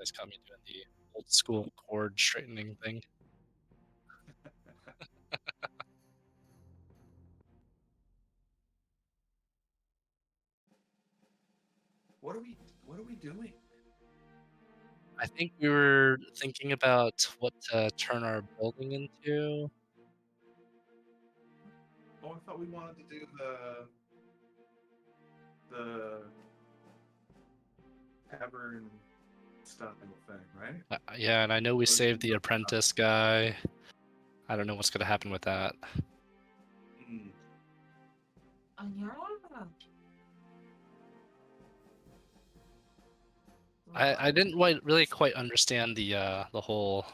guys caught me doing the old school cord straightening thing. What are we doing? I think we were thinking about what to turn our building into. Oh, I thought we wanted to do the tavern style thing, right? Yeah, and I know we saved the apprentice guy. I don't know what's gonna happen with that. Hmm. I didn't really quite understand the whole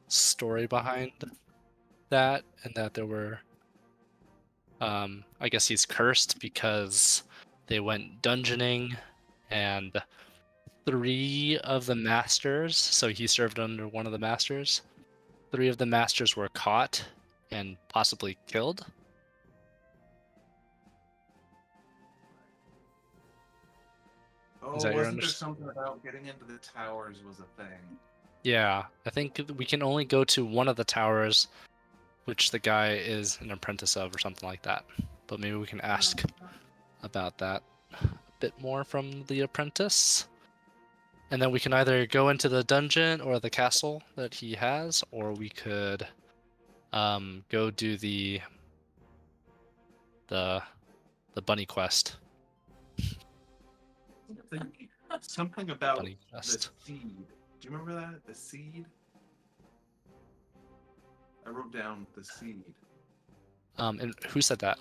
story behind that, and that there were I guess he's cursed because they went dungeoning and 3 of the masters, so he served under one of the masters. 3 of the masters were caught and possibly killed. Is Oh, that your wasn't there understanding? something about getting into the towers was a thing? Yeah, I think we can only go to one of the towers, which the guy is an apprentice of or something like that. But maybe we can ask about that a bit more from the apprentice. And then we can either go into the dungeon or the castle that he has, or we could go do the bunny quest. Something about Bunny the quest. seed. Do you remember that? The seed? I wrote down the seed. And who said that?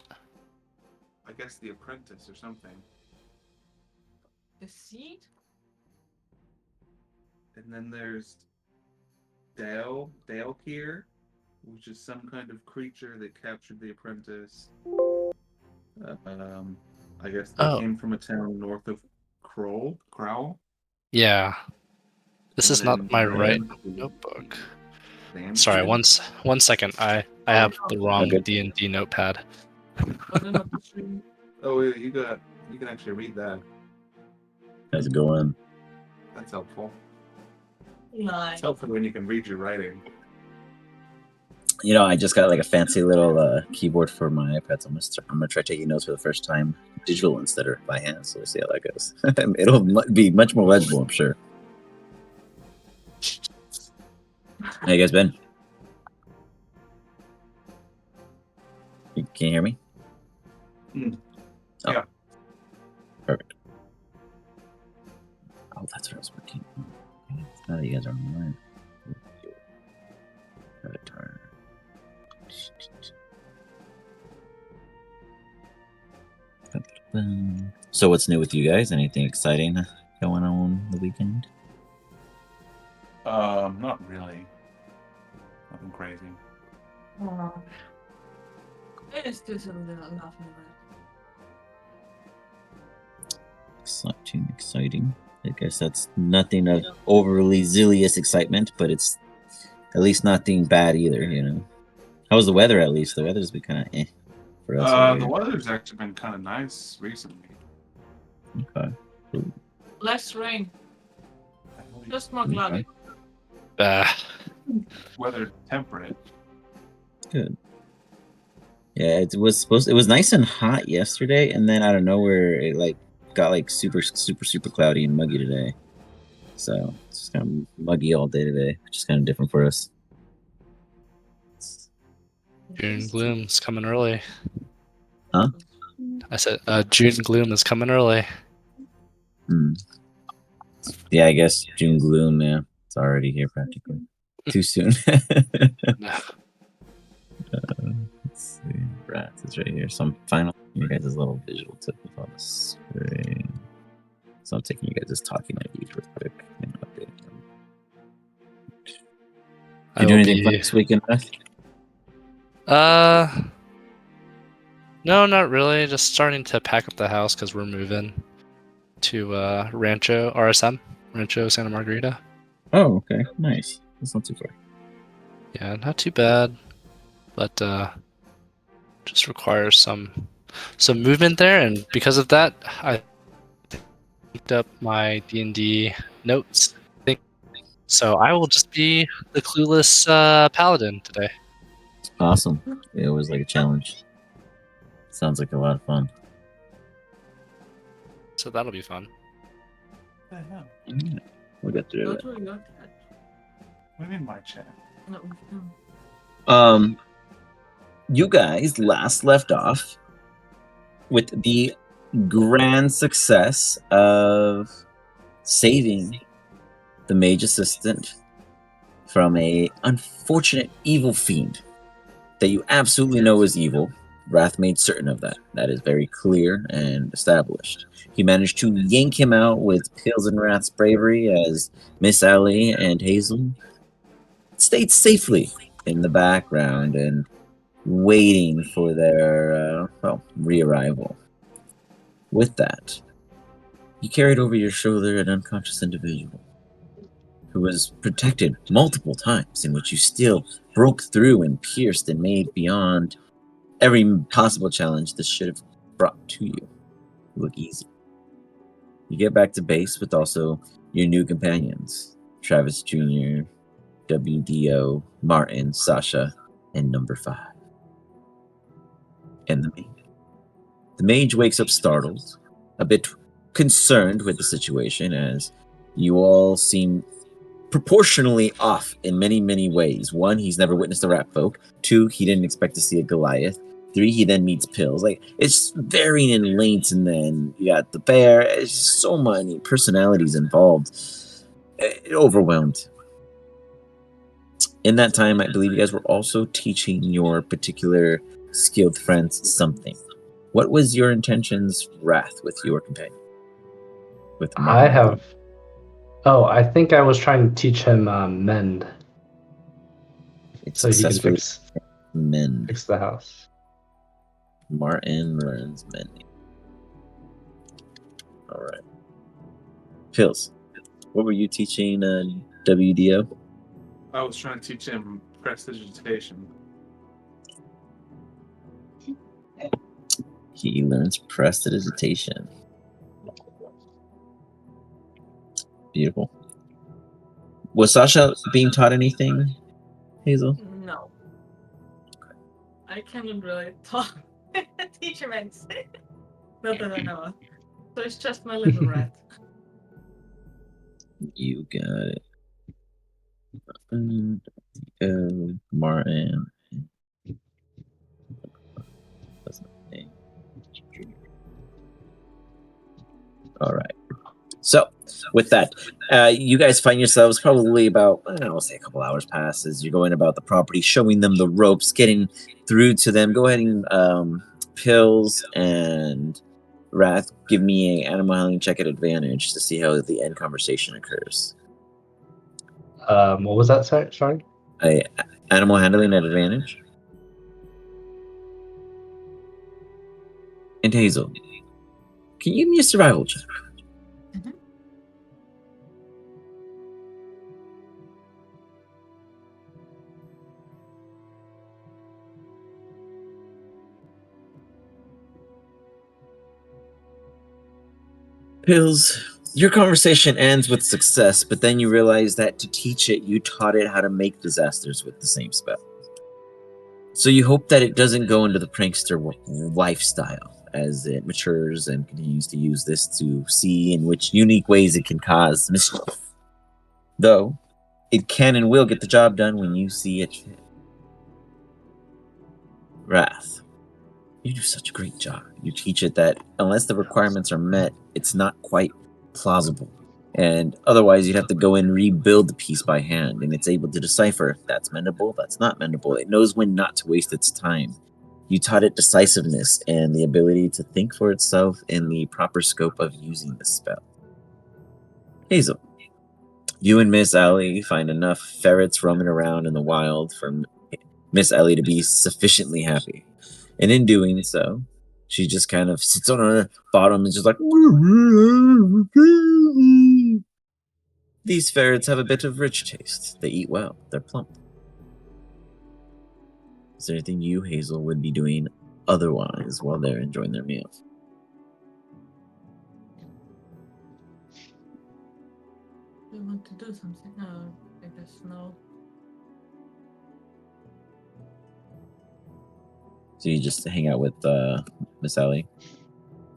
I guess the apprentice or something. The seed? And then there's Dale which is some kind of creature that captured the apprentice. I guess they Oh, came from a town north of Crow. yeah. This And is not then my right Van notebook. Sorry, Vansfield? one second. I Oh, have the wrong Okay. D&D notepad. Oh, yeah, you can actually read that. How's it going? That's helpful. Nice. It's helpful when you can read your writing. You know, I just got like a fancy little keyboard for my iPad, so I'm gonna try taking notes for the first time, digital instead of by hand. So we'll see how that goes. It'll be much more legible, I'm sure. How you guys been? Can you hear me? Oh. Yeah. Perfect. Oh, that's what I was working on. Now that you guys are online. Avatar. So what's new with you guys? Anything exciting going on the weekend? Not really. Nothing crazy. It's just a little nothing. It's not too exciting. I guess that's nothing of overly zealous excitement, but it's at least nothing bad either, you know. How's the weather at least? The weather's been kind of eh for us. The weather's actually been kind of nice recently. Okay. Cool. Less rain. Just more cloudy. Weather temperate. Good. Yeah, it was nice and hot yesterday, and then out of nowhere it like got like super cloudy and muggy today. So it's just kind of muggy all day today, which is kind of different for us. June gloom is coming early. Huh? I said June gloom is coming early. Yeah, I guess June gloom. Yeah, it's already here practically. Too soon. Let's see. Rats is right here. Some final. You guys' little visual tip on the screen. So I'm taking you guys just talking IDs real quick and updating them. You do anything fun this weekend, Beth? No, not really. Just starting to pack up the house because we're moving to Rancho Santa Margarita. Oh, okay, nice. That's not too far. Yeah, not too bad, but just requires some movement there, and because of that, I picked up my D&D notes. So I will just be the clueless paladin today. Awesome. It was like a challenge. Sounds like a lot of fun. So that'll be fun. What the hell? We'll get through Go it. to your chat. What do you mean my chat? No, You guys last left off with the grand success of saving the mage assistant from a unfortunate evil fiend that you absolutely know is evil. Wrath made certain of that. That is very clear and established. He managed to yank him out with Pills and Wrath's bravery as Miss Ellie and Hazel stayed safely in the background and waiting for their, re-arrival. With that, you carried over your shoulder an unconscious individual who was protected multiple times, in which you still broke through and pierced and made beyond every possible challenge this should have brought to you. Look easy. You get back to base with also your new companions, Travis Jr., WDO, Martin, Sasha, and number 5. And the mage. The mage wakes up startled, a bit concerned with the situation, as you all seem proportionally off in many, many ways. 1, he's never witnessed a rat folk. 2, he didn't expect to see a Goliath. 3, he then meets Pills. Like, it's varying in lengths, and then you got the bear. It's just so many personalities involved. It overwhelmed. In that time, I believe you guys were also teaching your particular skilled friends something. What was your intentions, Wrath, with your companion? With I Martin? have. Oh, I think I was trying to teach him mend, It's so he can successfully fix mend. the house. Martin learns mending. All right. Pills, what were you teaching WDO? I was trying to teach him prestidigitation. He learns prestidigitation. Beautiful. Was Sasha being taught anything, Hazel? no. I cannot really talk. Teach him anything. Not that I know of. So it's just my little rat. You got it. Martin. That's not the name. All right. So, with that, you guys find yourselves probably about, I don't know, say a couple hours passes. You're going about the property, showing them the ropes, getting through to them. Go ahead and Pills and Wrath, give me a animal handling check at advantage to see how the end conversation occurs. What was that? Sorry. Animal handling at advantage. And Hazel, can you give me a survival check? Mhm. Pills, your conversation ends with success, but then you realize that to teach it, you taught it how to make disasters with the same spell. So you hope that it doesn't go into the prankster lifestyle as it matures and continues to use this to see in which unique ways it can cause mischief. Though, it can and will get the job done when you see it fit. Wrath, you do such a great job. You teach it that unless the requirements are met, it's not quite plausible. And otherwise, you'd have to go and rebuild the piece by hand, and it's able to decipher if that's mendable, that's not mendable. It knows when not to waste its time. You taught it decisiveness and the ability to think for itself in the proper scope of using the spell. Hazel, you and Miss Ellie find enough ferrets roaming around in the wild for Miss Ellie to be sufficiently happy. And in doing so, she just kind of sits on her bottom and just like... These ferrets have a bit of rich taste. They eat well. They're plump. Is there anything you, Hazel, would be doing otherwise while they're enjoying their meals? We want to do something. No, I guess no. So you just hang out with Miss Ellie.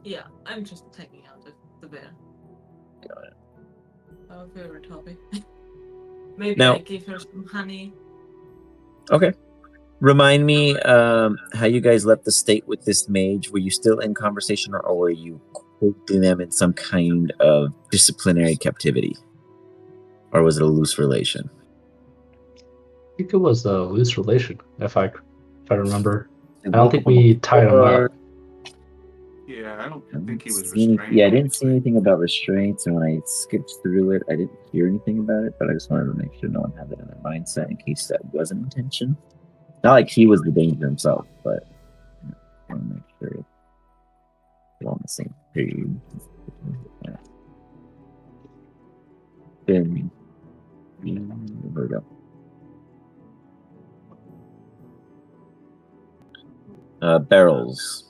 Yeah, I'm just taking out the bear. Got it. Our favorite hobby. Maybe Now- I give her some honey. Okay. Remind me how you guys left the state with this mage. Were you still in conversation, or were you holding them in some kind of disciplinary captivity? Or was it a loose relation? I think it was a loose relation, if I remember. I don't think we tied him up. Yeah, I don't I didn't think he was see any- restrained. yeah, I didn't see anything about restraints, and when I skipped through it, I didn't hear anything about it, but I just wanted to make sure no one had that in their mindset in case that was an intention. Not like he was the danger himself, but I want to make sure we're on the same page. Yeah. Then, there we go. Barrels.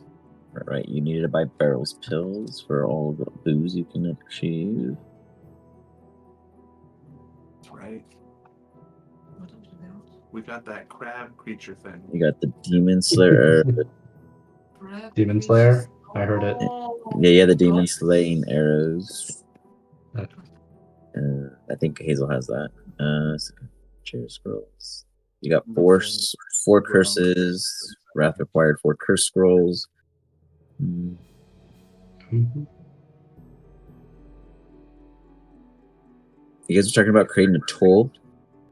Right, you needed to buy barrels pills for all the booze you can achieve. That's right. What are the bells? We got that crab creature thing. You got the demon slayer. Crab Demon creatures. Slayer? I heard it. Oh, Yeah, the demon God. slaying arrows. Uh, I think Hazel has that. Chair scrolls. You got The four thing. four curses. Wrath required 4 curse scrolls. mhm. You guys are talking about creating a toll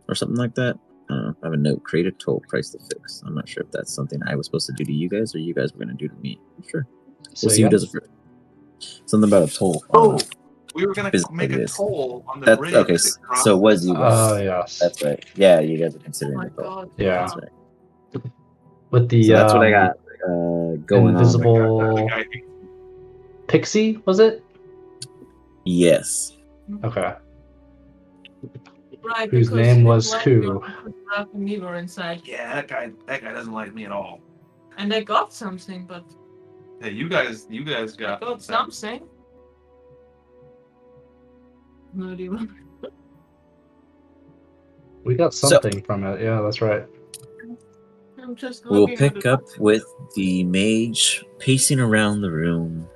or something like that. I don't know. I have a note. Create a toll. Price to fix. I'm not sure if that's something I was supposed to do to you guys or you guys were going to do to me. Sure. So We'll see who yeah. does it first. Something about a toll. I don't know. Oh, we were gonna Business make a ideas. toll on the That's bridge. okay. that So it was you guys. Oh yes. That's right. Yeah, you guys are Oh considering my the toll. God. Yeah. That's right. With the So that's what I got going invisible guy. pixie, was it? on. Yes. Okay. Right, Whose because name we was went who? with Ralph and me were inside. Yeah, that guy doesn't like me at all. And I got something, but Hey, you guys I got got something. No, do you want? We got So- something from it. Yeah, that's right. I'm just We'll looking at pick it. up with the mage pacing around the room,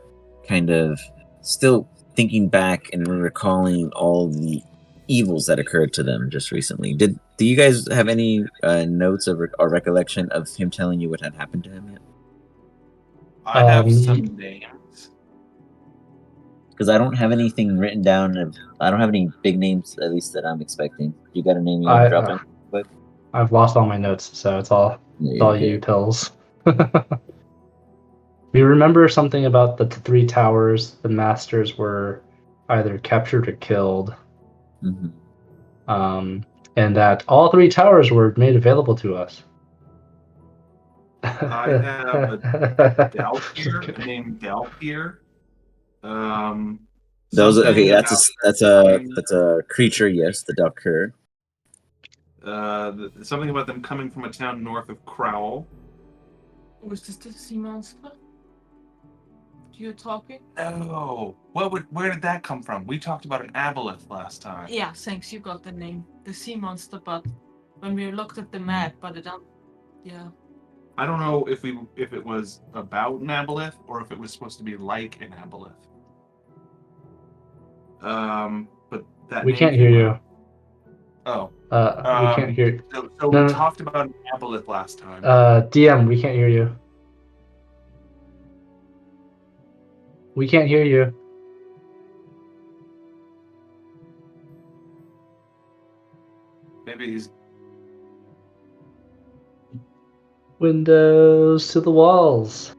kind of still thinking back and recalling all the evils that occurred to them just recently. Do you guys have any notes or recollection of him telling you what had happened to him yet? I have some Ye- names. Because I don't have anything written down. I don't have any big names, at least that I'm expecting. You got a name you want to drop down? Quick? I've lost all my notes, so it's all you pills. We remember something about the 3 towers. The masters were either captured or killed, Mm-hmm. and that all 3 towers were made available to us. I have a Dalpier named Dalpier. Those okay. something That's a creature. Yes, the ducker. something about them coming from a town north of Crowell. Was this the sea monster? You're talking? Oh, where did that come from? We talked about an aboleth last time. Yeah, thanks. You got the name, the sea monster. But when we looked at the map, but it yeah. I don't know if it was about an aboleth or if it was supposed to be like an aboleth. But that We name can't hear came you. up. Oh. We can't hear. So No, we no. talked about an aboleth last time. DM, we can't hear you. We can't hear you. Maybe he's. Windows to the walls.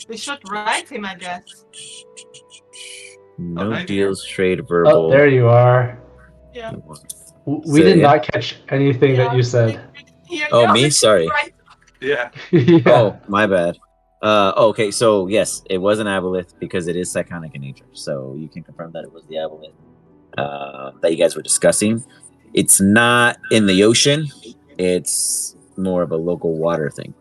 We should write him, I guess. No hi, deals, trade, verbal. Oh, there you are. Yeah. We So, did yeah. not catch anything that you said. Oh, me? Sorry. Right. Yeah. Yeah. Oh, my bad. Okay, so yes, it was an aboleth because it is psychonic in nature. So you can confirm that it was the aboleth that you guys were discussing. It's not in the ocean. It's more of a local water thing.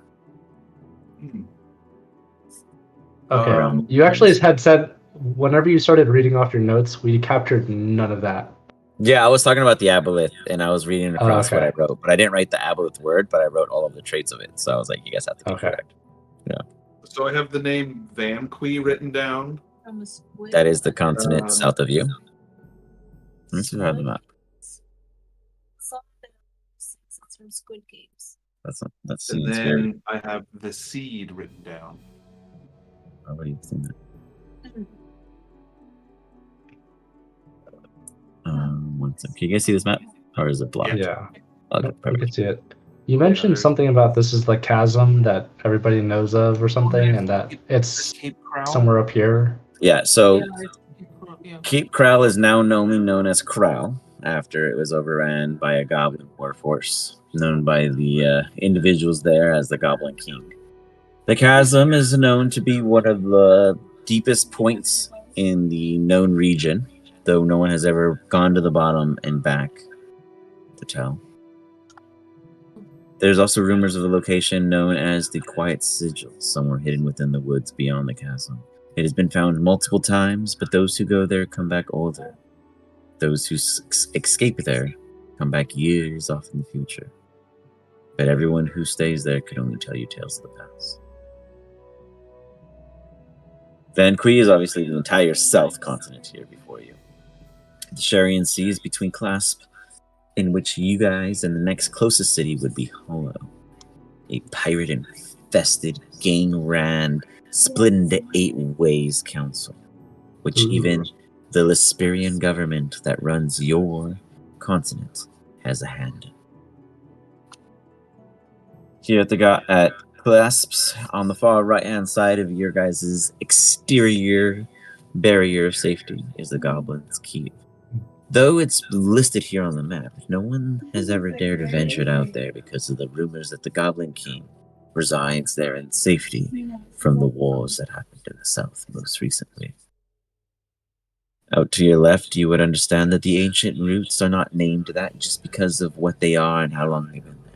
Okay. You actually had said whenever you started reading off your notes, we captured none of that. Yeah, I was talking about the aboleth, and I was reading across what I okay. wrote, but I didn't write the aboleth word, but I wrote all of the traits of it. So I was like, you guys have to be Okay. correct. So I have the name Vanqui written down. From a squid. That is the continent Um, south of you. Let's have the map. It's from Squid Games. That And seems very. then I have the seed written down. I already seen that. One second. Can you guys see this map, or is it blocked? Yeah. Okay, We perfect. could see it. You mentioned there's- something about this is the chasm that everybody knows of or something, and that it's Cape Crow. somewhere up here. Yeah. So Yeah. Cape Crow is now only known as Crow after it was overran by a goblin war force, known by the individuals there as the Goblin King. The chasm is known to be one of the deepest points in the known region, though no one has ever gone to the bottom and back to tell. There's also rumors of a location known as the Quiet Sigil, somewhere hidden within the woods beyond the chasm. It has been found multiple times, but those who go there come back older. Those who escape there come back years off in the future. But everyone who stays there could only tell you tales of the past. Vanqui is obviously the entire south continent here before you. The Sharian Sea is between clasp, in which you guys and the next closest city would be Hollow, a pirate-infested, gang-ran, split into 8 ways council, which even the Lisperian government that runs your continent has a hand in. Here at clasps on the far right-hand side of your guys' exterior barrier of safety is the Goblin's Keep. Though it's listed here on the map, no one has ever dared to venture out there because of the rumors that the Goblin King resides there in safety from the wars that happened in the south most recently. Out to your left, you would understand that the ancient roots are not named that just because of what they are and how long they've been there.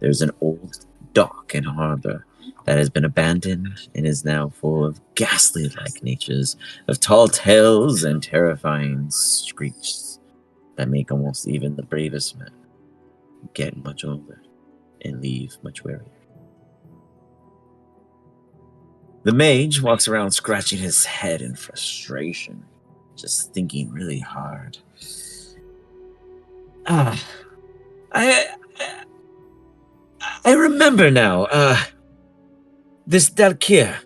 There's an old dock and harbor that has been abandoned and is now full of ghastly-like natures of tall tales and terrifying screeches that make almost even the bravest men get much older and leave much warier. The mage walks around scratching his head in frustration, just thinking really hard. I remember now. This Dalkir.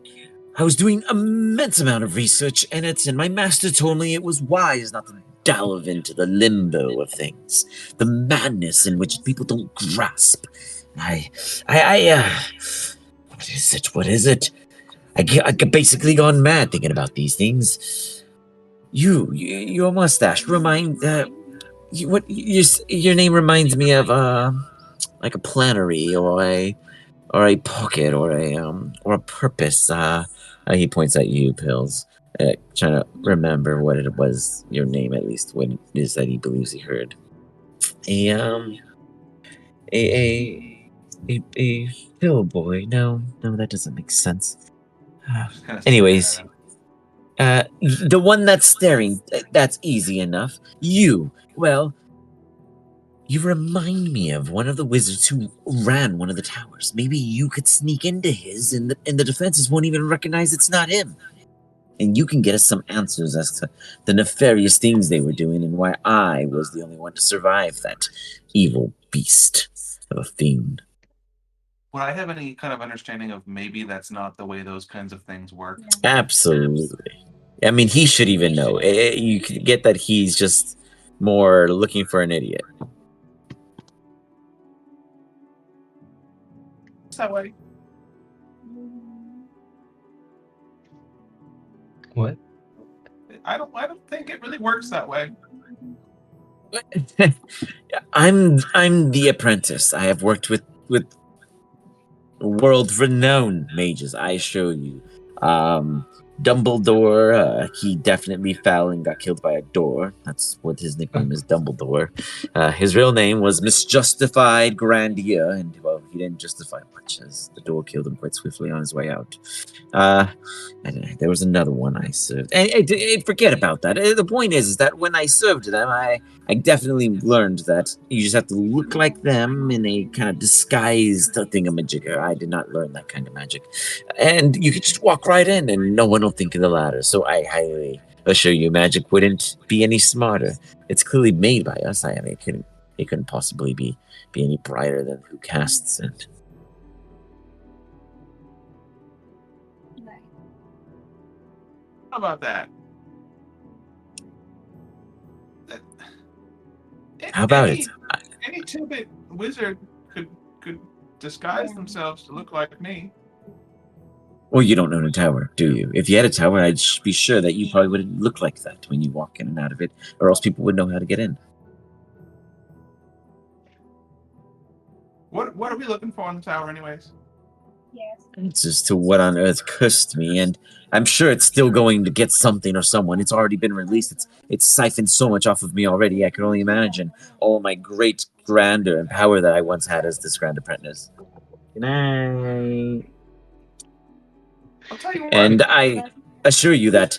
I was doing immense amount of research in it, and my master told me it was wise not to delve into the limbo of things, the madness in which people don't grasp. What is it? I get basically gone mad thinking about these things. Your mustache your name reminds me of like a plannery or a pocket or a purpose. He points at you, Pills, trying to remember what it was. Your name, at least, what it is that he believes he heard. A pill boy. No, that doesn't make sense. Anyways, the one that's staring. That's easy enough. You remind me of one of the wizards who ran one of the towers. Maybe you could sneak into his, and the defenses won't even recognize it's not him. And you can get us some answers as to the nefarious things they were doing and why I was the only one to survive that evil beast of a fiend. Would I have any kind of understanding of maybe that's not the way those kinds of things work? Absolutely. I mean, he should even know. You can get that he's just more looking for an idiot. It's that way. What? I don't think it really works that way. I'm the apprentice. I have worked with world-renowned mages. I assure you. Dumbledore, he definitely fell and got killed by a door. That's what his nickname is, Dumbledore. His real name was Misjustified Grandia, and well, although he didn't justify much, as the door killed him quite swiftly on his way out. And there was another one I served. Forget about that. The point is that when I served them, I definitely learned that you just have to look like them in a kind of disguised thingamajigger. I did not learn that kind of magic. And you could just walk right in and no one will think of the latter. So I highly assure you magic wouldn't be any smarter. It's clearly made by us. I mean, it couldn't possibly be any brighter than who casts it. How about that? How about it? Any two-bit wizard could disguise themselves to look like me. Well, you don't own a tower, do you? If you had a tower, I'd be sure that you probably wouldn't look like that when you walk in and out of it, or else people would know how to get in. What are we looking for in the tower, anyways? It's as to what on earth cursed me, and I'm sure it's still going to get something or someone. It's already been released. It's siphoned so much off of me already. I can only imagine all my great grandeur and power that I once had as this Grand Apprentice. Good night. I'll tell you what. And I assure you that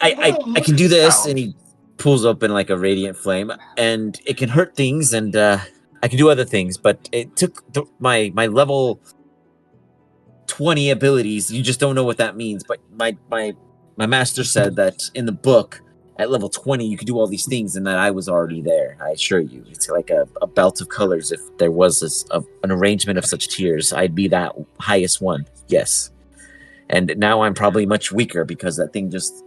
I can do this, and he pulls open like a radiant flame, and it can hurt things, and I can do other things, but it took my level 20 abilities. You just don't know what that means, but my master said that in the book at level 20 you could do all these things, and that I was already there. I assure you, it's like a belt of colors. If there was an arrangement of such tiers, I'd be that highest one. Yes. And now I'm probably much weaker because that thing just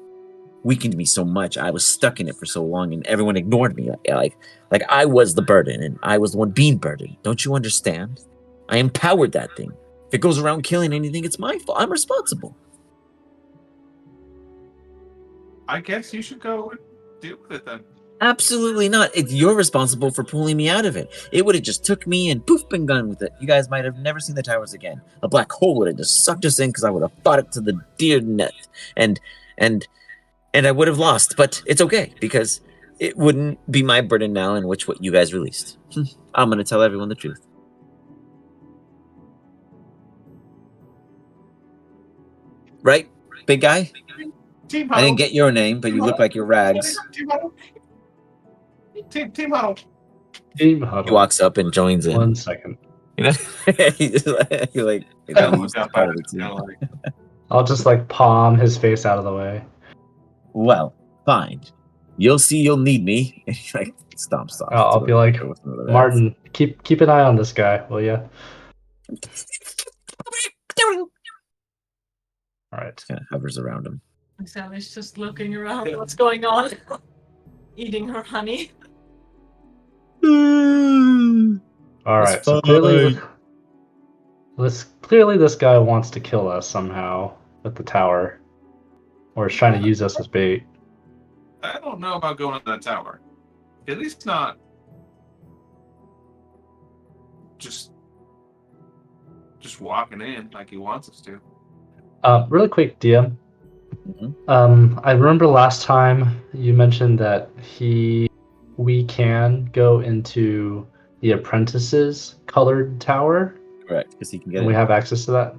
weakened me so much. I was stuck in it for so long, and everyone ignored me. Like I was the burden, and I was the one being burdened. Don't you understand? I empowered that thing. If it goes around killing anything, it's my fault. I'm responsible. I guess you should go and deal with it then. Absolutely not. You're responsible for pulling me out of it. It would have just took me and poof, been gone with it. You guys might have never seen the towers again. A black hole would have just sucked us in because I would have fought it to the dear net. And I would have lost. But it's okay because it wouldn't be my burden now in which what you guys released. I'm going to tell everyone the truth. Right, big guy? Team I huddle. didn't get your name, but you look like your rags. Team huddle. Team huddle. Team He huddle. walks up and joins in. 1 second. You know, he's like, I he's look up part at of it, the team. like, I'll just like palm his face out of the way. Well, fine. You'll see. You'll need me. And he like stomps off. I'll to be go like, with another rags. Martin, keep an eye on this guy, will you? All right. Kind of hovers around him. Sally's just looking around. What's going on? Eating her honey. All It's right. So fine. clearly this guy wants to kill us somehow at the tower, or is trying to use us as bait. I don't know about going to that tower. At least not just walking in like he wants us to. Really quick, DM. Mhm. I remember last time you mentioned that we can go into the apprentice's colored tower, Correct, because he can get and we it. have access to that.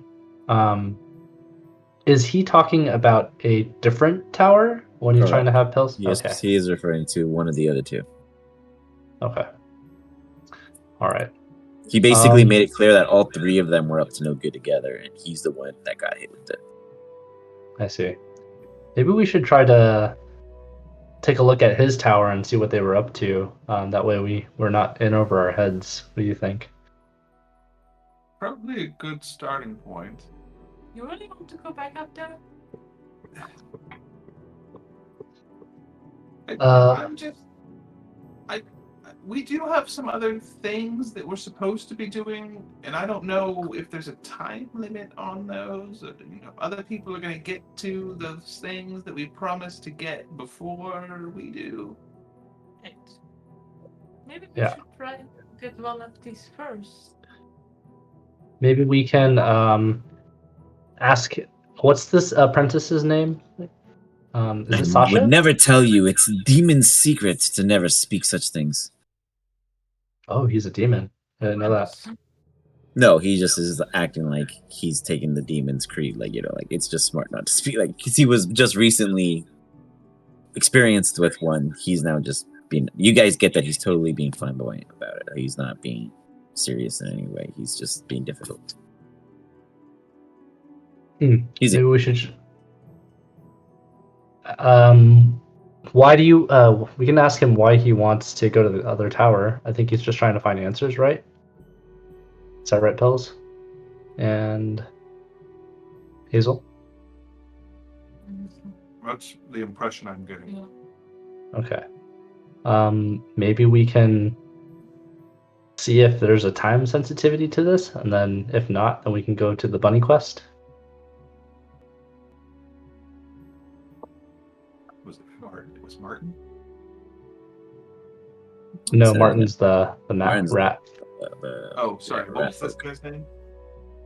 Is he talking about a different tower when he's trying to have pills? Yes, Okay. he is referring to one of the other two. Okay. All right. He basically made it clear that all three of them were up to no good together, and he's the one that got hit with it. I see. Maybe we should try to take a look at his tower and see what they were up to. That way we're not in over our heads. What do you think? Probably a good starting point. You really want to go back up there? We do have some other things that we're supposed to be doing, and I don't know if there's a time limit on those. Or, if other people are going to get to those things that we promised to get before we do. Right. Maybe we Yeah. should try and get one of these first. Maybe we can ask. What's this apprentice's name? Is I it Sasha? would never tell you. It's demon's secret to never speak such things. Oh, he's a demon. I didn't know that. No, he just is acting like he's taking the demon's creed. Like, like it's just smart not to speak. Like, because he was just recently experienced with one. He's now just being. You guys get that he's totally being flamboyant about it. He's not being serious in any way. He's just being difficult. He's Maybe we should. Why do you? We can ask him why he wants to go to the other tower. I think he's just trying to find answers, right? Is that right, Pills? And Hazel? That's the impression I'm getting. Yeah. Okay. Maybe we can see if there's a time sensitivity to this, and then if not, then we can go to the bunny quest. Was it Martin? It was Martin? No, So, Martin's the Martin's rat. Oh, sorry. yeah, What rat was this folk. guy's name?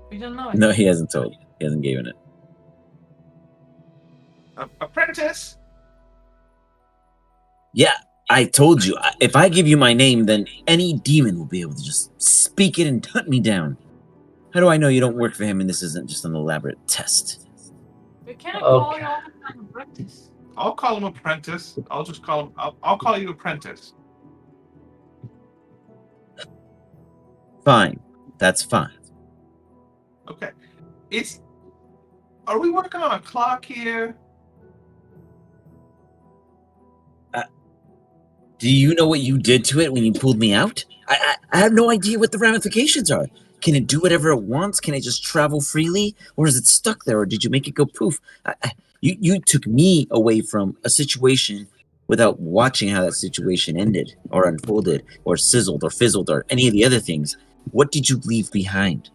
We don't know. No, he hasn't told. He hasn't given it. Apprentice? Yeah, I told you. If I give you my name, then any demon will be able to just speak it and hunt me down. How do I know you don't work for him and this isn't just an elaborate test? We can't call Okay. you all the time apprentice. I'll call him Apprentice. I'll just call him. I'll call you Apprentice. Fine. That's fine. Okay. Are we working on a clock here? Do you know what you did to it when you pulled me out? I have no idea what the ramifications are. Can it do whatever it wants? Can it just travel freely? Or is it stuck there? Or did you make it go poof? You took me away from a situation without watching how that situation ended or unfolded or sizzled or fizzled or any of the other things. What did you leave behind?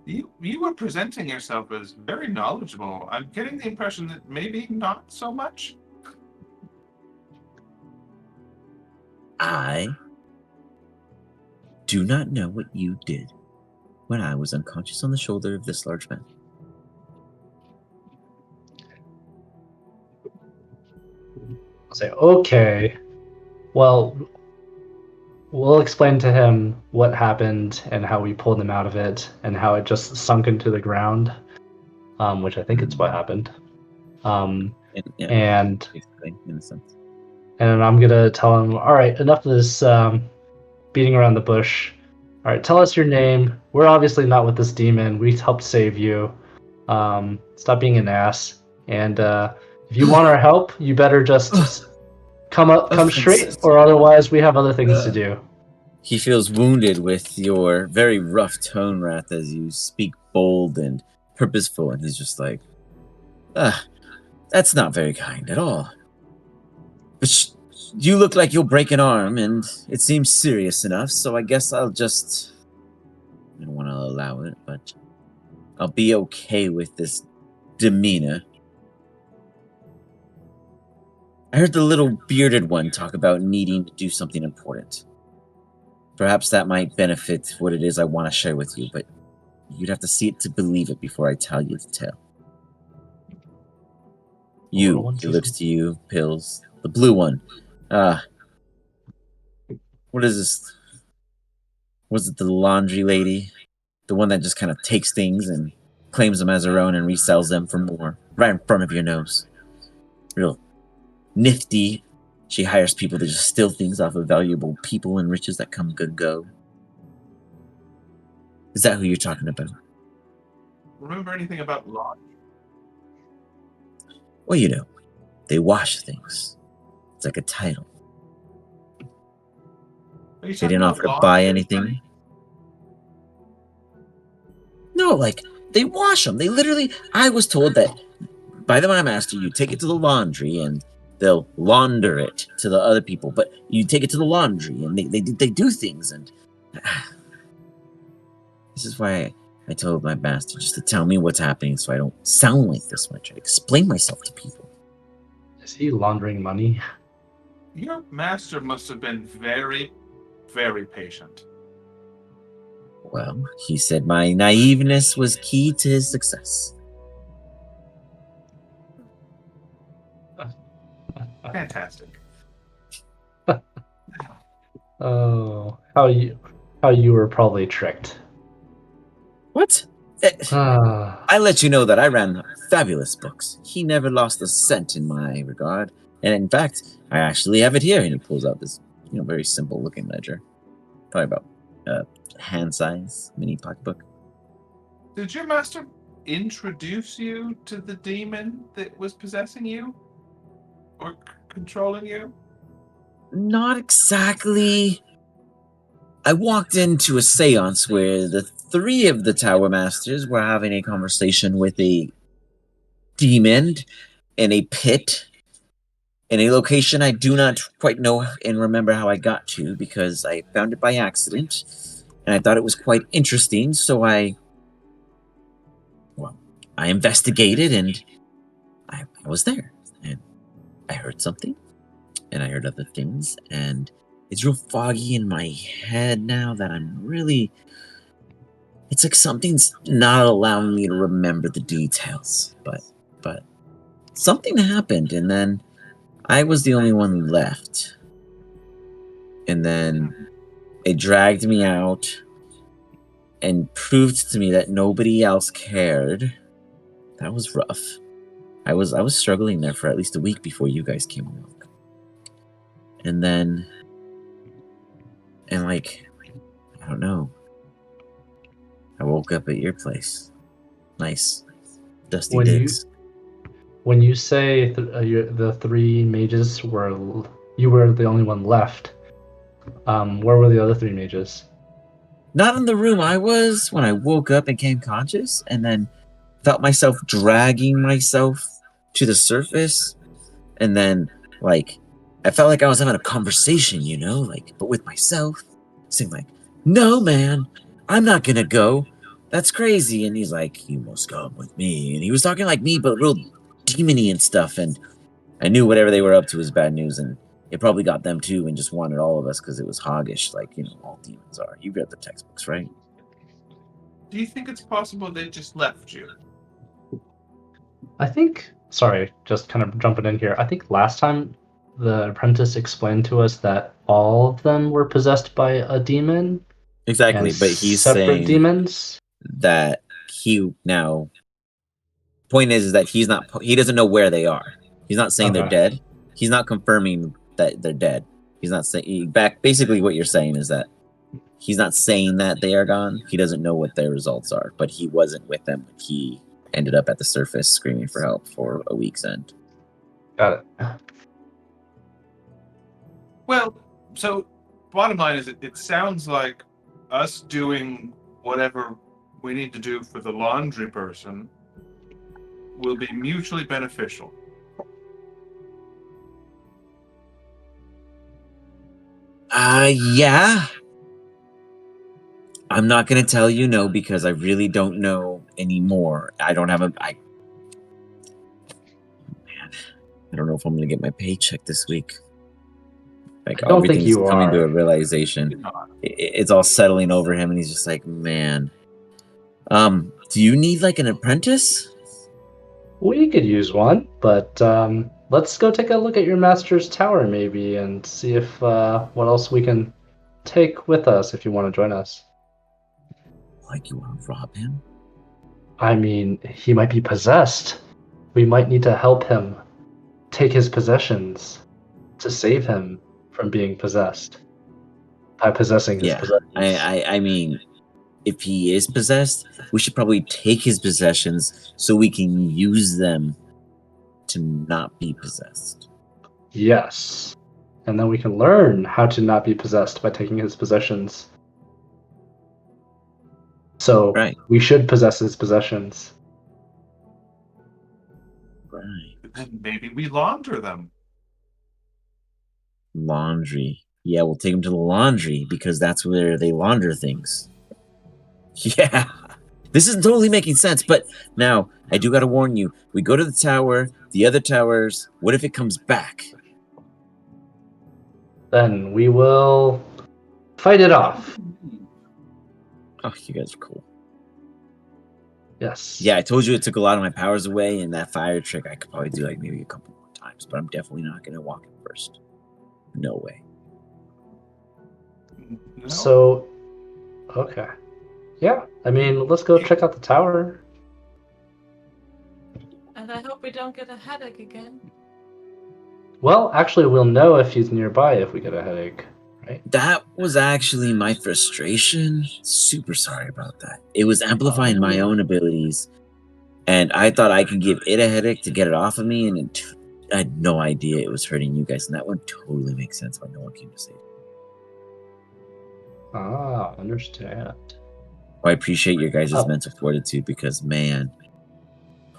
You were presenting yourself as very knowledgeable. I'm getting the impression that maybe not so much. I do not know what you did when I was unconscious on the shoulder of this large man. I'll say, okay, well, we'll explain to him what happened and how we pulled him out of it and how it just sunk into the ground, which I think is what happened. Yeah, And basically, in a sense. and I'm gonna tell him, all right, enough of this beating around the bush. All right, tell us your name. We're obviously not with this demon. We helped save you. Stop being an ass. And if you want our help, you better just come straight, or otherwise we have other things to do. He feels wounded with your very rough tone, Wrath, as you speak bold and purposeful, and he's just like, that's not very kind at all. But you look like you'll break an arm, and it seems serious enough, so I guess I'll just... I don't want to allow it, but I'll be okay with this demeanor. I heard the little bearded one talk about needing to do something important. Perhaps that might benefit what it is I want to share with you, but you'd have to see it to believe it before I tell you the tale. You, he looks to you, Pills. The blue one. What is this? Was it the laundry lady? The one that just kind of takes things and claims them as her own and resells them for more, right in front of your nose. Real nifty. She hires people to just steal things off of valuable people and riches that come and go. Is that who you're talking about? Remember anything about law? Well, you know, they wash things. It's like a title. Are you They talking didn't about offer to law? buy anything. No, like, they wash them. They literally... I was told that by the my master, you take it to the laundry and they'll launder it to the other people. But you take it to the laundry and they do things. And this is why I told my master just to tell me what's happening so I don't sound like this when I try to explain myself to people. Is he laundering money? Your master must have been very, very patient. Well, he said my naiveness was key to his success. Fantastic. Oh, how you were probably tricked. What? Ah, I let you know that I ran fabulous books. He never lost a cent in my regard. And in fact, I actually have it here. And he pulls out this, very simple looking ledger. Probably about hand size mini pocketbook. Did your master introduce you to the demon that was possessing you? Or controlling you? Not exactly. I walked into a seance where the three of the Tower Masters were having a conversation with a demon in a pit in a location I do not quite know and remember how I got to because I found it by accident and I thought it was quite interesting, so I investigated and I was there and I heard something and I heard other things and it's real foggy in my head now that it's like something's not allowing me to remember the details, but something happened and then I was the only one left. And then it dragged me out and proved to me that nobody else cared. That was rough. I was struggling there for at least a week before you guys came along. And then I don't know. I woke up at your place. Nice dusty when digs. you say the three mages you were the only one left, where were the other three mages? Not in the room I was when I woke up and came conscious, and then felt myself dragging myself to the surface, and then I felt like I was having a conversation, but with myself, saying "No, man, I'm not gonna go. That's crazy." And he's like, "You must come with me." And he was talking like me, but real demony and stuff. And I knew whatever they were up to was bad news, and it probably got them too, and just wanted all of us because it was hoggish, like all demons are. You read the textbooks, right? Do you think it's possible they just left you? I think, sorry, just kind of jumping in here. I think last time the apprentice explained to us that all of them were possessed by a demon Exactly, and but he's separate saying demons. that he now point is that he doesn't know where they are. He's not saying they're Okay. dead. He's not confirming that they're dead. He's not saying basically what you're saying is that he's not saying that they are gone. He doesn't know what their results are, but he wasn't with them when he ended up at the surface screaming for help for a week's end. Got it. Well, so bottom line is it sounds like us doing whatever we need to do for the laundry person will be mutually beneficial. Yeah. I'm not gonna tell you no because I really don't know anymore. I don't have I don't know if I'm gonna get my paycheck this week. I don't think Everything's you coming to a are. realization. It's all settling over him, and he's just like, man. Do you need an apprentice? We could use one, but let's go take a look at your master's tower maybe and see if what else we can take with us if you want to join us. You want to rob him? I mean, he might be possessed. We might need to help him take his possessions to save him from being possessed by possessing his Yeah. possessions. I mean, if he is possessed, we should probably take his possessions so we can use them to not be possessed. Yes. And then we can learn how to not be possessed by taking his possessions. So Right. we should possess his possessions. Right. Then maybe we launder them. Laundry. Yeah, we'll take him to the laundry because that's where they launder things. Yeah. This isn't totally making sense, but now I do gotta warn you. We go to the tower, the other towers. What if it comes back? Then we will fight it off. Oh, you guys are cool. Yes. Yeah, I told you it took a lot of my powers away, and that fire trick I could probably do maybe a couple more times, but I'm definitely not gonna walk it first. No way. No. So, okay. Yeah, I mean, let's go check out the tower. And I hope we don't get a headache again. Well, actually, we'll know if he's nearby if we get a headache, right? That was actually my frustration. Super sorry about that. It was amplifying my own abilities, and I thought I could give it a headache to get it off of me, and I had no idea it was hurting you guys, and that one totally makes sense why no one came to save me. Ah, understand. I appreciate your guys' Oh. mental fortitude because, man,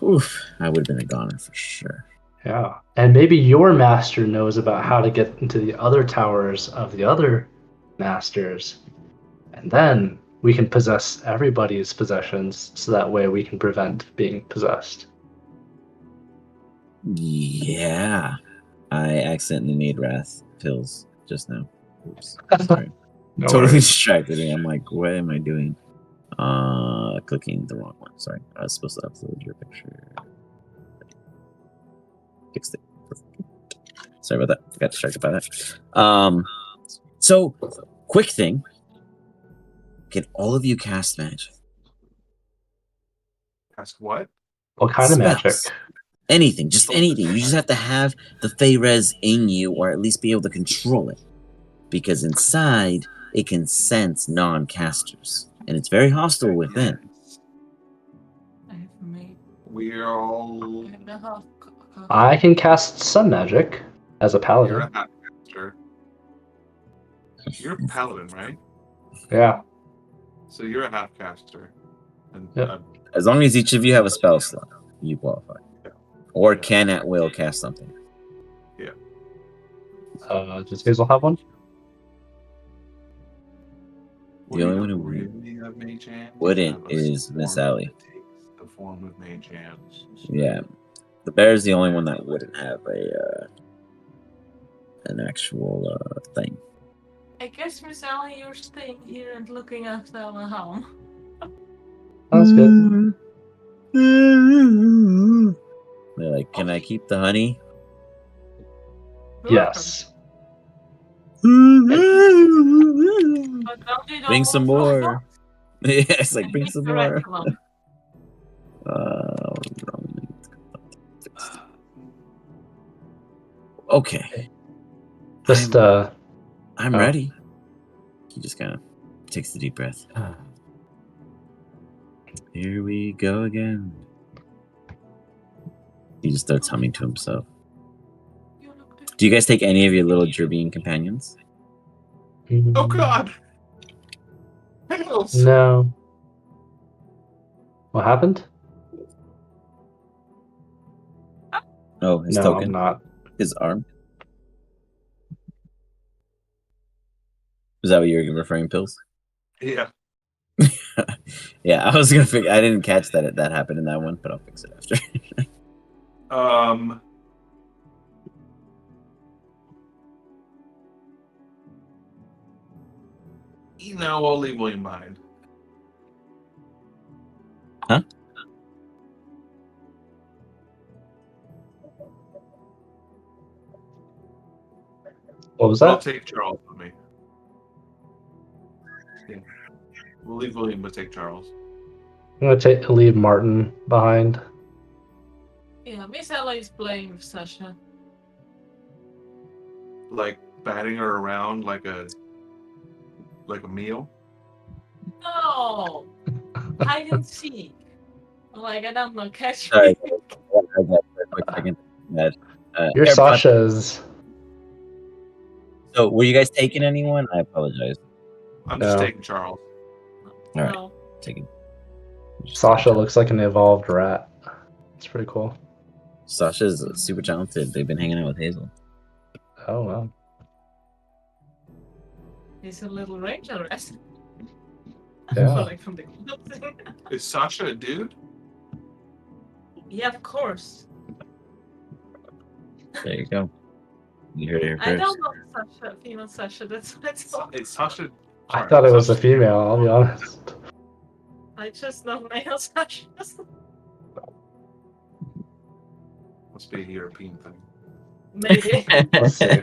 oof, I would have been a goner for sure. Yeah, and maybe your master knows about how to get into the other towers of the other masters, and then we can possess everybody's possessions, so that way we can prevent being possessed. Yeah, I accidentally made wrath pills just now. Oops, sorry. No Totally worries. distracted me. I'm like, what am I doing? Clicking the wrong one. Sorry, I was supposed to upload your picture. Fixed it. Sorry about that. Got distracted by that. So quick thing. Can all of you cast magic? That's what? What kind of Spells. magic? Anything, just anything. You just have to have the Fey-Res in you, or at least be able to control it. Because inside, it can sense non-casters. And it's very hostile within. I have made. We're all. I have the half. I can cast sun magic as a You're paladin. a half caster. You're a paladin, right? Yeah. So you're a half caster. And Yep. As long as each of you have a spell slot, you qualify. Or can at will cast something. Does Hazel have one? The only one who really have mage hands wouldn't have a is Miss swarm Allie. that takes the form of mage hands. Yeah. The bear is the only one that wouldn't have a an actual thing. I guess, Miss Allie, you're staying here and looking after our home. That's good. They're like, can I keep the honey? Yes. But don't you Bring some also- more. Yeah, it's like, bring Keep some the rest more. alone. Okay. Just I'm oh. ready. He just kind of takes the deep breath. Here we go again. He just starts humming to himself. You look different. Do you guys take any of your little Jervian companions? Oh god! Hails! No. What happened? Oh, his No, token? I'm not. His arm? Is that what you're referring, Pills? Yeah. Yeah, I was gonna figure. I didn't catch that that happened in that one, but I'll fix it after. You know, I'll leave William behind. Huh? What was But I'll that? take Charles with me. Yeah. We'll leave William, but take Charles. I'm gonna leave Martin behind. Yeah, Miss Allie is playing with Sasha. Like batting her around like a meal. No! I didn't see. Like, I don't know, catch Sorry. me. I got for a quick second. You're AirPods. Sasha's. So, were you guys taking anyone? I apologize. I'm just No. taking Charles. All right. No. Taking. Sasha looks like an evolved rat. It's pretty cool. Sasha's super talented. They've been hanging out with Hazel. Oh wow. He's a little ranger rat. Yeah. Falling from the clouds. Is Sasha a dude? Yeah, of course. There you go. You heard it here I first. don't know Sasha, female Sasha, that's all. Is Sasha? I sorry, thought it was a Sasha- female, I'll be honest. I just know male Sasha. Must be a European thing. Maybe. Let's see.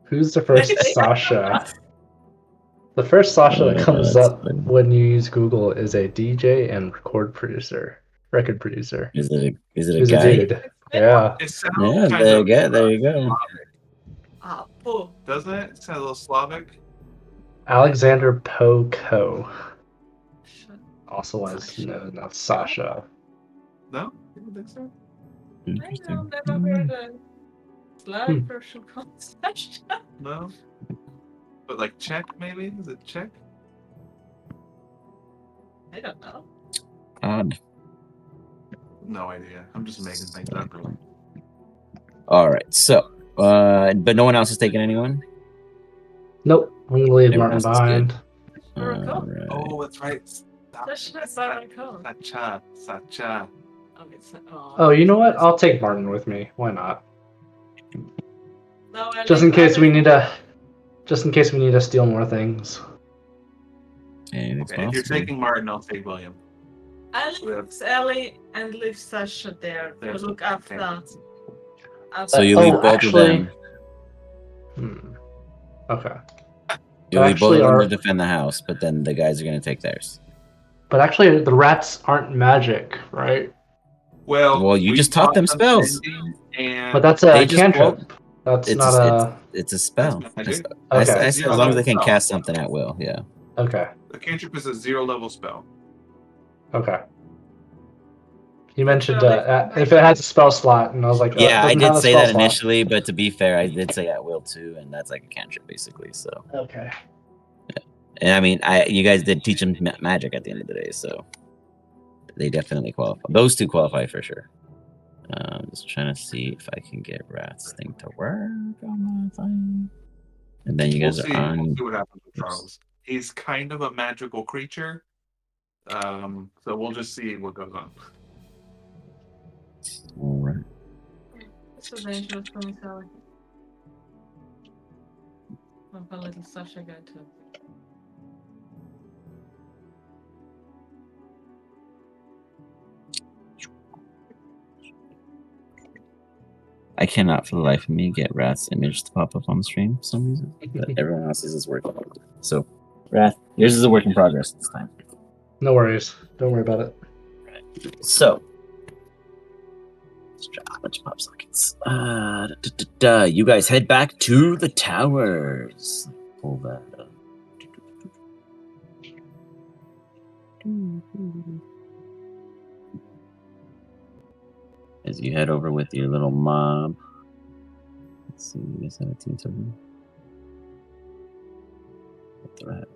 Who's the first Sasha? The first Sasha that comes that's up funny. when you use Google is a DJ and record producer. Is it a Who's a guy? dude? Yeah. It sounds Yeah, kind there of you go. There you go. Slavic, Ah, poo. doesn't it? It sounds a little Slavic. Alexander Poco, Shit. also as Sasha. known as Sasha. No, you don't think so? I Interesting. know, never heard a Slavic person called Sasha. No. But like Czech, maybe? Is it Czech? I don't know. Odd. No idea. I'm just making things up. Really. All right. So, but no one else is taking anyone. Nope, I'm gonna leave Everyone Martin else is good. behind. Miracle? All right. Oh, that's right. Sasha Miracle. Sacha. Okay, so, Oh, you know what? I'll take Martin with me. Why not? No, I Just in leave- case I we leave- need to. Just in case we need to steal more things. And it's Okay, if you're possible. taking Martin, I'll take William. I leave Ellie and leave Sasha there to There's- look after. okay. So you leave Oh, both actually- of them. Okay. You leave both actually of them to our- defend the house, but then the guys are gonna take theirs. But actually, the rats aren't magic, right? Well, You we just taught them spells. And But that's They a just cantrip. That's It's not a. it's a spell. That's magic. I Okay. said as long as they can cast something at will. Yeah. Okay. the cantrip is a 0-level spell. Okay. You mentioned So, like, if it has a spell slot, and I was like, oh, it Yeah, I doesn't did have a say spell that slot. initially, but to be fair, I did say at will too, and that's like a cantrip basically. So, Okay. and I mean, you guys did teach them magic at the end of the day, so they definitely qualify. Those two qualify for sure. Just trying to see if I can get Rat's thing to work on my thing. And then you We'll guys see. are on. We'll see what happens with Charles. He's kind of a magical creature. So we'll just see what goes on. All right. It's so dangerous for me, Sally. I'm a little Sasha guy too. I cannot for the life of me get Wrath's image to pop up on the stream for some reason, but everyone else's is working. So, Wrath, yours is a work in progress this time. No worries. Don't worry about it. So, let's drop a bunch of pop sockets. You guys head back to the towers. Pull that up. As you head over with your little mob. Let's see, you guys have a team token. What the rat?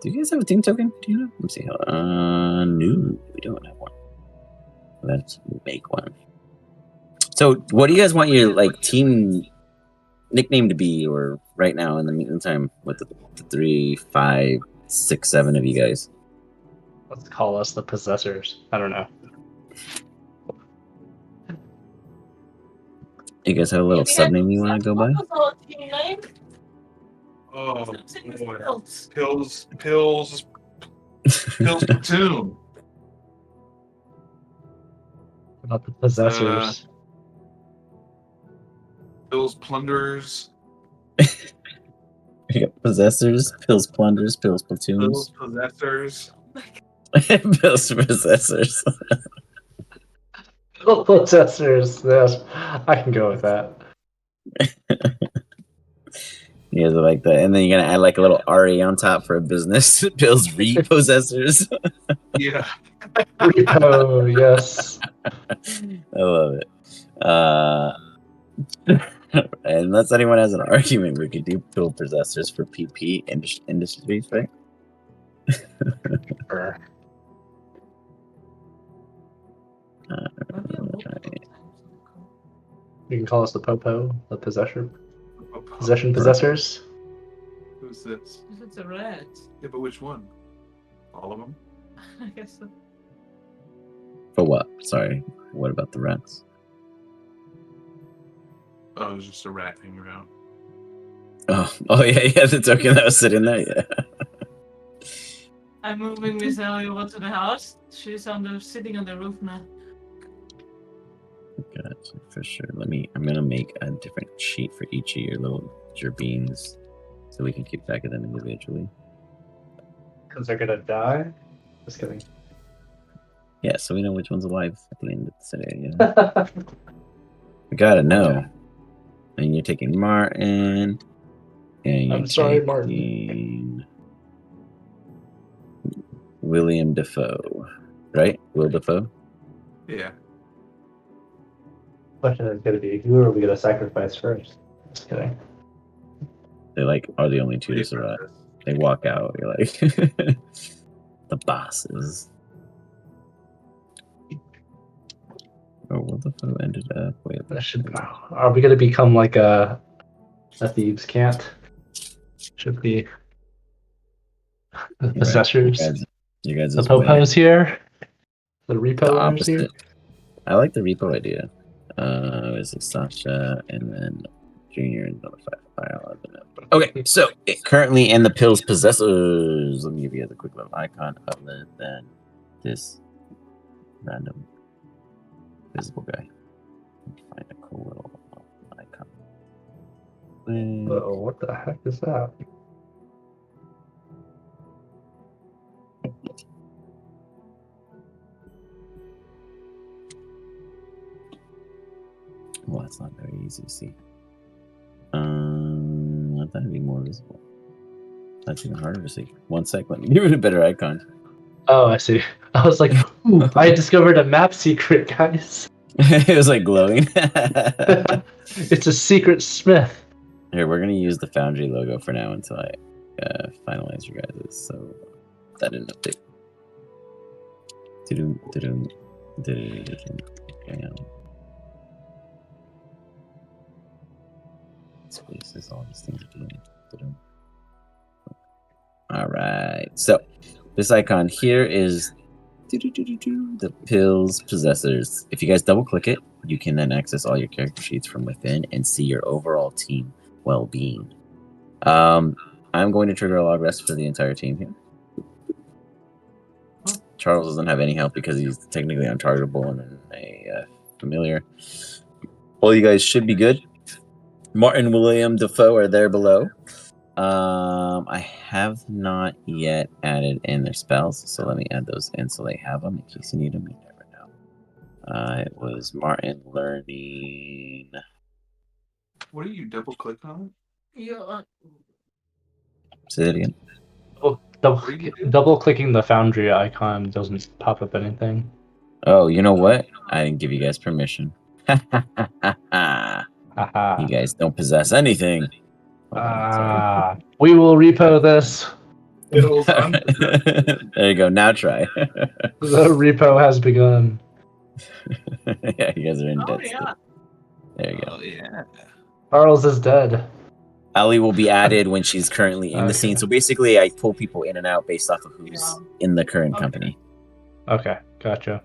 Do you guys have a team token? Do you know? Let me see. No, we don't have one. Let's make one. So, what do you guys want your like team nickname to be, or right now in the meantime with the 3, 5, 6, 7 of you guys? Let's call us the possessors. I don't know. You guys have a little sub name you want to go by? What was our team name? Oh, Something with boy. pills. Pills platoon. About the possessors. Pills plunderers. You got possessors, pills plunders, pills Pills platoons, possessors. pills possessors. Possessors. Yes, I can go with that. You guys are like that, and then you're gonna add like a little RE on top for a business. Pills repossessors. Yeah. Repo. Yes. I love it. Unless anyone has an argument, we could do pill possessors for PP industries, right? Sure. You can call us the Popo, the possession possessors. Who's this? If it's a rat, Yeah, but which one? All of them? I guess so. For what? Sorry. What about the rats? Oh, it was just a rat hanging around. Oh yeah, the token that was sitting there. Yeah. I'm moving Miss Ellie over to the house. She's sitting on the roof now. Gotcha, for sure. I'm gonna make a different sheet for each of your little beans. so we can keep track of them individually. Because they're gonna die. Just kidding. Yeah, so we know which one's alive at the end of the scenario. We gotta know. And you're taking Martin. And you're I'm sorry, taking Martin. William Defoe. Right? Will Defoe? Yeah. Question is gonna be, who are we gonna sacrifice first? Just kidding. They like are the only two to Pretty survive. precious. They walk out. You're like the bosses. Oh, Will Defoe ended up with. Are we gonna become like a thieves' cant? Should be the possessors. You guys The is way popos here. The the repo owners here. opposite. I like the repo idea. Is it Sasha and then Junior and number 5. Okay, so currently in the pills possessors. Let me give you a quick little icon other than this random visible guy. Find a cool little icon. Oh, what the heck is that? Well, that's not very easy to see. I thought it'd be more visible. That's even harder to see. 1 sec, let me give it a better icon. Oh, I see. I was like, ooh, I discovered a map secret, guys. It was like glowing. It's a secret smith. Here, we're gonna use the Foundry logo for now until I finalize your guys'. So that didn't update. Okay, spaces, all these things are doing. All right, so this icon here is the pills possessors. If you guys double click it, you can then access all your character sheets from within and see your overall team well-being. I'm going to trigger a log rest for the entire team here. Charles doesn't have any help because he's technically untargetable and a familiar. All you guys should be good. Martin, William, Defoe are there below. I have not yet added in their spells, so let me add those in so they have them in case you need them. You never know. It was Martin learning. What do you double click on? Say that again. Oh, double clicking the Foundry icon doesn't pop up anything. Oh, you know what? I didn't give you guys permission. Haha. You guys don't possess anything. Hold on, sorry. We will repo this. Pills unpossessed. There you go. Now try. The repo has begun. Yeah, you guys are in Oh dead yeah. still. There you go. Oh yeah. Charles is dead. Ellie will be added when she's currently in the Okay. scene. So basically, I pull people in and out based off of who's in the current Okay. company. Okay, gotcha.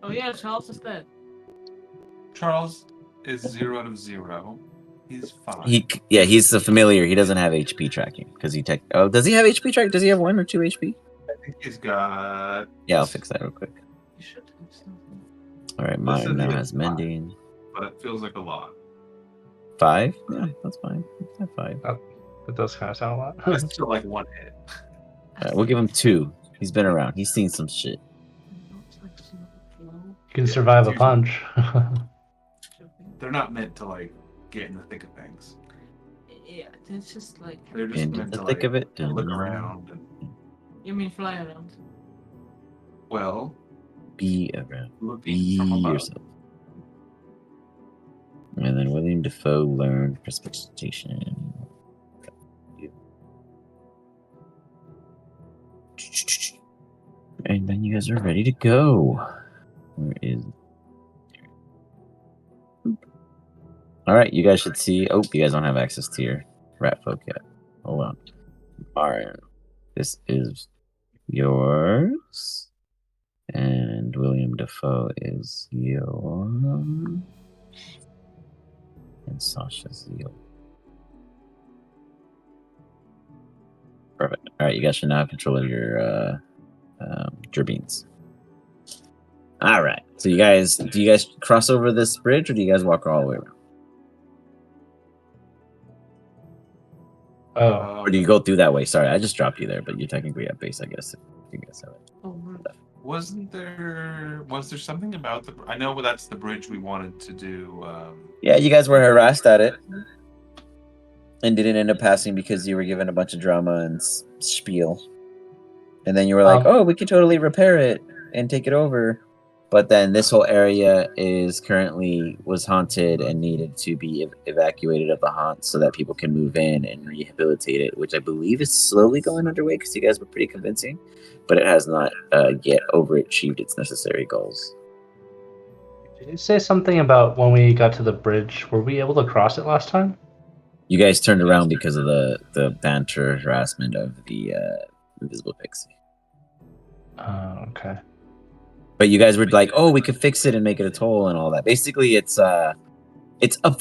Oh yeah, Charles is dead. Charles is 0 out of 0. He's fine. He's the familiar. He doesn't have HP tracking because he does he have HP track? Does he have 1 or 2 HP? I think he's got. Yeah, I'll fix that real quick. You should do something. All right, This mine is now like has mending. But it feels like a lot. 5? Yeah, that's fine. Let's have 5. That does kind of sound a lot. It's still like 1 hit. We'll give him 2. He's been around. He's seen some shit. You can Yeah, survive a it's punch. They're not meant to like get in the thick of things. Yeah, it's just like. They're just Into meant the to thick like of it. look around and You mean fly around? well, Be around. looking Be from above. yourself. And then William Defoe learned precipitation. And then you guys are ready to go. Where is? All right, you guys should see. Oh, you guys don't have access to your rat folk yet. Hold on. All right, this is yours, and William Defoe is yours, and Sasha's yours. Perfect. All right, you guys should now have control of your beans. All right. So do you guys cross over this bridge, or do you guys walk all the way around? Oh, Or do you go through that way? Sorry, I just dropped you there, but you're technically at base, I guess. If you guys have it. Was there something about the? I know that's the bridge we wanted to do. Yeah, you guys were harassed at it, and didn't end up passing because you were given a bunch of drama and spiel. And then you were like, "Oh, we could totally repair it and take it over." But then this whole area was haunted and needed to be evacuated of the haunt so that people can move in and rehabilitate it, which I believe is slowly going underway because you guys were pretty convincing, but it has not yet overachieved its necessary goals. did you say something about when we got to the bridge? Were we able to cross it last time? You guys turned around because of the banter harassment of the invisible pixie. Oh, okay. But you guys were like, "Oh, we could fix it and make it a toll and all that." Basically, it's up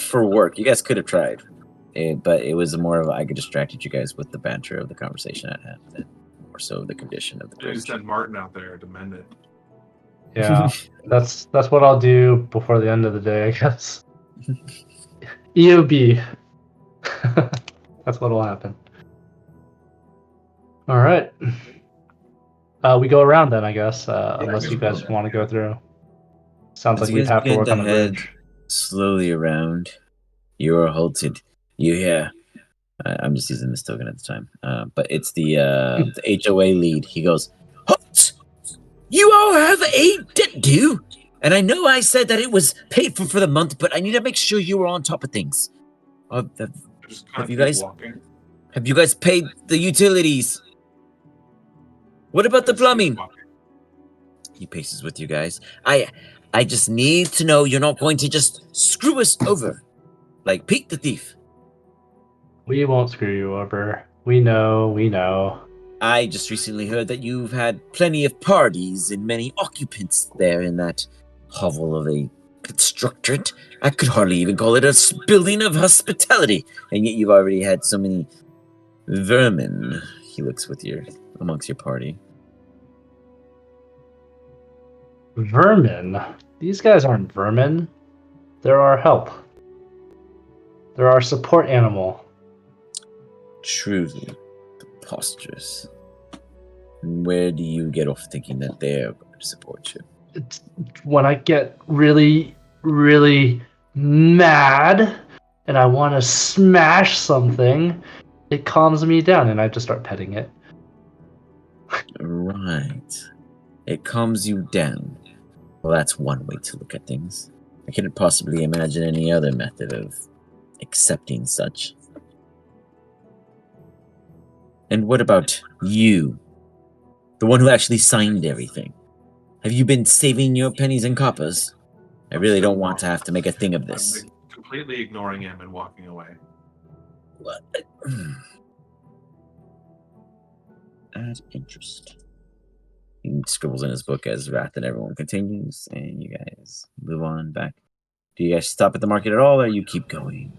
for work. You guys could have tried, but it was more of I could distracted you guys with the banter of the conversation at hand, than more so the condition of the I bridge. just sent Martin out there to mend it. Yeah, that's what I'll do before the end of the day, I guess. EOB. That's what'll happen. All right. We go around then, I guess, unless you guys want to go through. Sounds As like you we'd guys have to begin work to on the head bridge. slowly around, you are halted. You hear. I'm just using this token at the time, but it's the HOA lead. He goes, "Halt! You all have a debt due, and I know I said that it was paid for the month, but I need to make sure you are on top of things. Just kind Have of you keep guys walking. have you guys paid the utilities? What about the Just keep plumbing?" walking. He paces with you guys. I just need to know you're not going to just screw us over, like Pete the Thief. We won't screw you over. We know. I just recently heard that you've had plenty of parties and many occupants there in that hovel of a constructorate. I could hardly even call it a building of hospitality, and yet you've already had so many vermin. He looks amongst your party. Vermin? These guys aren't vermin. They're our help. They're our support animal. Truly preposterous. And where do you get off thinking that they're going to support you? It's when I get really, really mad and I want to smash something, it calms me down and I just start petting it. Right. It calms you down. Well, that's one way to look at things. I couldn't possibly imagine any other method of accepting such. And what about you? The one who actually signed everything. Have you been saving your pennies and coppers? I really don't want to have to make a thing of this. I'm completely ignoring him and walking away. What? As interest. He scribbles in his book as Wrath and everyone continues, and you guys move on back. Do you guys stop at the market at all, or you keep going?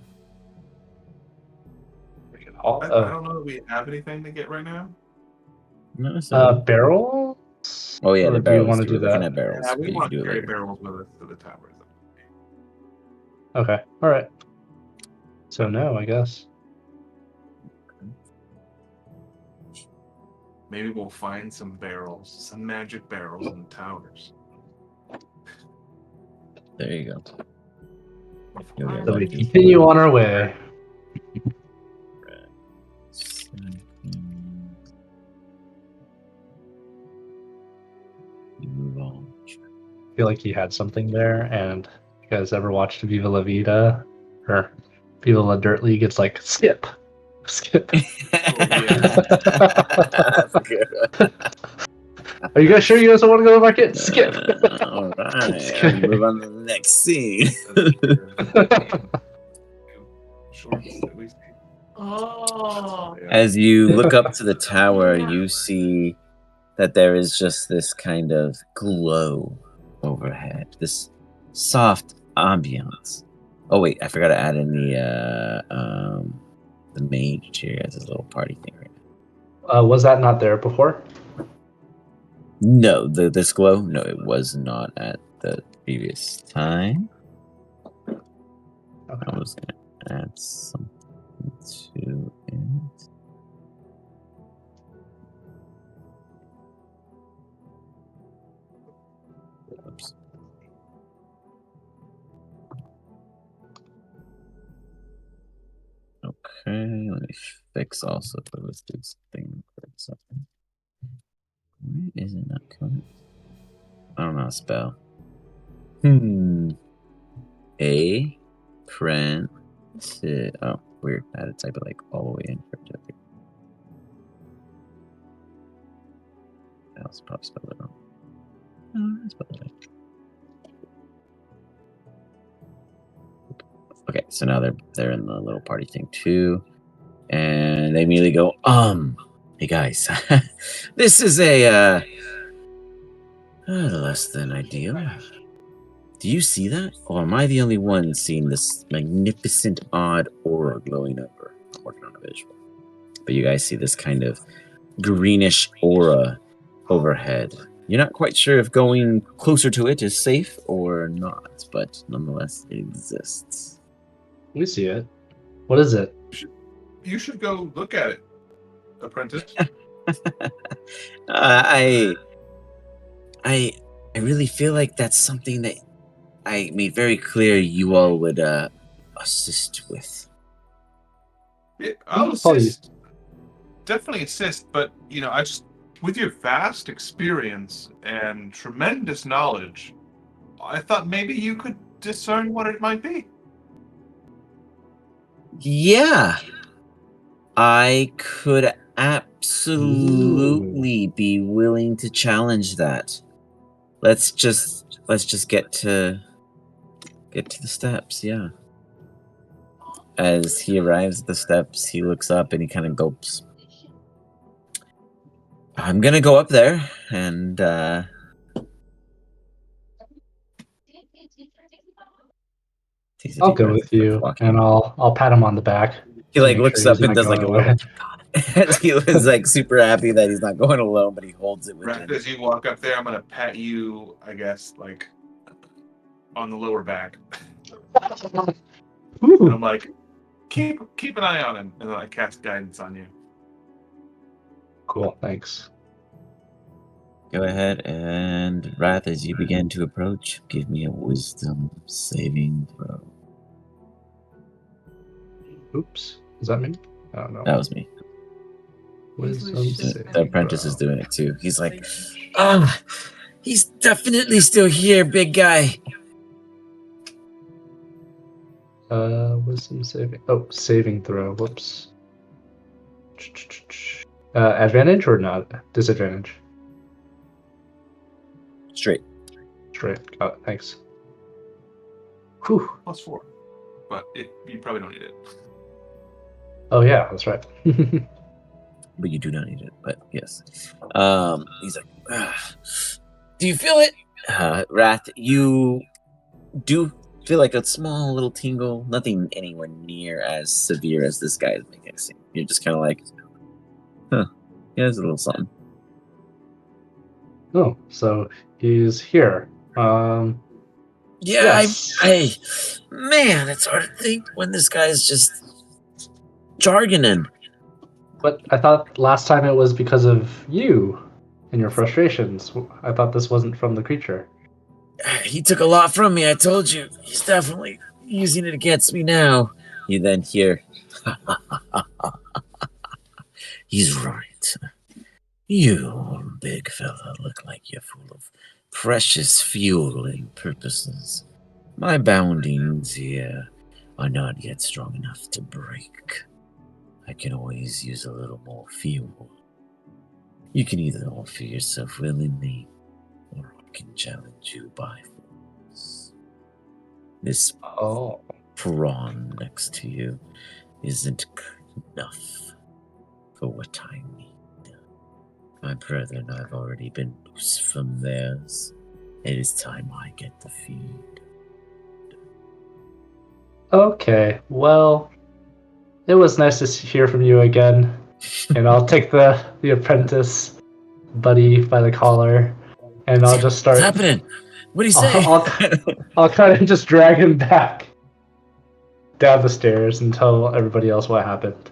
I don't know that we have anything to get right now. No, so Barrels? oh yeah, Or the do you barrels. want to You were do looking that? at barrels, Yeah, but we you can want do to it carry later. barrels with us to the towers. Okay, alright. So no, I guess. Maybe we'll find some barrels, some magic barrels in the towers. There you go. You'll get So we lucky. continue on our way. You move on. I feel like he had something there, and you guys ever watched Viva La Vida? Or Viva La Dirt League? It's like, skip. Skip. That's good. Are you guys sure you guys don't want to go to the market? Skip. All right, and move on to the next scene. Shorts, at least. Oh. As you look up to the tower, you see that there is just this kind of glow overhead, this soft ambiance. Oh wait, I forgot to add in the mage here as his little party thing right now. Was that not there before? No, this glow, no, it was not at the previous time. Okay. I was gonna add something to it. Oops. Okay, let me fix also the listed thing. Something. Why is it not coming? I don't know how to spell. A print. Oh, weird. I had to type it like all the way in for it to appear. I also probably spelled it wrong. Oh, I spelled it right. Okay, so now they're in the little party thing too, and they immediately go, hey guys, this is a less than ideal. Do you see that, or am I the only one seeing this magnificent odd aura glowing over? I'm working on a visual, but you guys see this kind of greenish aura overhead. You're not quite sure if going closer to it is safe or not, but nonetheless, it exists. We see it. What is it? You should go look at it, apprentice. I really feel like that's something that I made very clear you all would assist with. Yeah, I'll call you. assist. Definitely assist, but I just, with your vast experience and tremendous knowledge, I thought maybe you could discern what it might be. Yeah, I could absolutely be willing to challenge that. Let's just get to the steps. Yeah. As he arrives at the steps, he looks up and he kind of gulps. I'm gonna go up there and I'll go with you, and I'll pat him on the back. He to like make looks sure up he's and not does like a going little. away. He was like super happy that he's not going alone, but he holds it with Right him. as you walk up there, I'm gonna pat you, I guess, like on the lower back, and I'm like, keep an eye on him, and then I cast guidance on you. Cool, thanks. Go ahead and Wrath, as you begin to approach, give me a wisdom saving throw. Oops, is that me? I don't know. That was me. Wisdom The apprentice is doing it too. He's like, he's definitely still here, big guy. Wisdom saving. Oh, saving throw. Whoops. Advantage or not? Disadvantage? Straight. Straight. Oh, thanks. Whew. +4, but you probably don't need it. Oh yeah, that's right. But you do not need it, but yes. He's like, do you feel it? Wrath, you do feel like a small little tingle, nothing anywhere near as severe as this guy is making it seem. You're just kind of like, yeah, there's a little something. Oh, so he's here. Yeah, Yes. man, it's hard to think when this guy's just jargoning. But I thought last time it was because of you and your frustrations. I thought this wasn't from the creature. He took a lot from me, I told you. He's definitely using it against me now. You then hear, he's right. You, big fella, look like you're full of precious fueling purposes. My boundings here are not yet strong enough to break. I can always use a little more fuel. You can either offer yourself willingly, or I can challenge you by force. This prawn next to you isn't enough for what I need. My brethren, I've already been loose from theirs. It is time I get the feed. Okay, well, it was nice to hear from you again. And I'll take the apprentice buddy by the collar, and I'll just start. What's happening? What do you say? I'll kind of just drag him back down the stairs and tell everybody else what happened.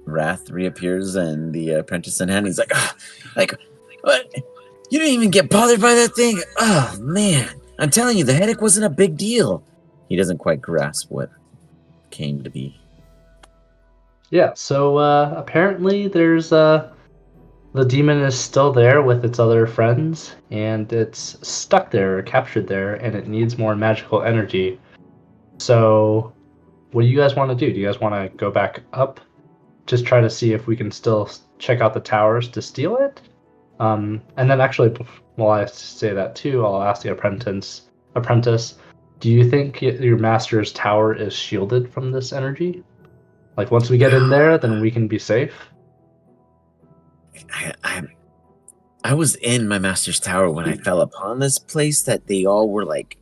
Wrath reappears and the apprentice in hand. He's like, like, what? You didn't even get bothered by that thing? Oh, man. I'm telling you, the headache wasn't a big deal. He doesn't quite grasp what came to be. Yeah, so apparently there's the demon is still there with its other friends, and it's stuck there, captured there, and it needs more magical energy. So, what do you guys want to do? Do you guys want to go back up? Just try to see if we can still check out the towers to steal it? And then actually, while I say that too, I'll ask the apprentice, do you think your master's tower is shielded from this energy? Like once we get in there, then we can be safe? I was in my master's tower when I fell upon this place that they all were like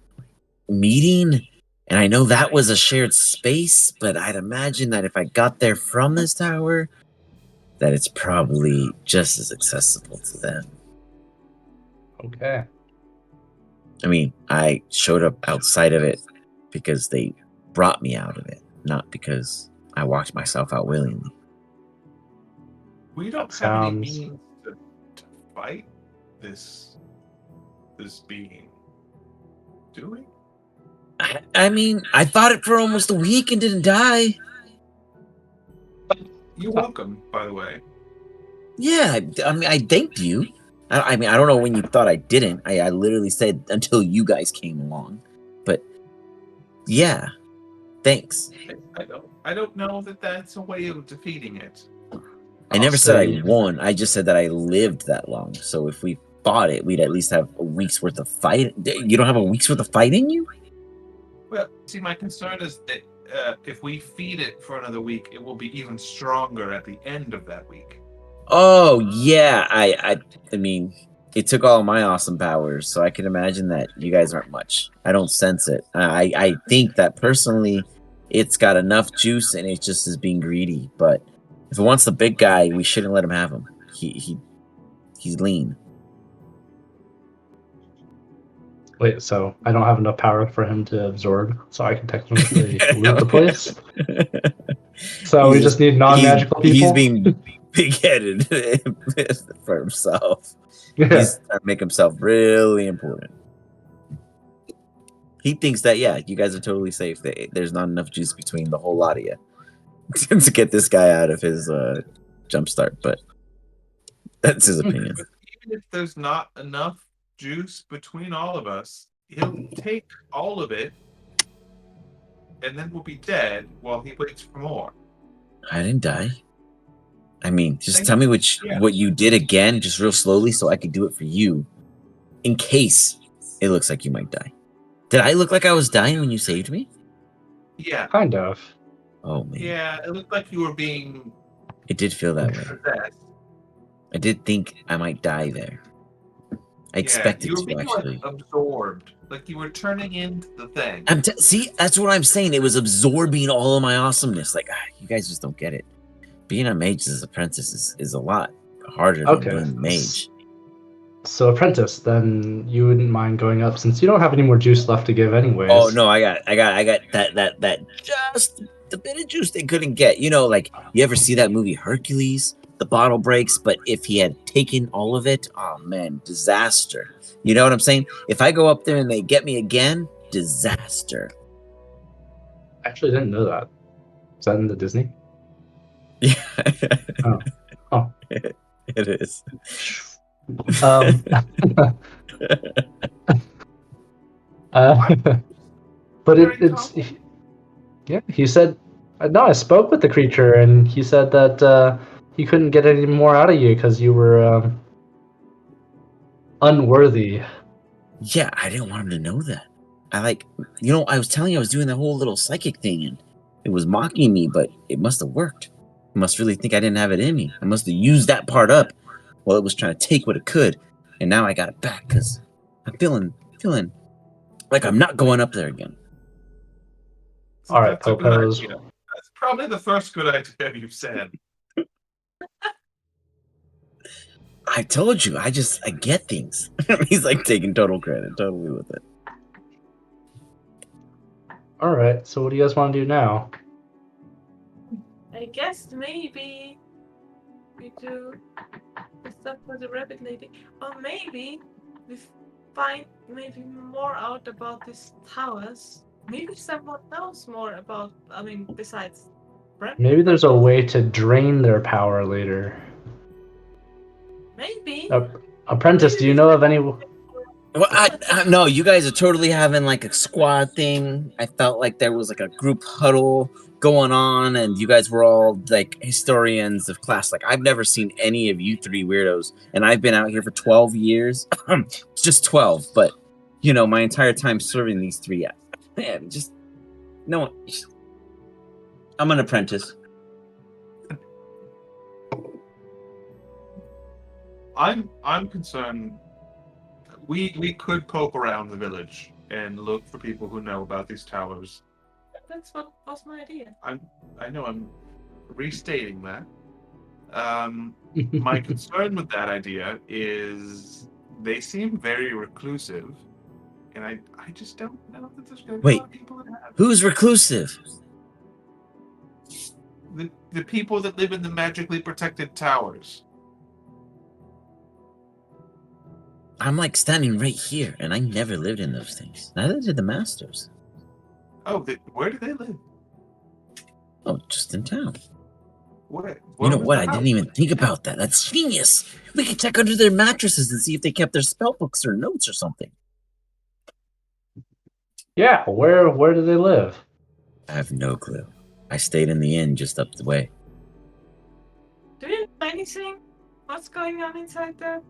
meeting, and I know that was a shared space, but I'd imagine that if I got there from this tower, that it's probably just as accessible to them. Okay. I mean, I showed up outside of it because they brought me out of it, not because I walked myself out willingly. We don't That have any sounds- means to fight this being, do we? I mean, I fought it for almost a week and didn't die. You're welcome, by the way. Yeah, I mean, I thanked you. I mean, I don't know when you thought I didn't. I literally said until you guys came along. But yeah, thanks. I don't know that that's a way of defeating it. I never said I say- won. I just said that I lived that long. So if we fought it, we'd at least have a week's worth of fight. You don't have a week's worth of fight in you? Well, see, my concern is that if we feed it for another week, it will be even stronger at the end of that week. Oh yeah, I mean, it took all of my awesome powers, so I can imagine that you guys aren't much. I don't sense it. I think that personally, it's got enough juice and it just is being greedy. But if it wants the big guy, we shouldn't let him have him. He's lean. Wait, so I don't have enough power for him to absorb, so I can technically loot the place? So we just need non-magical people? He's being big-headed for himself. Yeah. He's trying to make himself really important. He thinks that, yeah, you guys are totally safe. There's not enough juice between the whole lot of you to get this guy out of his jump start, but that's his opinion. Even if there's not enough juice between all of us, he'll take all of it, and then we'll be dead while he waits for more. I didn't die. I mean, just tell me what you did again, just real slowly, so I could do it for you, in case it looks like you might die. Did I look like I was dying when you saved me? Yeah, Kind of. Oh man, yeah, it looked like you were being it did feel that way. possessed. I did think I might die there. I expected you were to being actually. like absorbed, like you were turning into the thing. See, that's what I'm saying. It was absorbing all of my awesomeness. Like, you guys just don't get it. Being a mage's apprentice is a lot harder than Okay. being a mage. So apprentice, then you wouldn't mind going up since you don't have any more juice left to give anyways. Oh no, I got that just the bit of juice they couldn't get. You know, like you ever see that movie Hercules? The bottle breaks, but if he had taken all of it, oh man, disaster. You know what I'm saying? If I go up there and they get me again, disaster. I actually didn't know that. Is that in the Disney? Yeah. Oh. It is. But it's yeah. He said, no. I spoke with the creature, and he said that he couldn't get any more out of you because you were unworthy. Yeah, I didn't want him to know that. I was telling you I was doing the whole little psychic thing, and it was mocking me, but it must have worked. It must really think I didn't have it in me. I must have used that part up while it was trying to take what it could, and now I got it back because I'm feeling like I'm not going up there again. All right, That's a good Popos. idea. That's probably the first good idea you've said. I told you, I get things. He's like taking total credit, totally with it. All right. So what do you guys want to do now? I guess maybe we do the stuff for the rabbit lady, or maybe we find maybe more out about these towers. Maybe someone knows more about. I mean, besides Brent. Maybe there's a way to drain their power later. Maybe. Apprentice, do you know of any? Well, no, you guys are totally having like a squad thing. I felt like there was like a group huddle going on, and you guys were all like historians of class. Like, I've never seen any of you three weirdos, and I've been out here for 12 years. It's just 12, but you know, my entire time serving these three. Man, just no one. I'm an apprentice. I'm concerned. We could poke around the village and look for people who know about these towers. That's what was my idea. I know I'm restating that. My concern with that idea is they seem very reclusive, and I just don't know that there's going to be a lot of people that have. Who's reclusive? The people that live in the magically protected towers. I'm like standing right here, and I never lived in those things. Neither did the masters. Oh, where do they live? Oh, just in town. Where You know was what? the I house? didn't even think about that. That's genius. We could check under their mattresses and see if they kept their spell books or notes or something. Yeah, where do they live? I have no clue. I stayed in the inn just up the way. Do you know anything? What's going on inside there?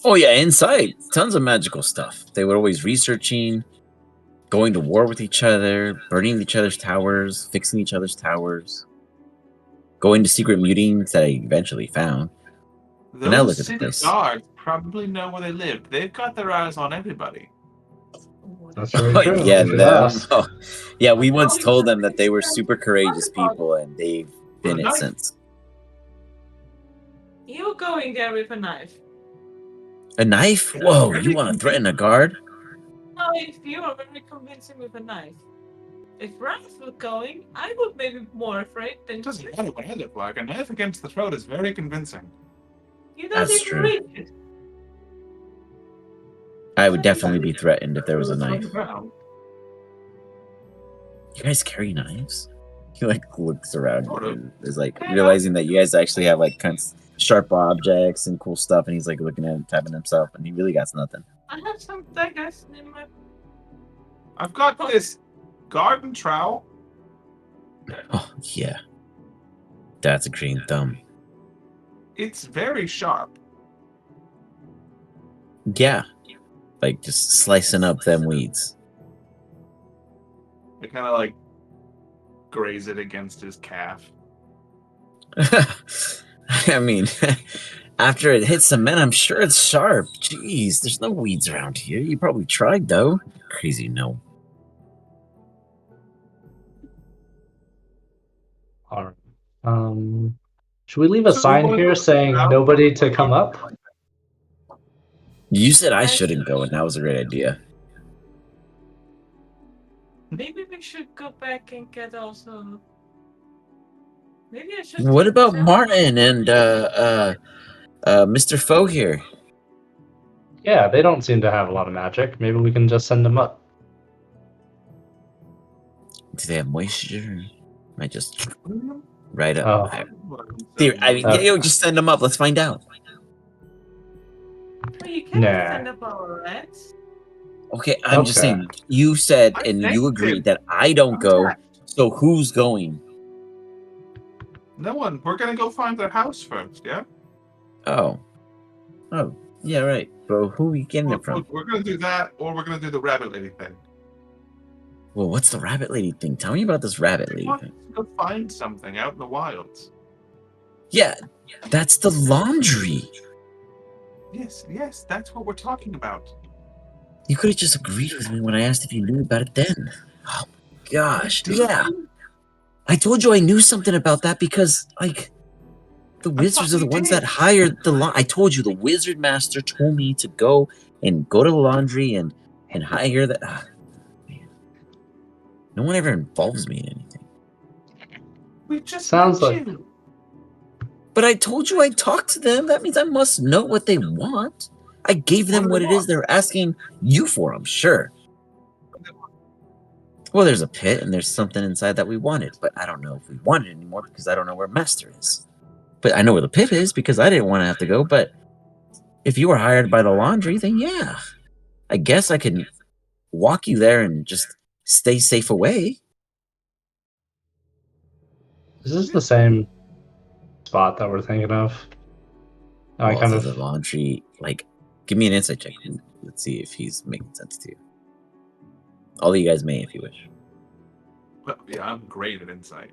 Oh yeah, inside. Tons of magical stuff. They were always researching, going to war with each other, burning each other's towers, fixing each other's towers, going to secret meetings that I eventually found. And now Those look at the city place. guards probably know where they live. They've got their eyes on everybody. That's very Oh, true. yeah, Look at them. us. Oh, yeah, we once told them that they were super courageous people, and they've been it since. You going there with a knife? A knife? Whoa, you want to threaten a guard? No, if you are very convincing with a knife. If Ralph was going, I would maybe be more afraid than It doesn't matter what I look like. A knife against the throat is very convincing. you. Don't That's even true. read it. I would definitely be threatened if there was a It's on knife. the ground. You guys carry knives? He like looks around Sort of. and is like Yeah. realizing that you guys actually have like kind of sharp objects and cool stuff, and he's like looking at him, tapping himself, and he really got nothing. I have some daggers in my. I've got this garden trowel. Oh yeah, that's a green thumb. It's very sharp. Yeah, like just slicing up them weeds. I kind of like graze it against his calf. I mean, after it hits the men, I'm sure it's sharp. Jeez, there's no weeds around here. You probably tried though. Crazy no. All right. Should we leave a So sign we're going here to saying out- nobody to come up? You said I shouldn't go, and that was a great idea. Maybe we should go back and get also. Maybe I should. What take about some- Martin and Mr. Foe here? Yeah, they don't seem to have a lot of magic. Maybe we can just send them up. Do they have moisture? I just right up. Oh. I mean, yeah, just send them up. Let's find out. Well, you can Nah. send up our rats. Okay, I'm just Okay. saying. You said I and thank you you. agreed that I don't go. So who's going? No one. We're gonna go find their house first, yeah? Oh, yeah, right. But who are we getting it from? We're gonna do that, or we're gonna do the rabbit lady thing. Well, what's the rabbit lady thing? Tell me about this rabbit We lady want thing. to go find something out in the wilds. Yeah, that's the laundry. Yes, that's what we're talking about. You could have just agreed with me when I asked if you knew about it then. Oh gosh, yeah. I told you I knew something about that because, like, the wizards are the you ones did. that hired the I told you the wizard master told me to go to the laundry and hire that. Man. No one ever involves me in anything. We just Sounds met like- you. But I told you I talked to them. That means I must know what they want. I gave them What what do it they is they're asking you for, I'm sure. Well, there's a pit and there's something inside that we wanted, but I don't know if we want it anymore because I don't know where Master is. But I know where the pit is because I didn't want to have to go, but if you were hired by the laundry, then yeah. I guess I can walk you there and just stay safe away. Is this the same spot that we're thinking of? I Well, kind to of. the laundry, like, give me an insight check. Let's see if he's making sense to you. All of you guys may if you wish. Well, yeah, I'm great at insight.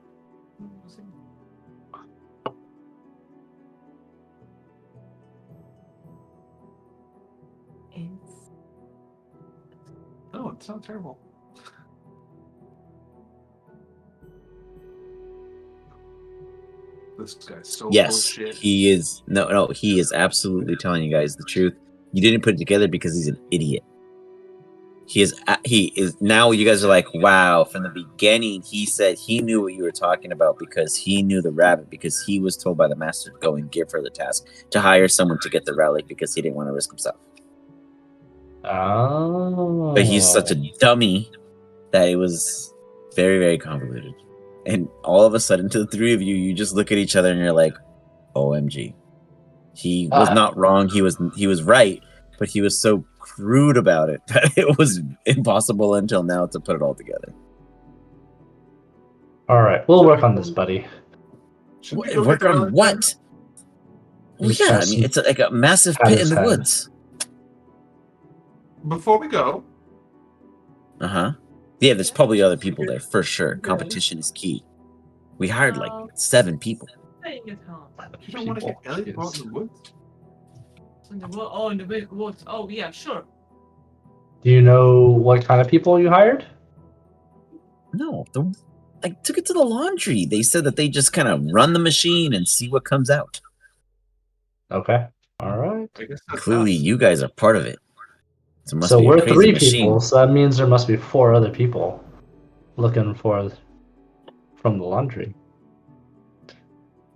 Oh, it's not terrible. This guy's so full of Yes, shit. he is. No, he is absolutely telling you guys the truth. You didn't put it together because he's an idiot. He is now. You guys are like, wow. From the beginning, he said he knew what you were talking about because he knew the rabbit, because he was told by the master to go and give her the task to hire someone to get the relic because he didn't want to risk himself. Oh. But he's such a dummy that it was very, very convoluted. And all of a sudden, to the three of you, you just look at each other and you're like, OMG. He was not wrong. He was right, but he was so crude about it that it was impossible until now to put it all together. All right, we'll work on this, buddy. Should we go get Work the on relic what? then? Well, Just yeah, I press mean, it's like a massive pat pit his in the head. woods. Before we go, Uh-huh. Yeah, there's probably other people Okay. there, for sure. Yeah. Competition is key. We hired like No. 7 people. Staying at home. you don't want to get Ellie People, out in the woods. In the oh, in the woods. Oh yeah, sure. Do you know what kind of people you hired? No, I took it to the laundry. They said that they just kind of run the machine and see what comes out. Okay. All right. I guess that's Clearly, us. you guys are part of it. So it must So be a we're crazy 3 machine. people, so that means there must be 4 other people looking for from the laundry.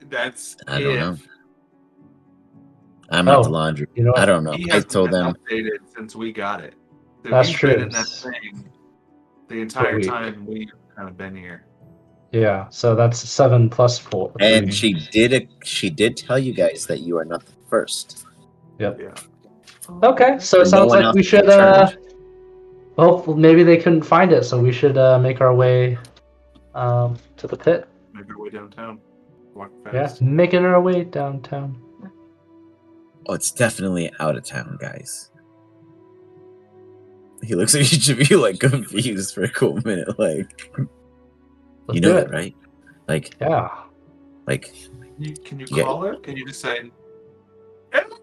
That's I don't know. if I'm not the Oh, laundry. you know I what? don't know. he I hasn't told been them. updated since we got it. So That's he's true. been in that thing the entire week. time we've kind of been here. Yeah, so that's 7 plus 4. And 3. she did tell you guys that you are not the first. Yep. Yeah. Okay, so it No sounds one like else we has should. returned. Well, maybe they couldn't find it, so we should make our way to the pit. Make our way downtown. Walk Yeah, fast. making our way downtown. Oh, it's definitely out of town, guys. He looks at each of you like confused for a cool minute. Like, Let's you do know it. that, right? Like, Yeah. Can you Yeah. call her? Can you just say, Emily?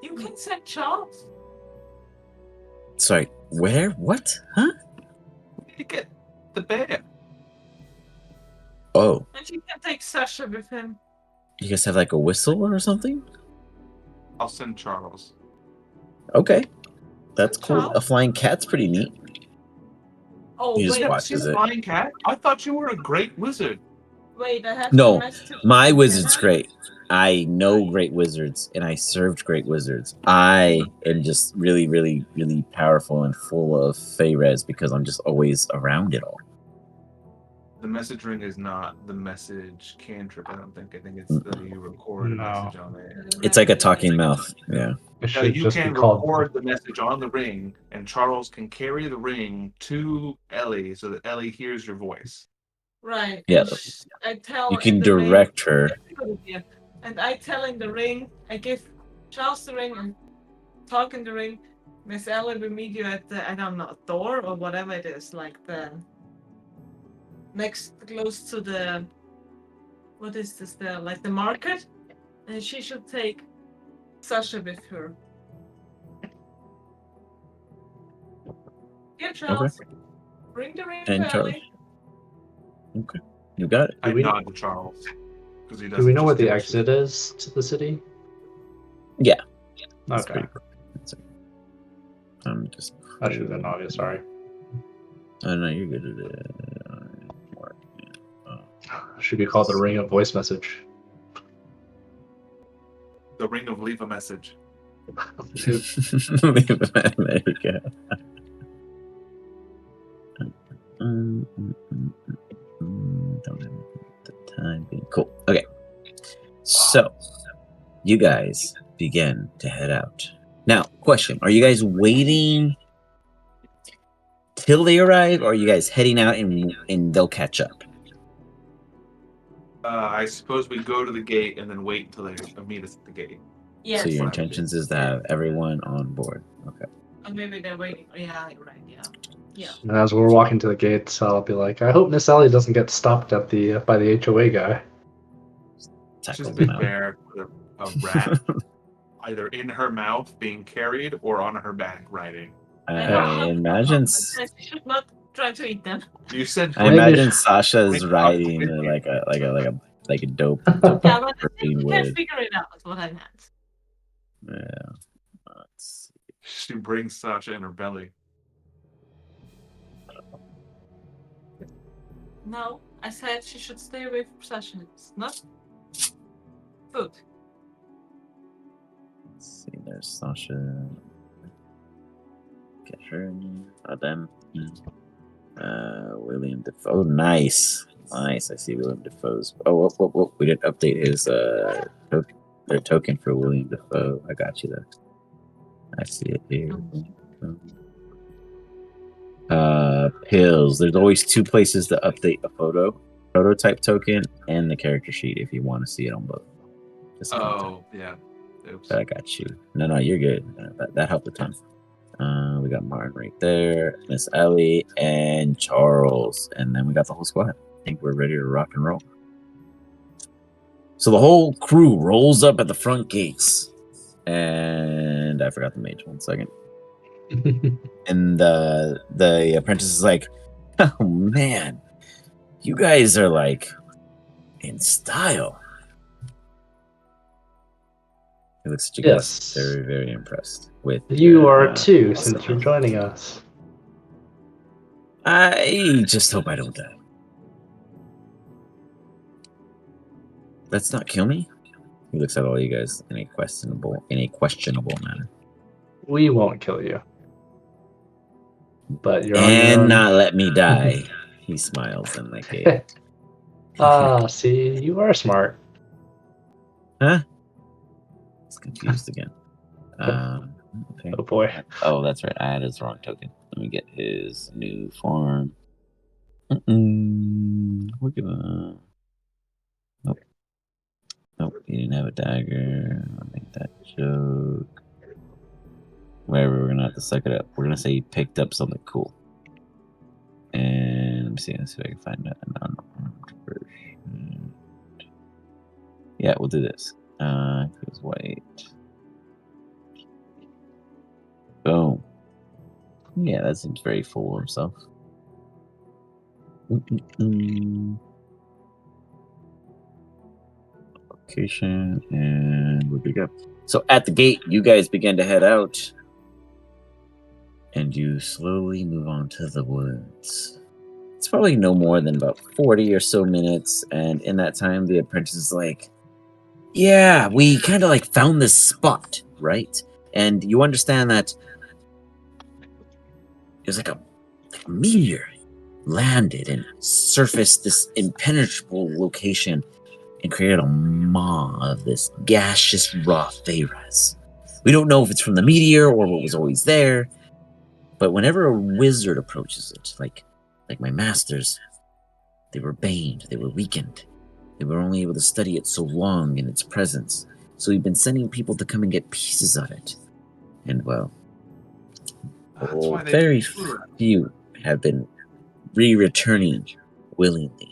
You can send Charles. sorry, where? What? Huh? We need to get the bear. Oh, And you can take Sasha with him. you guys have like a whistle or something? I'll send Charles. Okay, that's cool. Charles? A flying cat's pretty neat. Oh He just wait, watched. See Is the it? flying cat? I thought you were a great wizard. wait, I have No, to mess to My dinner. wizard's great. I know great wizards, and I served great wizards. I am just really, really, really powerful and full of Fey-res because I'm just always around it all. The message ring is not the message cantrip, I don't think. I think it's that you record a No. message on it. It's like a talking mouth. Yeah. It No, should you just can be called. record the message on the ring, and Charles can carry the ring to Ellie so that Ellie hears your voice. Right. Yeah. and I tell You in can the ring- direct her. That's a good idea. And I tell in the ring, I give Charles the ring and talk in the ring. Miss Ellie will meet you at the, I don't know, door or whatever it is, like the next close to the, what is this there, like the market? And she should take Sasha with her. Yeah, Charles. Bring the ring And to Charles. Ellie. Okay. You got it. I Do we- nod to Charles. Because he Do doesn't we know just where the give a exit is to the city? Yeah. That's Okay. pretty cool. I'm just. That should have been obvious. Sorry. Oh no, you're good at it. Mark, yeah. Should be called the ring of voice message. The ring of leave a message. Dude, There you go. Don't have the time being cool. Okay, so you guys begin to head out. Now, question: are you guys waiting till they arrive, or are you guys heading out and they'll catch up? I suppose we go to the gate and then wait until they meet us at the gate. Yes. So your What I would do. intentions is to have everyone on board. Okay. Or maybe they're waiting. Yeah, you're right. Yeah. Yeah. and as we're walking to the gates, I'll be like, I hope Miss Ellie doesn't get stopped at the by the HOA guy. Tackle Just them be out. there with a rat either in her mouth being carried or on her back riding. I imagine. I should not try to eat them. You said I Maybe- imagine Sasha's Make riding up. like a dope Yeah, but I gripping still can't wood. figure it out. What I meant. Yeah. Let's see. She brings Sasha in her belly. No, I said she should stay away from sessions, not food. Let's see. There's Sasha. Get her. Oh, them. William Defoe. Oh, nice. Nice. I see William Defoe's. Oh, whoop. We didn't update his their token for William Defoe. I got you there. I see it here. Pills. There's always two places to update a prototype token and the character sheet if you want to see it on both. Just a contact. Oh, yeah. Oops. But I got you. No, you're good. That helped a ton. We got Martin right there, Miss Ellie, and Charles, and then we got the whole squad. I think we're ready to rock and roll. So the whole crew rolls up at the front gates, and I forgot the mage. 1 second. And the apprentice is like, "Oh man, you guys are like in style." He looks at you guys, Yes. very, very impressed with. You your, are too, awesome since you're outfit. joining us. I just hope I don't die. Let's not kill me. He looks at all you guys in a questionable manner. We won't kill you. But you're on your And own. not let me die. He smiles and like a See, you are smart. huh? He's confused again. Okay. Oh boy. Oh, that's right. I had his wrong token. Let me get his new form. We're gonna. Nope, he didn't have a dagger. I'll make that joke. Whatever, we're gonna have to suck it up. We're gonna say he picked up something cool. And let me see if I can find that. Yeah, we'll do this. It was white. Boom. Yeah, that seems very full of himself. Location, and where'd we go? So at the gate, you guys begin to head out. And you slowly move on to the woods. It's probably no more than about 40 or so minutes. And in that time, the apprentice is like, yeah, we kind of like found this spot, right? And you understand that there's like a meteor landed and surfaced this impenetrable location and created a maw of this gaseous raw Theras. We don't know if it's from the meteor or what was always there, but whenever a wizard approaches it, like my masters, they were baned, they were weakened. They were only able to study it so long in its presence. So we've been sending people to come and get pieces of it. And well, That's why they very few have been returning willingly.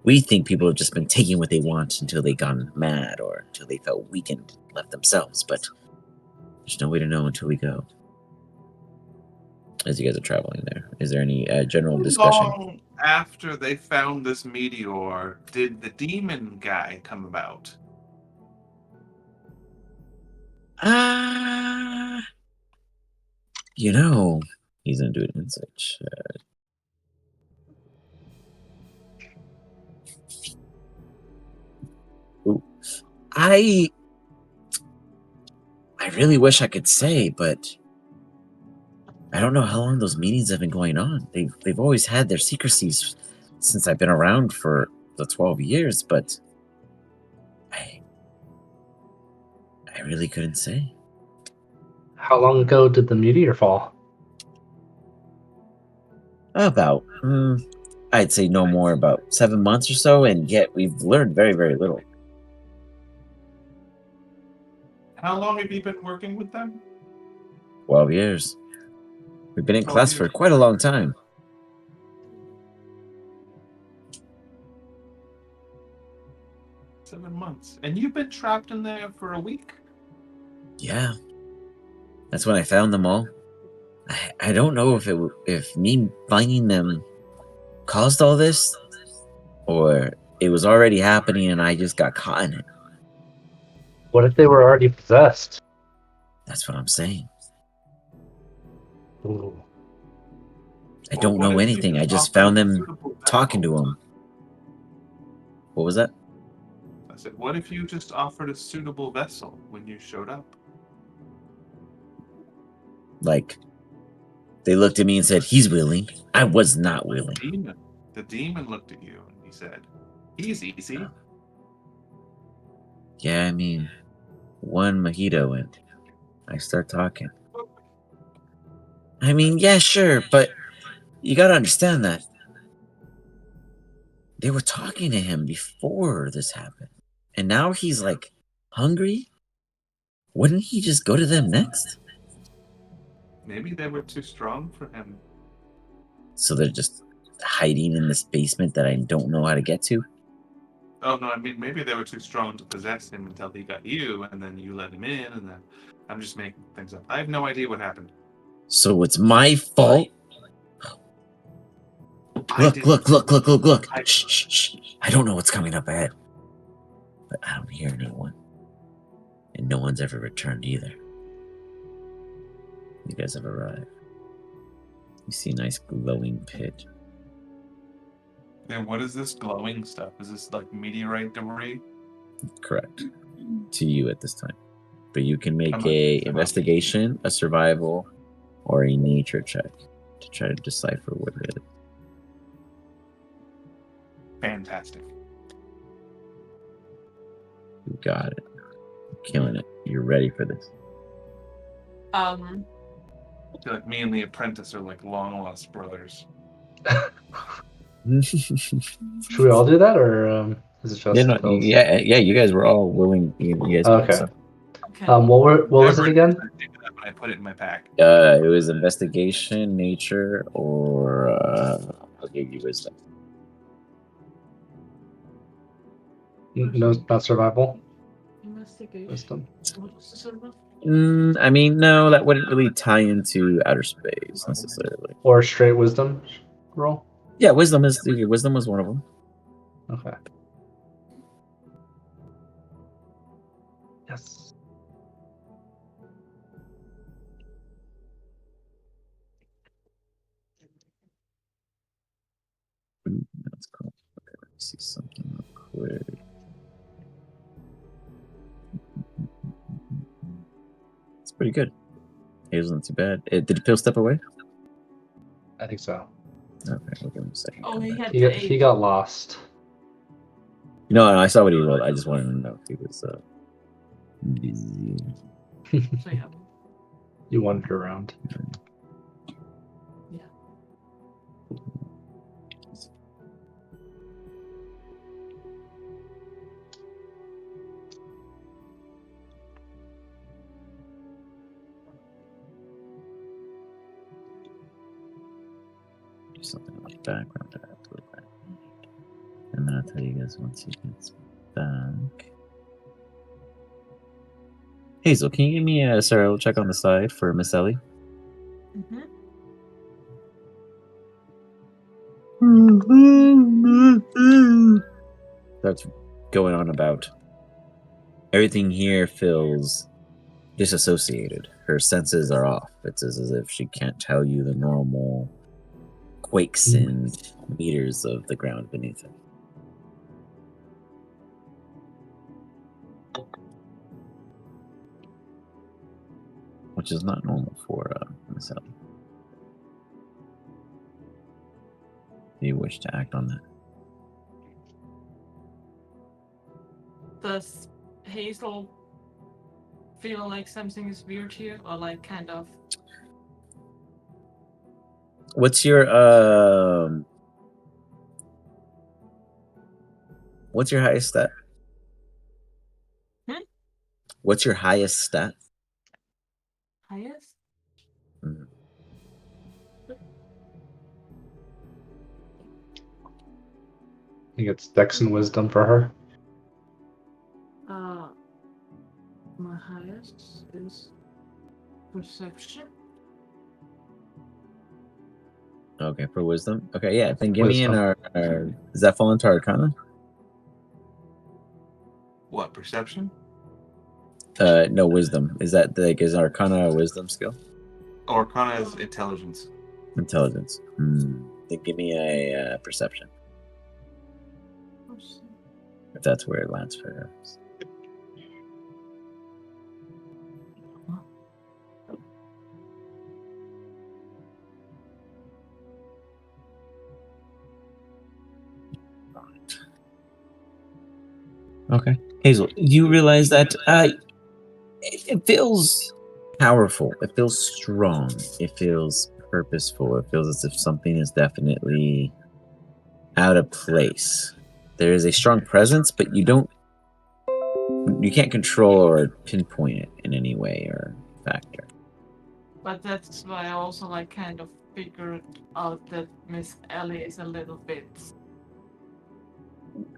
We think people have just been taking what they want until they gone mad or until they felt weakened and left themselves, but there's no way to know until we go. As you guys are traveling there, is there any general How discussion? long after they found this meteor did the demon guy come about? You know, he's gonna do an insight check. I really wish I could say, but I don't know how long those meetings have been going on. They've always had their secrecies since I've been around for the 12 years, but I really couldn't say. How long ago did the meteor fall? About, I'd say no more, about 7 months or so, and yet we've learned very, very little. How long have you been working with them? 12 years. We've been in 12 class for years. quite a long time. 7 months. And you've been trapped in there for a week? Yeah. That's when I found them all. I don't know if me finding them caused all this, or it was already happening and I just got caught in it. What if they were already possessed? That's what I'm saying. Ooh. I Well, don't what know if you anything. I just offered found a them suitable talking to vessel? them. What was that? I said, what if you just offered a suitable vessel when you showed up? Like, they looked at me and said, he's willing. I was not willing. The demon looked at you and he said, he's easy. Yeah, I mean, one mojito and I start talking. I mean, yeah, sure, but you gotta understand that they were talking to him before this happened. And now he's like hungry? Wouldn't he just go to them next? Maybe they were too strong for him. So they're just hiding in this basement that I don't know how to get to? Oh no, I mean maybe they were too strong to possess him until he got you, and then you let him in, and then I'm just making things up. I have no idea what happened. So it's my fault? I Look, didn't- look. I- Shh. I don't know what's coming up ahead. But I don't hear anyone. And no one's ever returned either. You guys have arrived. You see a nice glowing pit. Then what is this glowing stuff? Is this like meteorite debris? Correct. To you at this time. But you can make Come on, a come on. investigation, a survival, or a nature check to try to decipher what it is. Fantastic. You got it. You're killing it. You're ready for this. I feel like me and the apprentice are like long lost brothers. Should we all do that, or is it just Phil's? yeah. You guys were all willing. You guys. Okay. So, Okay. What was it again? I picked it up and I put it in my pack. it was investigation, nature, or I'll give you wisdom. No, not survival. Investigation. Wisdom. What was the survival? I mean, no, that wouldn't really tie into outer space necessarily. Or straight wisdom roll. Yeah, wisdom was one of them. Okay. Yes. That's cool. Okay, let me see something real quick. It's pretty good. It wasn't too bad. Did the pill step away? I think so. Okay, we'll give him a second. Oh, Come he back. had He got lost. No, I saw what he rolled. I just wanted to know if he was busy. So yeah. You wandered around. Yeah. Do something in the background that I have to look at. And then I'll tell you guys once he gets back. Hazel, can you give me a Sarah check on the side for Miss Ellie? Mm-hmm. That's going on about. Everything here feels disassociated. Her senses are off. It's as if she can't tell you the normal quakes and meters of the ground beneath her. which is not normal for Miss Ellie. Do you wish to act on that? Does Hazel feel like something is weird here, or like kind of? What's your highest stat? Hmm? What's your highest stat? Highest? Mhm. I think it's Dex and Wisdom for her. My highest is perception. Okay, for wisdom. Okay, yeah. Then give me Wisdom. our. Does that fall into Arcana? What, perception? No, wisdom. Is that like is Arcana a wisdom skill? Arcana is intelligence. Intelligence. Then give me a perception. If that's where it lands for her. Okay, Hazel, you realize that it feels powerful. It feels strong. It feels purposeful. It feels as if something is definitely out of place. There is a strong presence, but you can't control or pinpoint it in any way or factor. But that's why I also like kind of figured out that Miss Ellie is a little bit.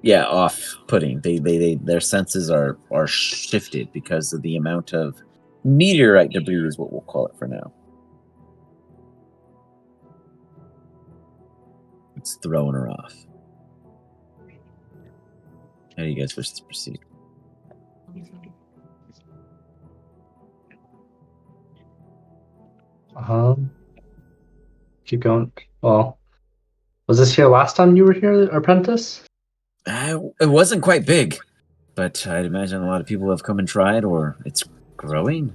Yeah, off-putting. Their senses are shifted because of the amount of meteorite debris is what we'll call it for now. It's throwing her off. How do you guys wish to proceed? Keep going. Well, was this here last time you were here, Apprentice? It wasn't quite big, but I'd imagine a lot of people have come and tried, or it's growing.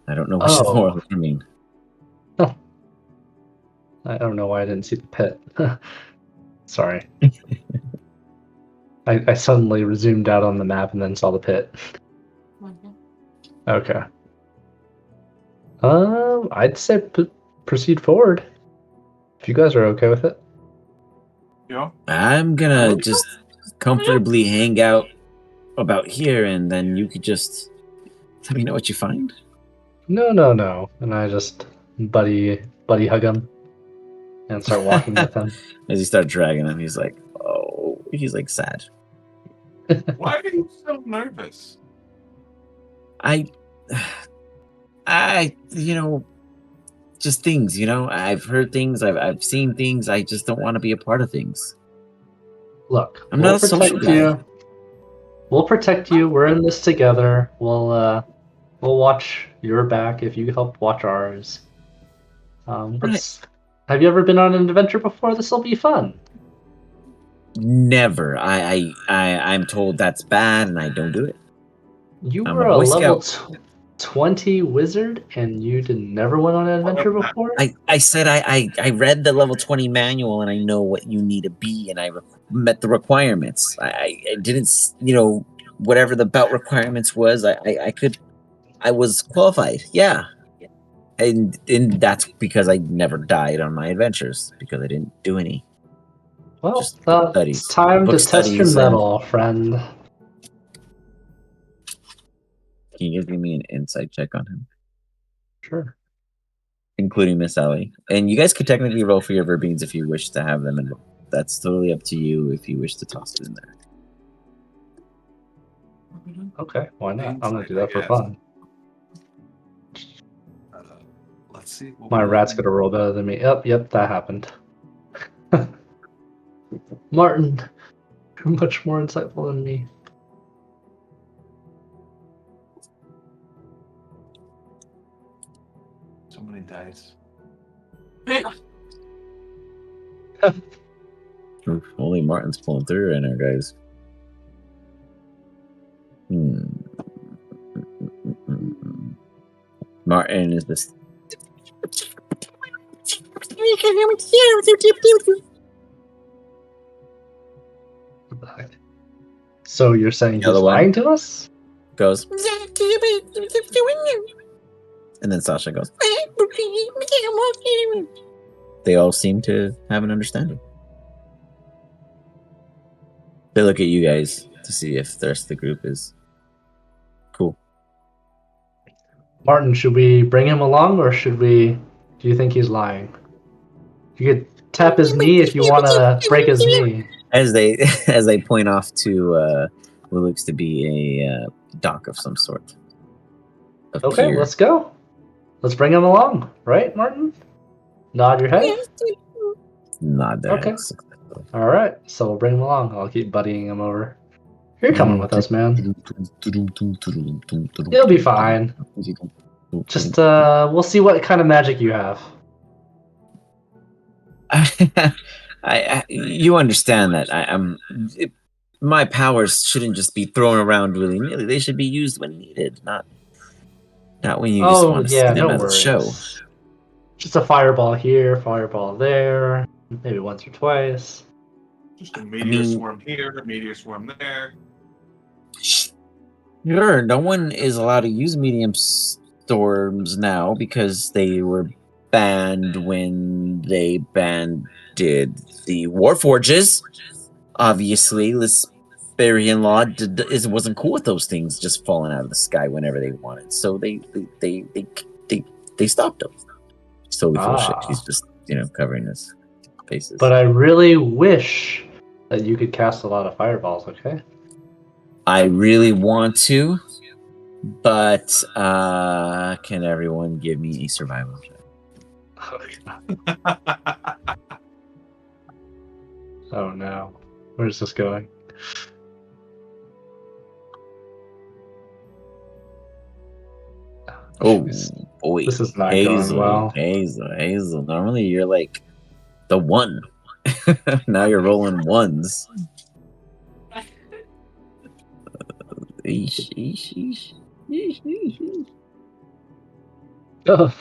I don't know which is more alarming. I don't know why I didn't see the pit. Sorry. I suddenly zoomed out on the map and then saw the pit. Okay. I'd say proceed forward. If you guys are okay with it. Yeah. I'm gonna just comfortably hang out about here, and then you could just let me know what you find. No. And I just buddy hug him and start walking with him. As you start dragging him, he's like, oh, he's like sad. Why are you so nervous? I, just things, I've heard things, I've seen things. I just don't want to be a part of things. Look, I'm not a social guy. We'll protect you. We're in this together. We'll watch your back if you help watch ours. Have you ever been on an adventure before? This will be fun. Never. I'm told that's bad, and I don't do it. You I'm were a a Boy level Scout. 20 wizard, and you never went on an adventure before? I said I read the level 20 manual, and I know what you need to be, and I met the requirements. I didn't, whatever the belt requirements was, I was qualified. Yeah. And that's because I never died on my adventures, because I didn't do any. Well, Just studies. it's time Book to test your studies mettle, friend. Can you give me an insight check on him? Sure. Including Miss Ellie. And you guys could technically roll for your verbines if you wish to have them, and that's totally up to you if you wish to toss it in there. Okay, why not? I'm gonna Insight, do that I for guess. fun. Let's see. My rat's gonna roll better than me. Yep, that happened. Martin, you're much more insightful than me. So many dice. Oof, only Martin's pulling through right now, guys. Martin is this. What the heck? So you're saying The other he's one? lying to us? Goes. And then Sasha goes. They all seem to have an understanding. They look at you guys to see if the rest of the group is cool. Martin, should we bring him along, or should we? Do you think he's lying? You could tap his knee if you want to break his knee. As they point off to what looks to be a dock of some sort. Okay, Pier. let's go. Let's bring him along, right, Martin? Nod your head. Not that. Okay. All right, so we'll bring him along. I'll keep buddying him over. You're coming with us, man. You'll be fine. Just we'll see what kind of magic you have. You understand that my powers shouldn't just be thrown around willy nilly. They should be used when needed, not when you just want to see them no as a show. worries. Just a fireball here, fireball there, maybe once or twice. Just a meteor swarm here, a meteor swarm there. Sure, no one is allowed to use medium storms now because they were banned when they banned the Warforges. Obviously, Lisperian law wasn't cool with those things just falling out of the sky whenever they wanted, so they stopped them. He's totally full of shit. He's just covering his faces. But I really wish that you could cast a lot of fireballs. Okay. I really want to, but can everyone give me a survival check? Oh no. Where's this going? Oh boy. This is not Hazel, going well. Hazel. Normally you're like the one. Now you're rolling ones. Oh,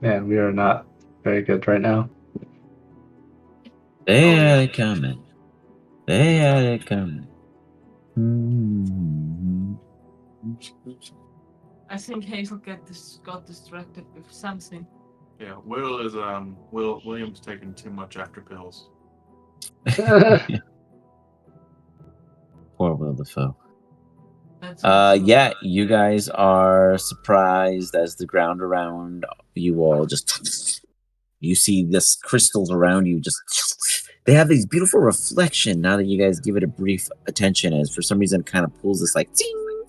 man, we are not very good right now. They had it coming. They had it coming. I think Hazel got distracted with something. Yeah, William's taking too much after pills. Poor Will Dafoe. That's you guys are surprised as the ground around you all just you see this crystals around you just they have these beautiful reflection now that you guys give it a brief attention, as for some reason it kind of pulls this like ting,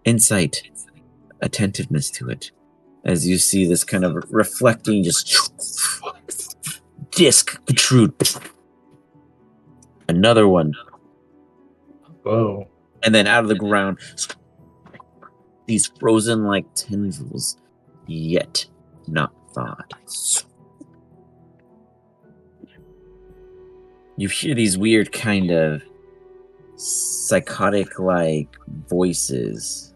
insight, attentiveness to it as you see this kind of reflecting just disc protrude. Another one. Whoa. And then out of the ground, these frozen like tendrils, yet not thawed. You hear these weird kind of psychotic like voices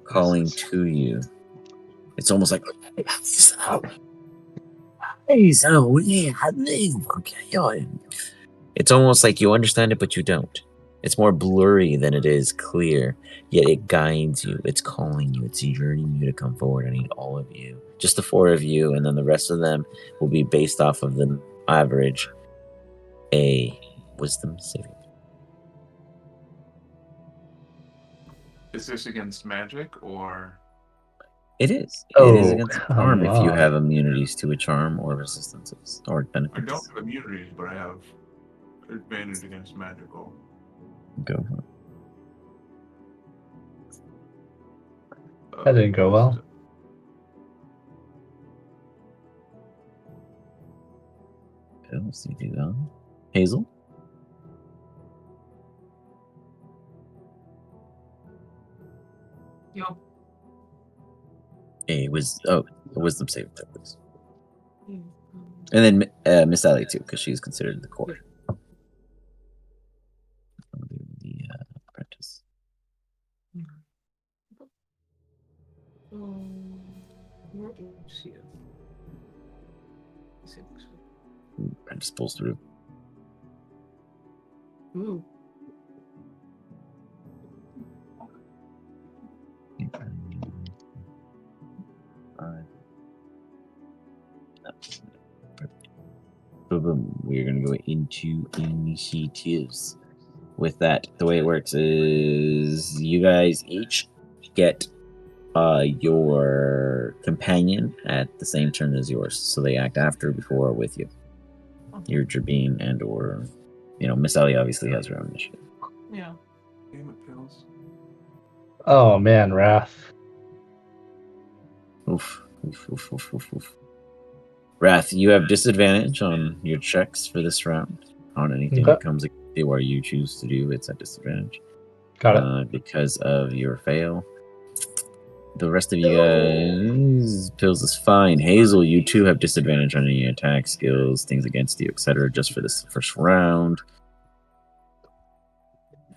calling to you. It's almost like it's almost like you understand it, but you don't. It's more blurry than it is clear, yet it guides you. It's calling you. It's yearning you to come forward. I need all of you. Just the 4 of you, and then the rest of them will be based off of the average. A wisdom saving. Is this against magic or? It is. Oh, it is against a charm come if you on. have immunities to a charm or resistances or benefits. I don't have immunities, but I have advantage against magical. Go for it. That didn't go well. Let's see, do that. Hazel? Yo. A wisdom saving throw, please. And then Miss Allie too, because she's considered the core. I'll do the apprentice. Where is he? Six. And just pulls through. Ooh. Boom. We're gonna go into initiatives. With that, the way it works is you guys each get your companion at the same turn as yours, so they act after, before, or with you. Your Jabin and or Miss Ellie obviously has her own initiative. Yeah. Game of pills. Oh man, Wrath. Oof. Wrath, you have disadvantage on your checks for this round. On anything Okay. that comes against you or you choose to do, it's at disadvantage. Got it. Because of your fail. The rest of you guys, Pills is fine. Hazel, you too have disadvantage on any attack skills, things against you, etc. just for this first round.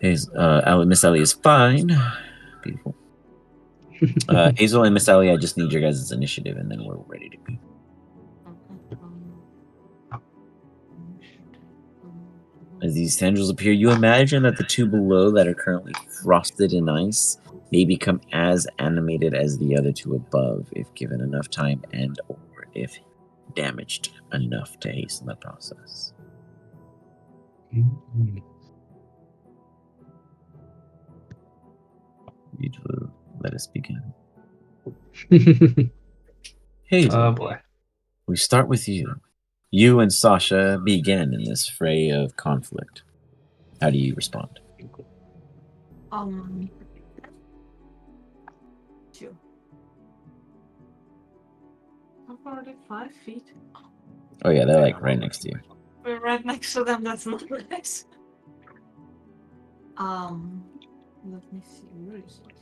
Miss Ellie is fine. Beautiful. Hazel and Miss Ellie, I just need your guys' initiative, and then we're ready to go. As these tendrils appear, you imagine that the two below that are currently frosted in ice may become as animated as the other two above if given enough time and or if damaged enough to hasten the process. Beautiful. Let us begin. Hazel, Oh boy. we start with you. You and Sasha begin in this fray of conflict. How do you respond? Two. How far are they? 5 feet? Oh yeah, they're like right next to you. We're right next to them, that's not nice. Let me see, where is it?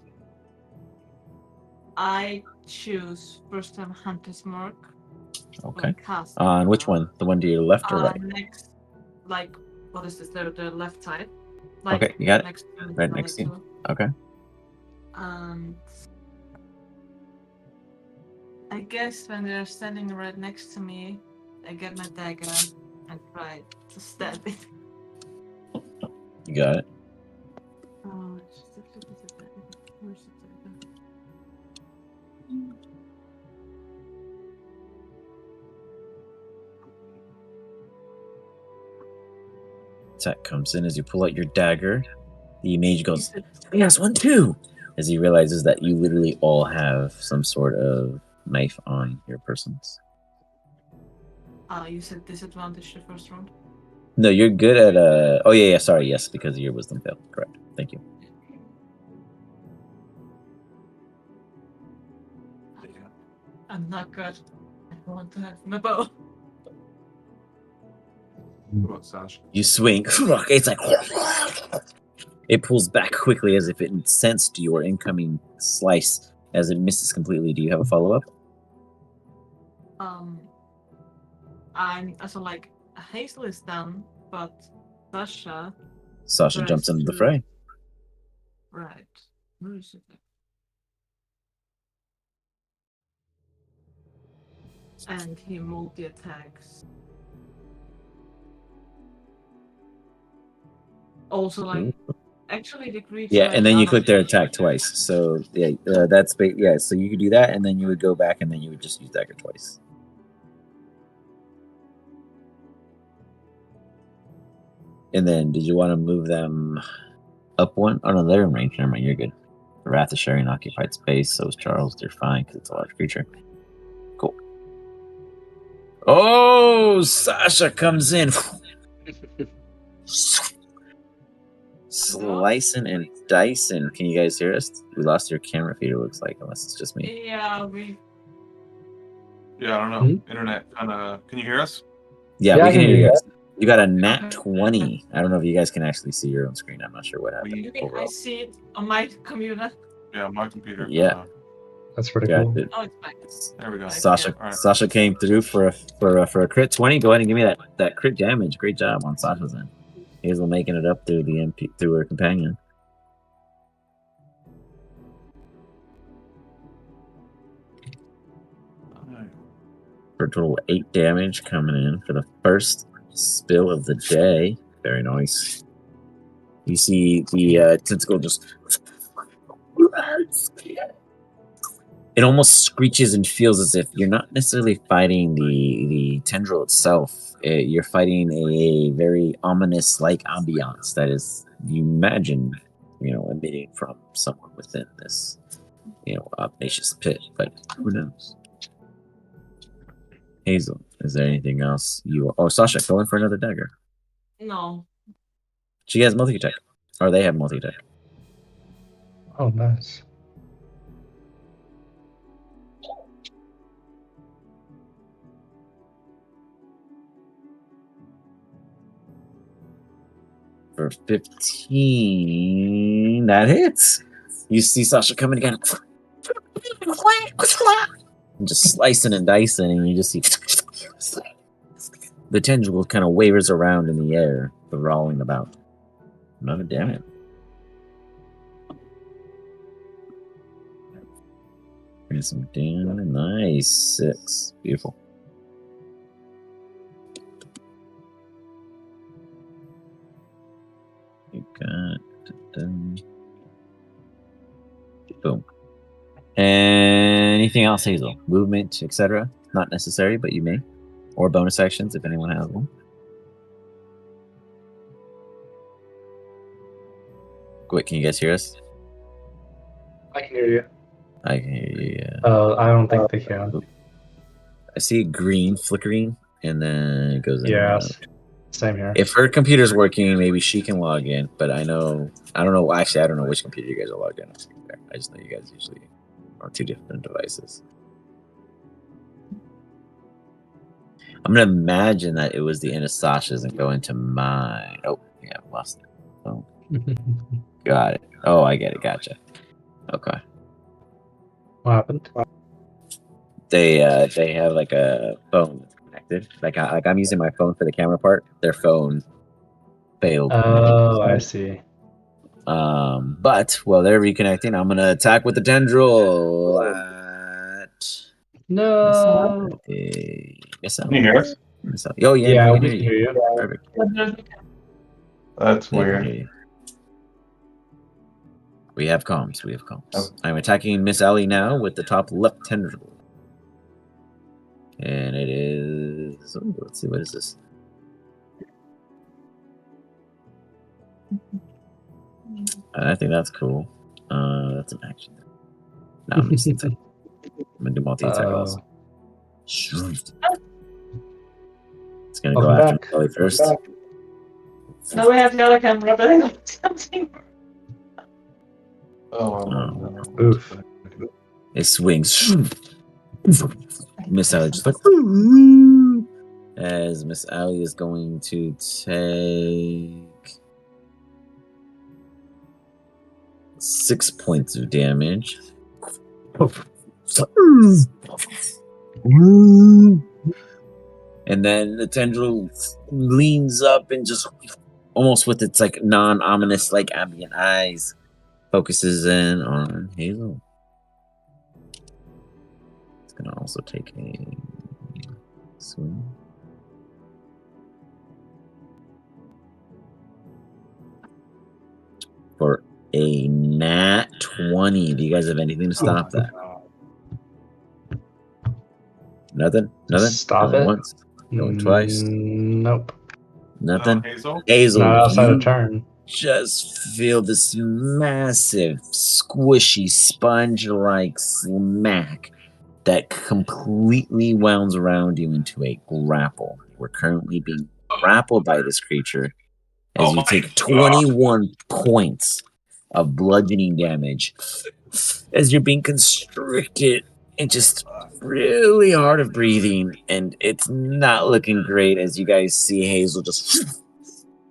I choose first time Hunter's Mark. Okay. Cast On which one? The one to your left or right? next, like, what is this? The left side. Okay, you got it. Next to Right the next to you. two. Okay. And I guess when they're standing right next to me, I get my dagger and try to stab it. You got it. Where's the dagger? Attack comes in as you pull out your dagger. The mage goes, yes, one too, as he realizes that you literally all have some sort of knife on your persons. You said disadvantage the first round? No, you're good at oh yeah, sorry, yes, because of your wisdom fail. Correct. Thank you. I'm not good. I want to have my bow. What about Sasha? You swing. It's like it pulls back quickly as if it sensed your incoming slice as it misses completely. Do you have a follow-up? I'm also like Hazel is down, but Sasha Jumps into the fray. Right. Where is it? And he multi-attacks. Also, like, actually the creature... Yeah, and then you click their attack twice. So, yeah, yeah, so you could do that, and then you would go back, and then you would just use dagger twice. And then, did you want to move them up one? Oh, no, they're in range. Never mind, you're good. The Wrath is sharing occupied space, so is Charles. They're fine, because it's a large creature. Cool. Oh, Sasha comes in. Slicing and dicing. Can you guys hear us? We lost your camera feed, it looks like, unless it's just me. Yeah, we... Yeah, I don't know. Internet kind of... Can you hear us? Yeah, we can hear you guys. You got a nat Okay. 20. I don't know if you guys can actually see your own screen. I'm not sure what happened. I see it on my computer. Yeah, my computer. Yeah. That's pretty Got cool. it. Oh, it's back. There we go. Sasha, All right. Sasha came through for a crit 20. Go ahead and give me that crit damage. Great job on Sasha's end. Hazel making it up through the MP through her companion. for a total of 8 damage coming in for the first spill of the day. Very nice. You see the tentacle just... It almost screeches and feels as if you're not necessarily fighting the tendril itself. You're fighting a very ominous-like ambiance that is, you imagine, emitting from someone within this, obnoxious pit. But who knows? Hazel, is there anything else you... Oh, Sasha, go in for another dagger. No. She has multi-attack. Or they have multi-attack. Oh, nice. For 15, that hits. You see Sasha coming again. And just slicing and dicing, and you just see the tendril kind of wavers around in the air, rolling about. Another damage. Bring some down. Nice. 6. Beautiful. You got... Boom. Anything else, Hazel? Movement, etc. Not necessary, but you may. Or bonus actions, if anyone has one. Wait, can you guys hear us? I can hear you. I can hear you, yeah. I don't think they can. I see green flickering, and then it goes in and Yeah, out. same here. If her computer's working, maybe she can log in, but I don't know, actually, I don't know which computer you guys are logged in on. I just know you guys usually are 2 different devices. I'm gonna imagine that it was the end of Sasha's and go into mine. Oh, yeah, lost it. Oh, got it. Oh, I get it. Gotcha. Okay. What happened? They have like a phone that's connected. Like I'm using my phone for the camera part. Their phone failed. Oh, I see. But while they're reconnecting, I'm gonna attack with the tendril at... No. Miss out. Can you hear us? Miss out. Oh yeah, Yeah, no, we we can hear you. hear you. Perfect. That's Yeah, I can weird. hear you. We have comms. We have comms. Oh. I'm attacking Miss Ellie now with the top left tendril. And it is... Oh, let's see, what is this? I think that's cool. That's an action. No, I'm just I'm gonna do multi-attack also. It's gonna go Welcome after back. Ellie first. No, we have the other camera, but I got something. Oof. It swings. Miss Ellie just like... As Miss Ellie is going to take 6 points of damage. And then the tendril leans up and just, almost with its like non-ominous like ambient eyes, focuses in on Hazel. It's gonna also take a swing. For a nat 20. Do you guys have anything to stop that? Nothing? Nothing? Stop Going it? once? Going twice? Nope. Nothing? Hazel? Hazel, Not outside you of turn. just feel this massive, squishy, sponge-like smack that completely wounds around you into a grapple. We're currently being grappled by this creature as you take 21 points of bludgeoning damage as you're being constricted and just really hard of breathing, and it's not looking great as you guys see Hazel just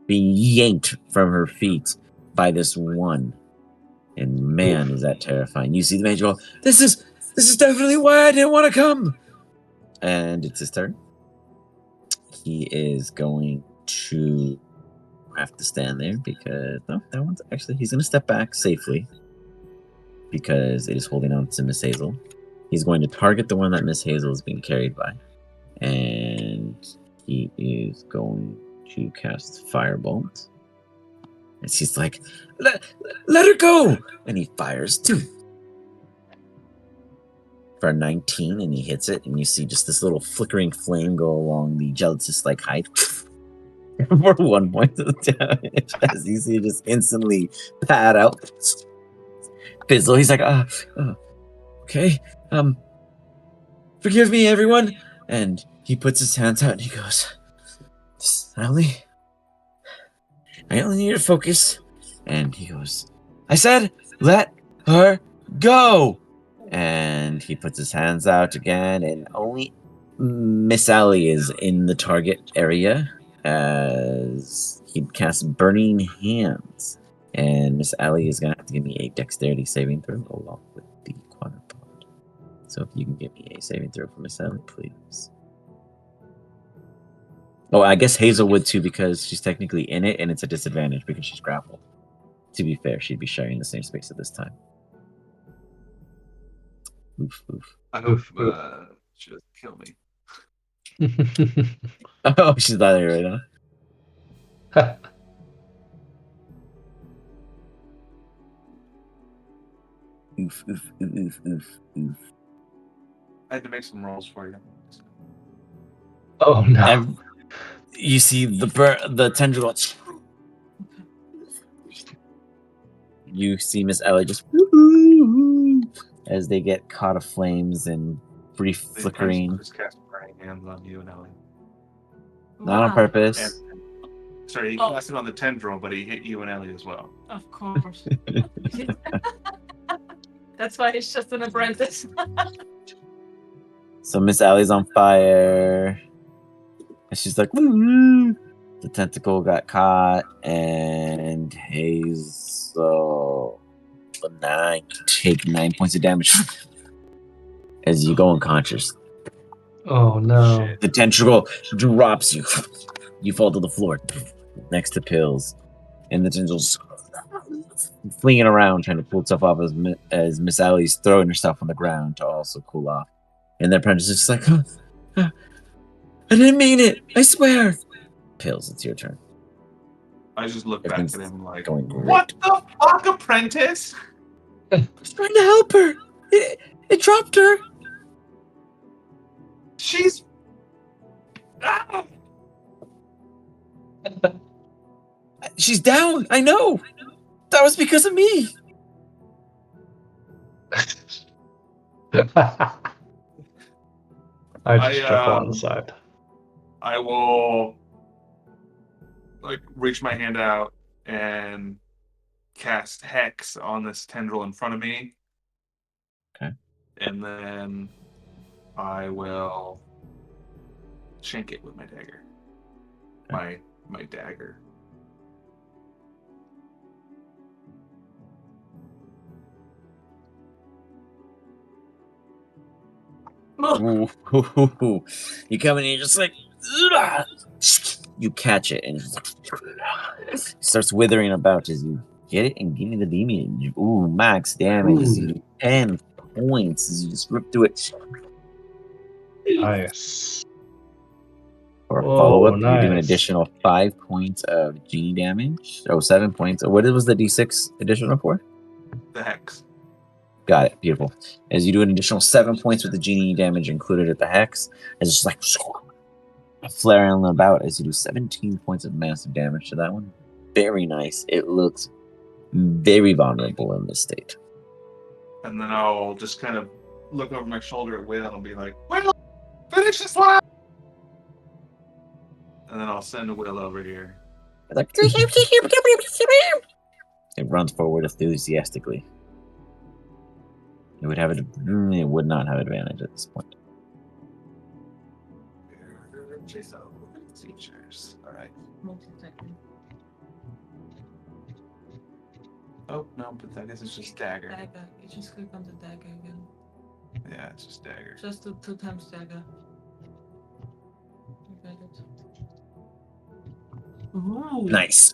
being yanked from her feet by this one. And man, is that terrifying. You see the mage go, this is definitely why I didn't want to come. And it's his turn. He is going to have to stand there because no, that one's actually, he's going to step back safely because it is holding on to Miss Hazel. He's going to target the one that Miss Hazel is being carried by. and he is going to cast Firebolt. And she's like, let her go! And he fires 2. For a 19, and he hits it, and you see just this little flickering flame go along the gelatinous-like hide. For 1 point of damage, as you see it just instantly pad out. Fizzle, he's like, okay, forgive me, everyone. And he puts his hands out and he goes, Sally, I only need to focus. And he goes, I said, let her go. And he puts his hands out again, and only Miss Sally is in the target area as he casts Burning Hands. And Miss Allie is going to have to give me a dexterity saving throw along with the quadrupod. So if you can give me a saving throw for Miss Allie, please. Oh, I guess Hazel would too, because she's technically in it, and it's a disadvantage because she's grappled. To be fair, she'd be sharing the same space at this time. Oof, oof. I hope she doesn't kill me. Oh, she's not there right now. Oof, oof, oof, oof, oof, oof. I had to make some rolls for you. Oh no. You see the tendril. You see Miss Ellie just as they get caught of flames and brief flickering. Just cast Burning Hands on you and Ellie. Not on purpose. Sorry, he cast it on the tendril, but he hit you and Ellie as well. Of course. That's why he's just an apprentice. So Miss Allie's on fire. And she's like, woo! The tentacle got caught, and Hazel 9 take 9 points of damage as you go unconscious. Oh no. Shit. The tentacle drops you. You fall to the floor next to Pills, and the tendrils flinging around trying to pull itself off as Miss Allie's throwing herself on the ground to also cool off. And the apprentice is just like, I didn't mean it, I swear. Pills, it's your turn. I just look back at him like, Going great. what the fuck, apprentice? I was trying to help her. It dropped her. She's... Ah! She's down, I know. That was because of me. I just chuckle on the side. I will reach my hand out and cast Hex on this tendril in front of me. Okay. And then I will shank it with my dagger. Okay. My dagger. Ooh. You come in and you're just like, you catch it and it starts withering about as you get it and give me the damage. Ooh, max damage. As you do 10 points as you just rip through it. Nice. For a Whoa, follow-up, you do an nice. additional 5 points of genie damage. Oh, 7 points. What was the D6 additional for? The Hex. Got it. Beautiful. As you do an additional 7 points with the genie damage included at the hex, as it's just like flaring about as you do 17 points of massive damage to that one. Very nice. It looks very vulnerable in this state. And then I'll just kind of look over my shoulder at Will and be like, Will, finish this one! And then I'll send Will over here. It's like, it runs forward enthusiastically. It would not have advantage at this point. Features. All right. Oh no, but I guess it's just dagger. Dagger. You just click on the dagger again. Yeah, it's just dagger. Just do 2 times dagger. You got it. Ooh. Nice.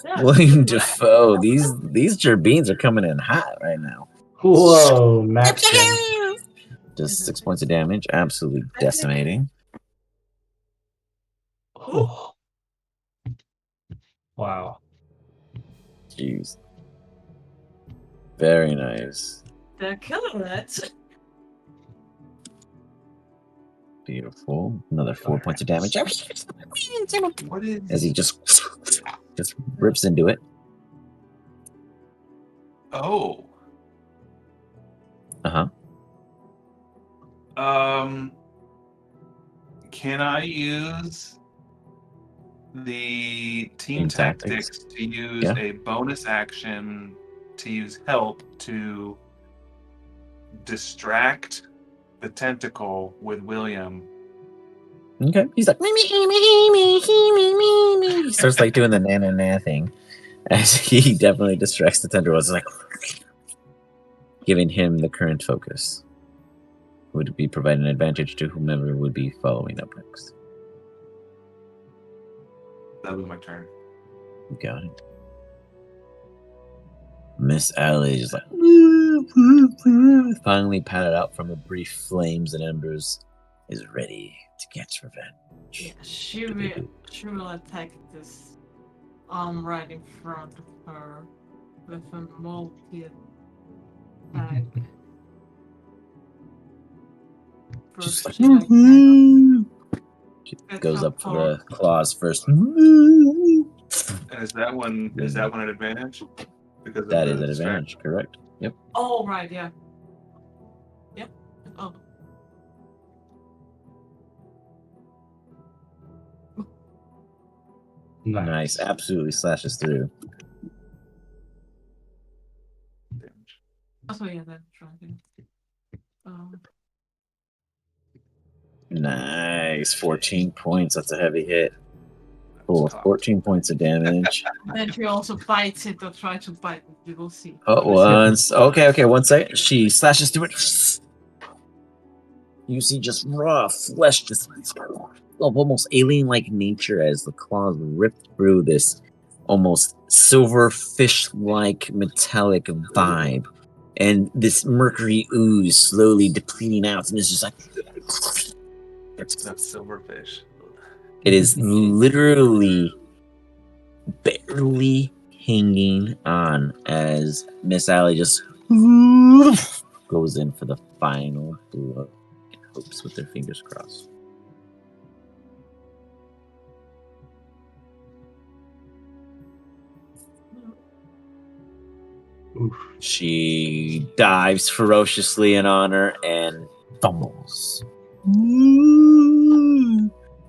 Yeah, William good. Dafoe. These gerbeans are coming in hot right now. Whoa, max damage. Just 6 points of damage. Absolutely decimating. Oh. Wow. Jeez. Very nice. They're killing it. Beautiful. Another 4 points of damage. What is? As he just rips into it. Oh. Uh-huh. Can I use the team Team tactics. tactics to use Yeah. a bonus action to use help to distract the tentacle with William? Okay. He's like, me, me, me, me, me, me, me. He starts like doing the na thing. As he definitely distracts the tendril. It's like giving him the current focus. Would be providing an advantage to whomever would be following up next. That was my turn. Got it. Miss Alley is like woo, woo, woo, finally patted out from the brief flames and embers, is ready to get revenge. Yeah, she will attack this right in front of her with a multi attack. Just like, First, she like she gets goes her up for the paw. claws first. And is that one an advantage? Because That of is the an advantage, distraction? correct? Yep. Oh right, yeah. Yep. Oh. Nice. Absolutely slashes through. Damage. Oh yeah, that's right. Um, Nice. 14 points. That's a heavy hit. That's Cool. cocked. 14 points of damage. then she also bites it or tries to bite it. We will see. Oh, once. Okay. 1 second. She slashes through it. You see just raw flesh, just of almost alien-like nature as the claws rip through this almost silver fish-like metallic vibe. And this mercury ooze slowly depleting out, and it's just like It's not silverfish. it is literally barely hanging on as Miss Allie just goes in for the final blow. Hopes with their fingers crossed. Oof. She dives ferociously in on her and fumbles.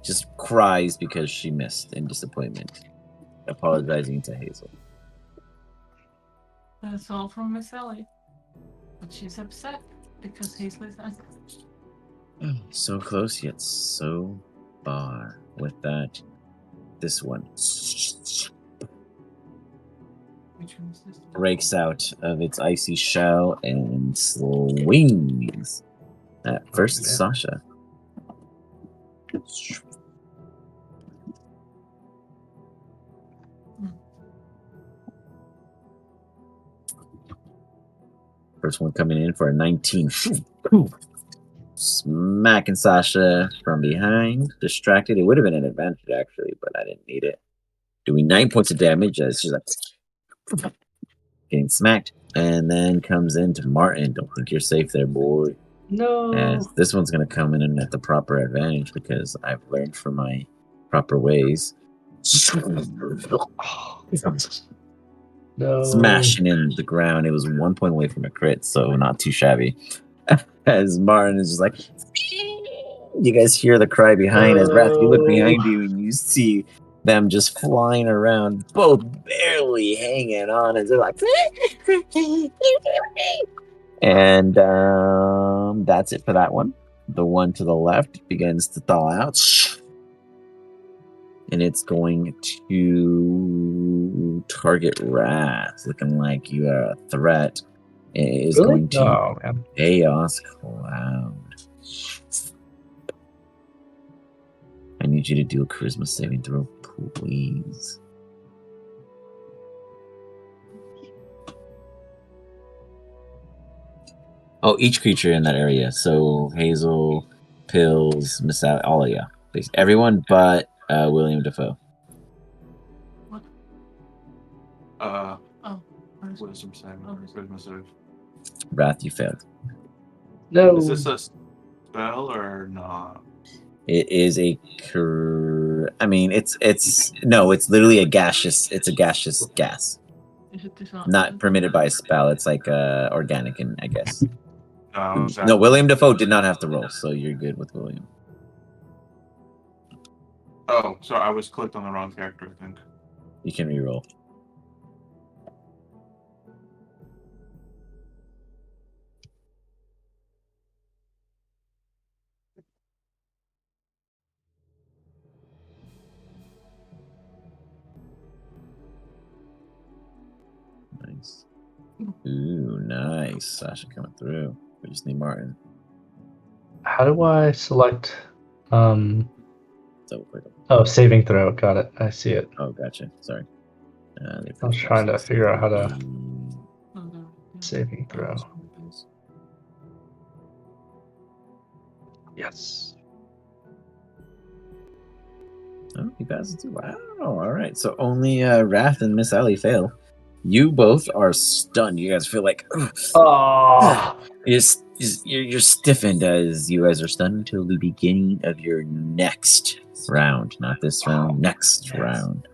Just cries because she missed in disappointment, apologizing to Hazel. That's all from Miss Ellie. But she's upset because Hazel is angry. So close yet so far. With that, this one Which one is this? breaks out of its icy shell and swings at first man. Sasha. First one coming in for a 19. Smacking Sasha from behind. Distracted. It would have been an advantage, actually, but I didn't need it. Doing 9 points of damage as she's like getting smacked. And then comes into Martin. Don't think you're safe there, boy. No. As this one's going to come in at the proper advantage because I've learned from my proper ways. No. Smashing in the ground. It was 1 point away from a crit, so not too shabby. As Martin is just like, you guys hear the cry behind. As Wrath, you look behind you and you see them just flying around, both barely hanging on, as they're like, and that's it for that one. The one to the left begins to thaw out, and it's going to target Wrath, looking like you are a threat. It is Really? going to Oh man. Chaos Cloud. I need you to do a charisma saving throw, please. Oh, each creature in that area. So Hazel, Pills, Miss Out, all of you. Everyone but William Dafoe. Oh. Wisdom saving. Oh. Wisdom save. Wrath, you failed. No. Is this a spell or not? It is a I mean, it's no, it's literally a gaseous. It's a gaseous gas, Is it this one? not permitted by a spell. It's like organic, and I guess. No, No, William Dafoe did not have to roll, so you're good with William. Oh, sorry, I was clicked on the wrong character, I think. You can re-roll. Nice. Ooh, nice. Sasha coming through. We just need Martin. How do I select? Double click. Oh, saving throw. Got it. I see it. Oh, gotcha. Sorry. I was trying to figure out how to saving Oh, throw. Yes. Oh, you guys do. Wow. All right. So only Wrath and Miss Ellie fail. You both are stunned. You guys feel like Oh. you're stiffened as you guys are stunned until the beginning of your next round. Not this round, next round.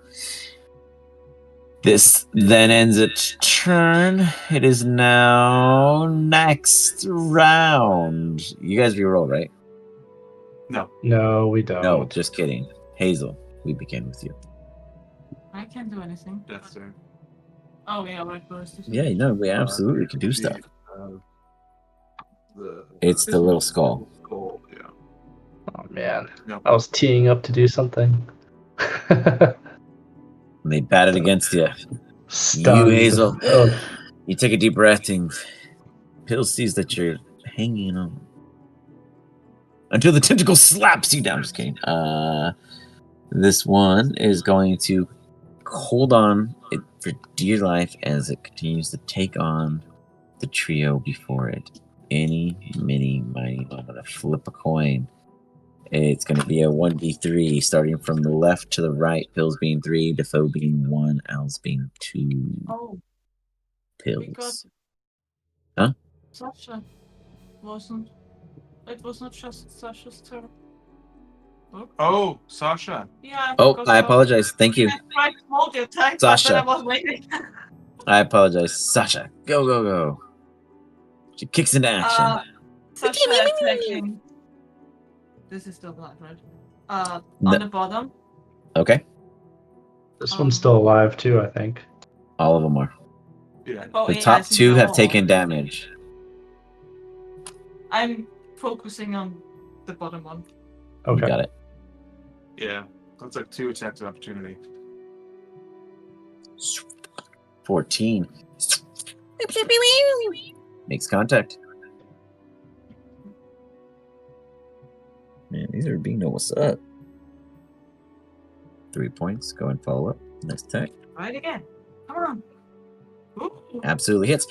This then ends its turn. It is now next round. You guys reroll, right? No, we don't. No, just kidding. Hazel, we begin with you. I can't do anything. Death save. Oh yeah, right. Yeah, no, we absolutely can do stuff. The It's the little skull. skull, yeah. Oh man, Yep. I was teeing up to do something. And they batted against you. Stunned. Hazel. Oh, You take a deep breath and Pill sees that you're hanging on. Until the tentacle slaps you down. Just kidding. This one is going to hold on it for dear life as it continues to take on the trio before it. Any, mini, mighty moment to flip a coin. It's going to be a 1d3 starting from the left to the right. Pills being 3, Defoe being 1, Owls being 2. Oh, Pills. Sasha wasn't. It was not just Sasha's turn. Oh, Sasha. Yeah. Oh, I apologize. Thank you. I tried to hold your attack, Sasha. but then I was waiting. I apologize. Sasha, go, go, go. She kicks into action. Sasha attacking. This is still black, right? No. On the bottom. Okay. this one's still alive too, I think. All of them are. Yeah. Oh, The yeah, I top see 2 them have all. taken damage. I'm focusing on the bottom one. You Okay. got it. Yeah. That's like 2 attacks of opportunity. 14. Makes contact. Man, these are being what's up. 3 points. Go and follow up. Next attack. Right again. Come on. Ooh. Absolutely hits.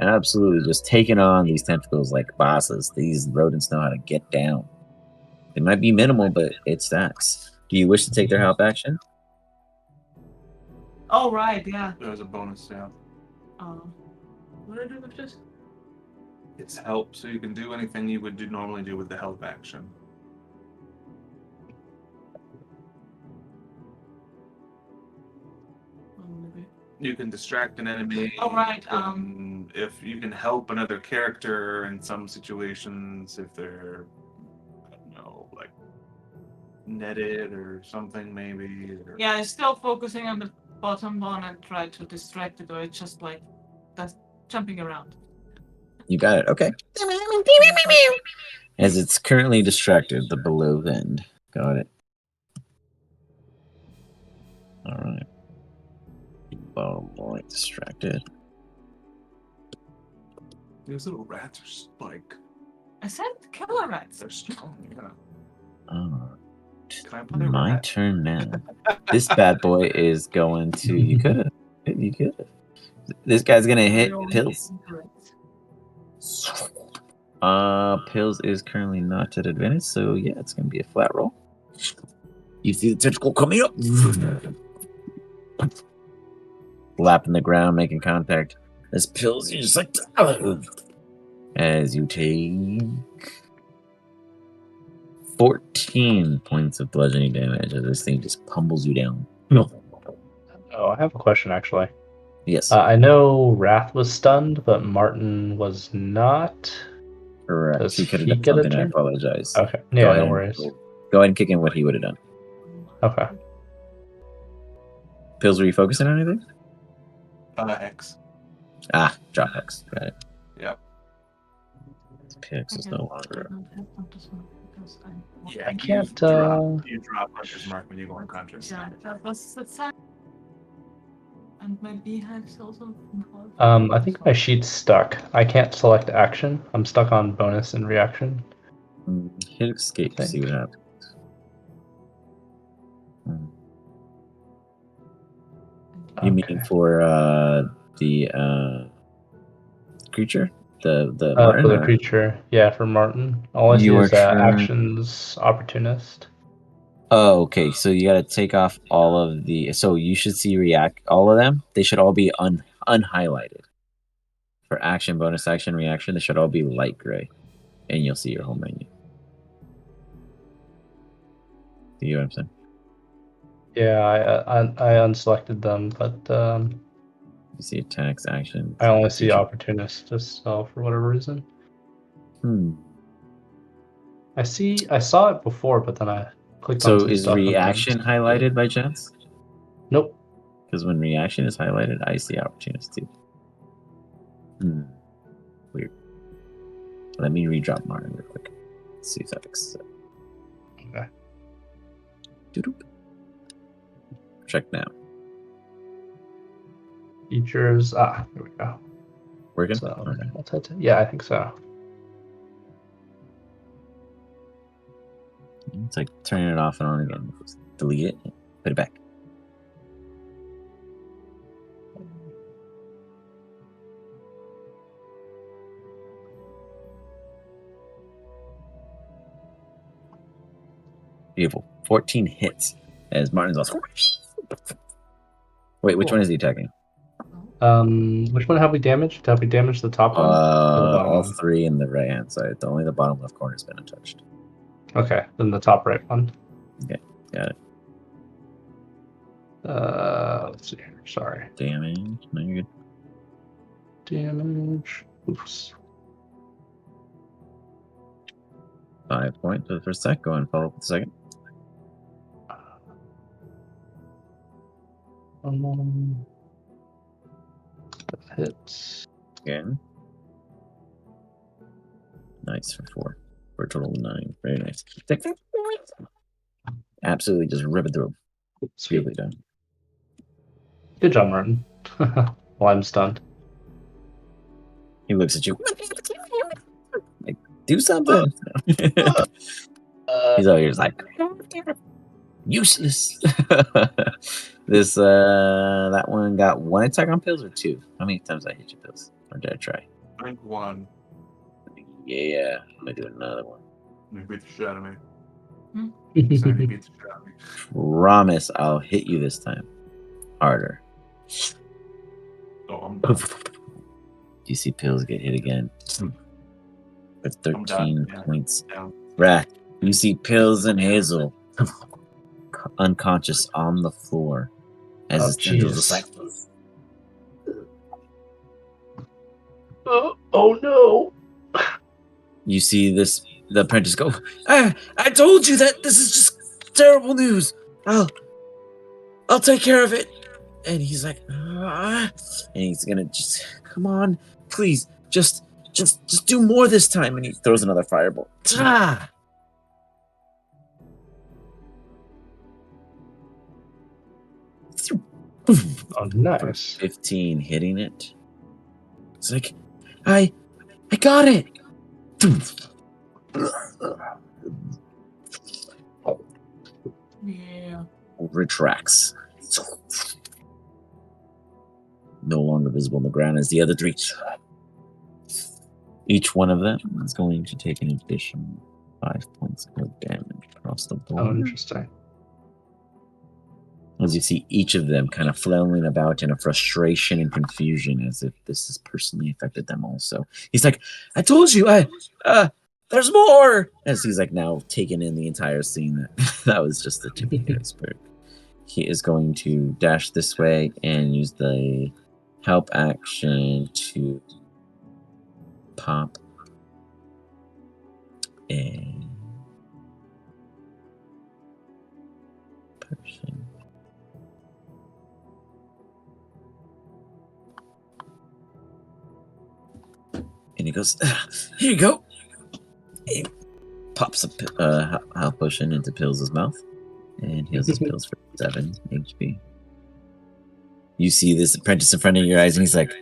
Absolutely just taking on these tentacles like bosses. These rodents know how to get down. It might be minimal, but it stacks. Do you wish to take their help action? Oh, right, yeah. There's a bonus, yeah. What do I do with this? It's help, so you can do anything you would normally do with the help action. Maybe. You can distract an enemy. Oh, right, if you can help another character in some situations, if they're, I don't know, like netted or something, maybe. Or... Yeah, I'm still focusing on the bottom one and try to distract it, or it's just like that's jumping around. You got it. Okay. As it's currently distracted, the below end. Got it. All right. Bottom right distracted. These little rats are spike. I said killer rats. They're strong, yeah. Oh, Can I play my rat? turn now. This bad boy is going to. You could have. You could have. This guy's gonna hit Pills. Pills is currently not at advantage, so yeah, it's gonna be a flat roll. You see the tentacle coming up, lapping the ground, making contact. As Pills, you just like as you take 14 points of bludgeoning damage as this thing just pummels you down. No. Oh, I have a question actually. Yes. I know Wrath was stunned, but Martin was not. Correct. Does He could have he done get a something. I turn? apologize. Okay. Go Yeah, ahead no and worries. go ahead and kick in what he would have done. Okay. Pills, were you focusing on anything? X. Ah, drop X. Got it. Yep. Pix is no longer. Yeah, I can't, You drop Hunter's Mark when you go unconscious. Yeah, that was the time. And my beehives also involved. I think my sheet's stuck. I can't select action. I'm stuck on bonus and reaction. Hit escape. I See what think. happens. You mean for the creature, the Martin, for the or creature, yeah, for Martin. All I see your is turn? actions opportunist. Oh, okay. So you got to take off all of the. So you should see react. All of them. They should all be unhighlighted. For action, bonus action, reaction, they should all be light gray, and you'll see your whole menu. Do you know what I'm saying? Yeah, I unselected them, but You see attacks, actions. I only see feature. opportunist just for whatever reason. I saw it before, but then I clicked on So some is stuff and then reaction highlighted by chance? Nope. Because when reaction is highlighted, I see opportunist too. Weird. Let me redrop Martin real quick. See if that fixes it. Okay. Doop. Check now. Features. There we go. Working? So Okay. yeah, I think so. It's like turning it off and on again. Delete it, put it back. Beautiful. 14 hits as Martin's also. Wait, which Cool. one is he attacking? Which one have we damaged? Have we damaged the top one? Or the bottom All one? three in the right hand side. Only the bottom left corner has been untouched. Okay, then the top right one. Okay, got it. Let's see here. Sorry. Damage. No, you're good. Damage. Oops. 5 points for the first attack. Go and follow up with the second. Hits. Again. Nice for 4. For a total of 9. Very nice. Absolutely just rip it through. Sweet. Beautifully done. Good job, Martin. Well, I'm stunned. He looks at you. Like, do something. He's over here just like useless. This that one got 1 attack on Pills or 2? How many times I hit you, Pills? Or did I try? I think 1. Yeah, I'm gonna do another one. You beat the shit out of me. That's Sandy beat the shit out of me. Promise I'll hit you this time. Harder. Oh, I'm done. You see Pills get hit again. With 13 Yeah. points. Down. Wrath. You see Pills and Hazel unconscious on the floor. As his tendrils just like oh no! you see this the apprentice go, I told you that this is just terrible news. I'll take care of it. And he's like, and he's gonna just come on, please, just do more this time. And he throws another fireball. Ah! Oh, nice. 15 hitting it. It's like, I got it. Yeah. Retracts. No longer visible on the ground as the other 3. Each one of them is going to take an additional 5 points of damage across the Oh, board. interesting. As you see each of them kind of flailing about in a frustration and confusion as if this has personally affected them also. He's like, I told you, there's more! As he's like now taking in the entire scene. That was just the tip of the iceberg. He is going to dash this way and use the help action to pop a person. And he goes, here you go. He pops a health potion into Pills' mouth and heals his Pills for 7 HP. You see this apprentice in front of your eyes, and he's like,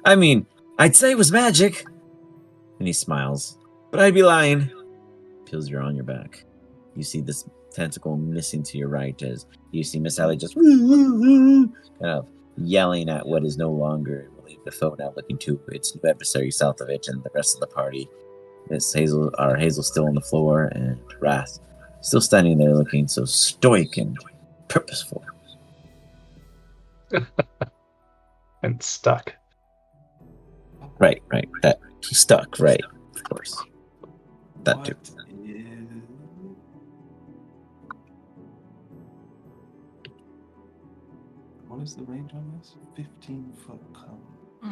I mean, I'd say it was magic. And he smiles, but I'd be lying. Pills, you're on your back. You see this tentacle missing to your right as you see Miss Allie just kind of yelling at what is no longer the foe, now looking to its new adversary south of it, and the rest of the party. Miss Hazel, or Hazel, still on the floor, and Wrath still standing there looking so stoic and purposeful. And stuck. Right. That stuck, right, of course. That too. What is the range on this? 15-foot cone.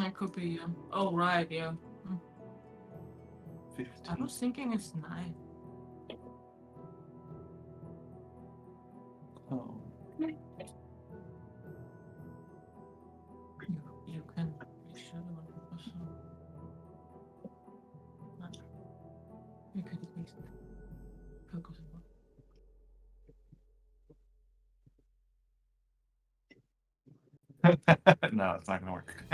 It could be. Oh right, yeah. 15. I was thinking it's 9. cone. You can be sure of the person. You could at least focus on No, it's not gonna work.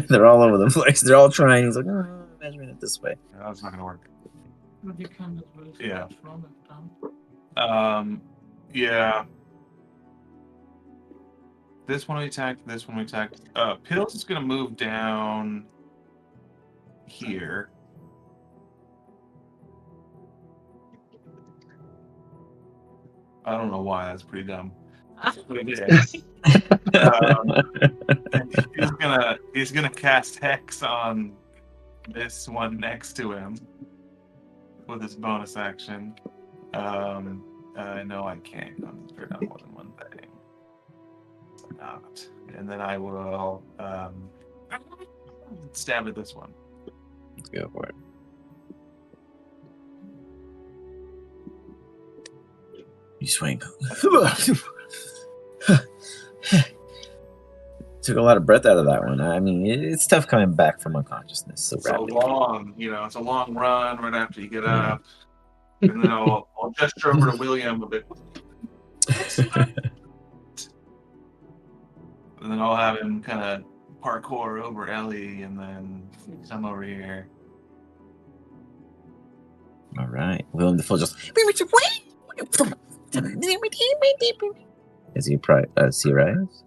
They're all over the place. They're all trying. He's like, measuring it this way. No, it's not gonna work. but you can as well Yeah. from it down. Yeah. This one we attacked. This one we attacked. Pills is gonna move down here. I don't know why. That's pretty dumb. But it is. He's gonna cast Hex on this one next to him with his bonus action. No, I can't concentrate on more than one thing. Not. And then I will stab at this one. Let's go for it. You swing. Took a lot of breath out of that one. I mean, it's tough coming back from unconsciousness so It's a rapidly. long, it's a long run right after you get up. And then I'll gesture over to William a bit. And then I'll have him kind of parkour over Ellie and then come over here. All right. William Defoe just as he see arrives.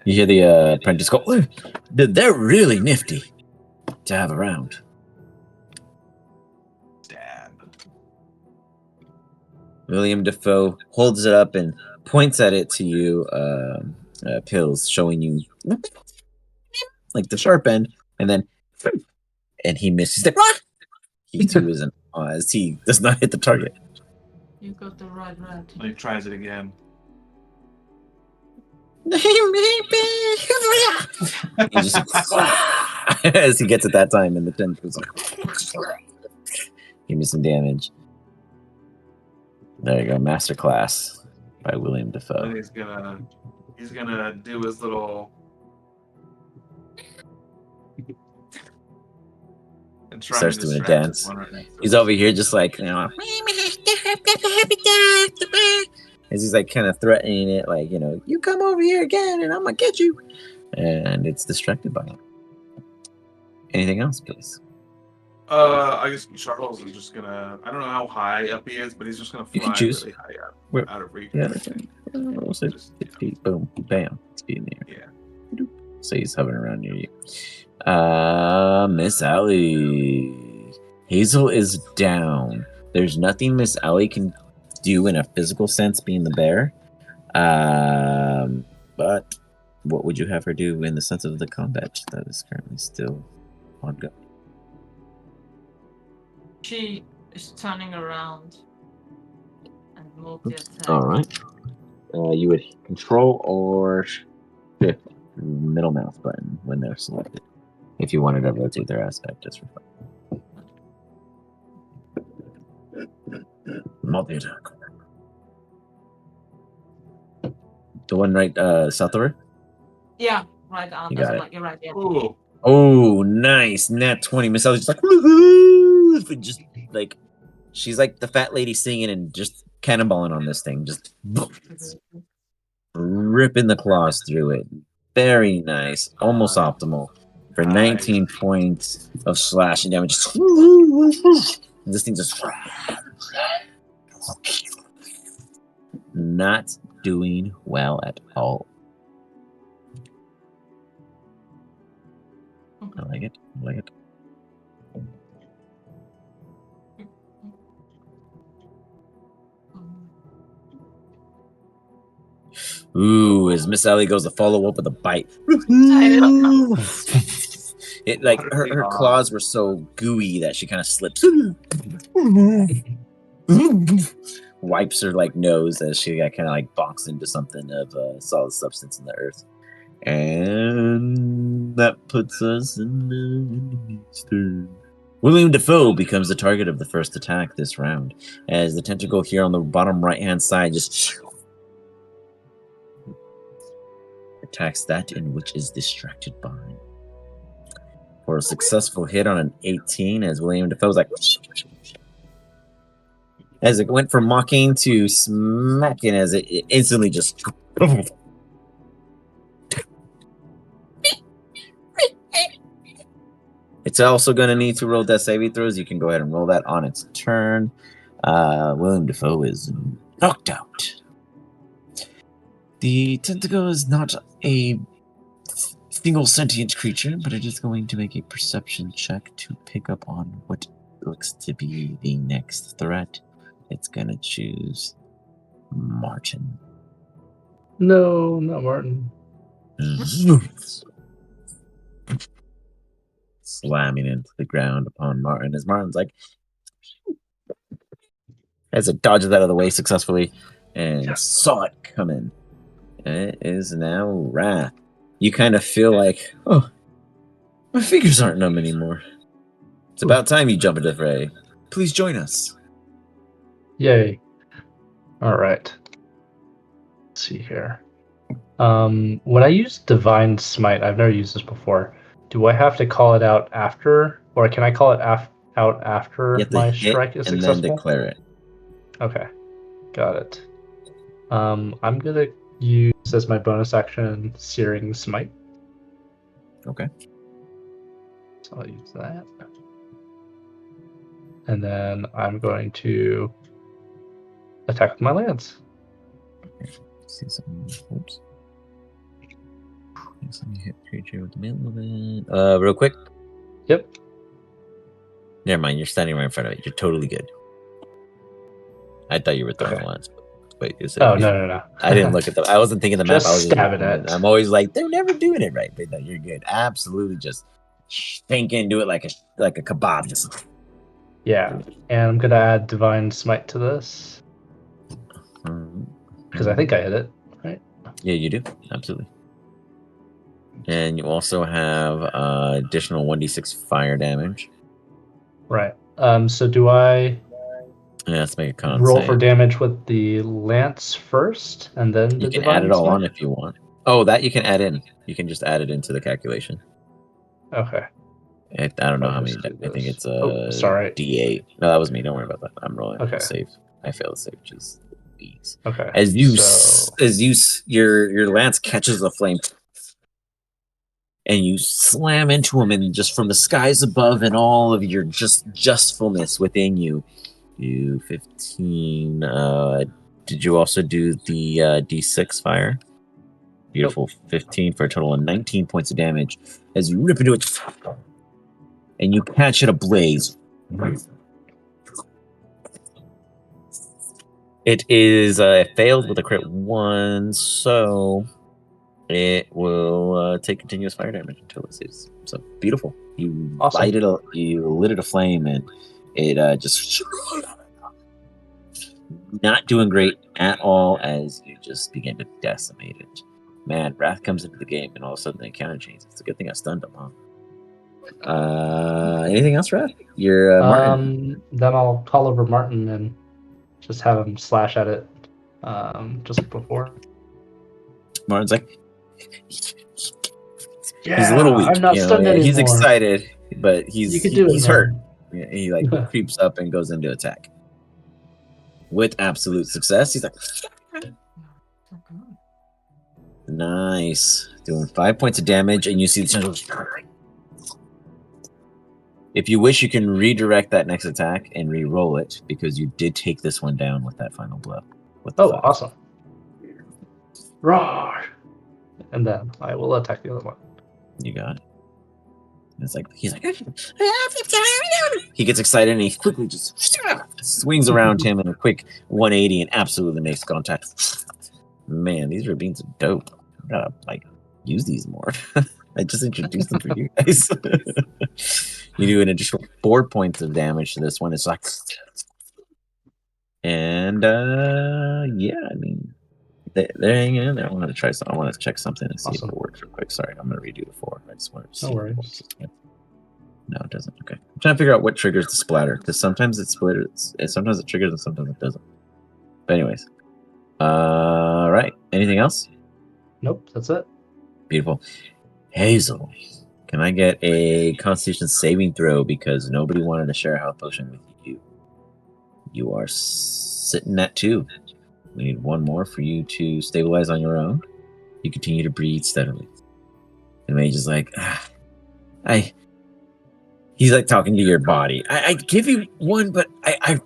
You hear the apprentice go, they're really nifty to have around. Stab. William Defoe holds it up and points at it to you, Pills, showing you like the sharp end, and then he misses. He's like, what? He too isn't as he does not hit the target. You got the right red. He tries it again. He just as he gets it that time, and the tentacles give me some damage. There you go, Masterclass by William Defoe. And he's gonna do his little and try Starts to doing a distract dance. this one right next to He's us. over here just like, as he's like kind of threatening it, like, you come over here again and I'm gonna get you. And it's distracted by it. Anything else, please? I guess Charles is just gonna. I don't know how high up he is, but he's just gonna You can fly choose. really high up, Where- out of reach. Yeah, we'll say 6 feet. Boom, bam, 6 feet in the air. Yeah. So he's hovering around near you. Miss Allie. Hazel is down. There's nothing Miss Allie can do in a physical sense, being the bear. But what would you have her do in the sense of the combat that is currently still ongoing? She is turning around and move the attack. All right. You would control or shift middle mouse button when they're selected, if you wanted to rotate their aspect just for fun. Multi-attack. The one right south of her? Yeah, right on. You That's got it. right. You're right. Yeah. Ooh. Oh, nice. Nat 20. Miss Ellie's just like, woohoo! And just like, she's like the fat lady singing and just cannonballing on this thing. Just ripping the claws through it. Very nice. Almost optimal. For 19 points of slashing damage. This thing just not doing well at all. I like it. I like it. Ooh, as Miss Ellie goes to follow up with a bite. It like her claws were so gooey that she kind of slips. Wipes her like nose as she got kind of like bonks into something of solid substance in the earth. And that puts us in the enemy's turn. William Defoe becomes the target of the first attack this round, as the tentacle here on the bottom right-hand side just attacks that in which is distracted by. For a successful hit on an 18, as William Defoe's like, as it went from mocking to smacking, as it instantly just. It's also going to need to roll death saving throws. You can go ahead and roll that on its turn. William Defoe is knocked out. The tentacle is not a single sentient creature, but it is going to make a perception check to pick up on what looks to be the next threat. It's going to choose Martin. No, not Martin. Slamming into the ground upon Martin as Martin's like, as it dodges out of the way successfully and saw it coming. It is now Wrath. You kind of feel like, oh, my fingers aren't numb anymore. It's about time you jump into the fray. Please join us. Yay. All right. Let's see here. When I use Divine Smite, I've never used this before. Do I have to call it out after, or can I call it out after You have to my hit strike is and successful? then declare it. Okay, got it. I'm gonna use as my bonus action Searing Smite. Okay. So I'll use that. And then I'm going to attack with my lance. See some. Oops. Let me hit creature with the middle of it. Real quick. Yep. Never mind. You're standing right in front of it. You're totally good. I thought you were throwing Okay. once. Wait, is it? Oh, no. I didn't look at the. I wasn't thinking the map. Just I was stab it at. I'm always like, they're never doing it right. But no, you're good. Absolutely, just sink into it like a kebab. Just. Yeah, and I'm gonna add Divine Smite to this because I think I hit it, right? Yeah, you do. Absolutely. And you also have additional 1d6 fire damage. Right. So do I Yeah, let's make a con roll save. for damage with the lance first, and then the You can Divine add it all Smite? on if you want. Oh, that you can add in. You can just add it into the calculation. Okay. I don't know I'll how many. just do I think this. it's Oh, sorry. D8. No, that was me. Don't worry about that. I'm rolling. Okay. Save. I failed to save. Jeez. Bees. Okay. As you, so... your lance catches the flame, and you slam into him, and just from the skies above, and all of your justfulness within you, you 15. Did you also do the D6 fire? Beautiful. 15 for a total of 19 points of damage as you rip into it and you catch it ablaze. It is failed with a crit 1, so it will take continuous fire damage until it saves. So beautiful. You Awesome. you lit it aflame, and it just not doing great at all as you just begin to decimate it. Man, Wrath comes into the game, and all of a sudden the encounter changes. It's a good thing I stunned him, huh? Anything else, Wrath? You're Martin. Then I'll call over Martin and just have him slash at it. Just like before. Martin's like, Yeah, he's a little weak. I'm not stunned anymore. He's excited, but You can do it, he's hurt. man. He like creeps up and goes into attack with absolute success. He's like, nice, doing 5 points of damage, and you see the. If you wish, you can redirect that next attack and re-roll it because you did take this one down with that final blow. With the Oh, 5. awesome. Roar! And then I will attack the other one. You got it. It's like he's like he gets excited and he quickly just swings around him in a quick 180 and absolutely makes contact. Man, these ravines are dope. I gotta like use these more. I just introduced them for you guys. You do an additional 4 points of damage to this one. It's like, and yeah, I mean, they're hanging in there. I want to try something. I want to check something and see Awesome. if it works real quick. Sorry, I'm gonna redo the 4. I just wanted to see. No if it worries. works. No, it doesn't. Okay, I'm trying to figure out what triggers the splatter because sometimes it splatters, sometimes it triggers, and sometimes it doesn't. But anyways, right. Anything else? Nope, that's it. Beautiful. Hazel, can I get a Constitution saving throw because nobody wanted to share a health potion with you? You are sitting at 2. We need 1 more for you to stabilize on your own. You continue to breathe steadily. The mage is like, he's like talking to your body. I give you 1, but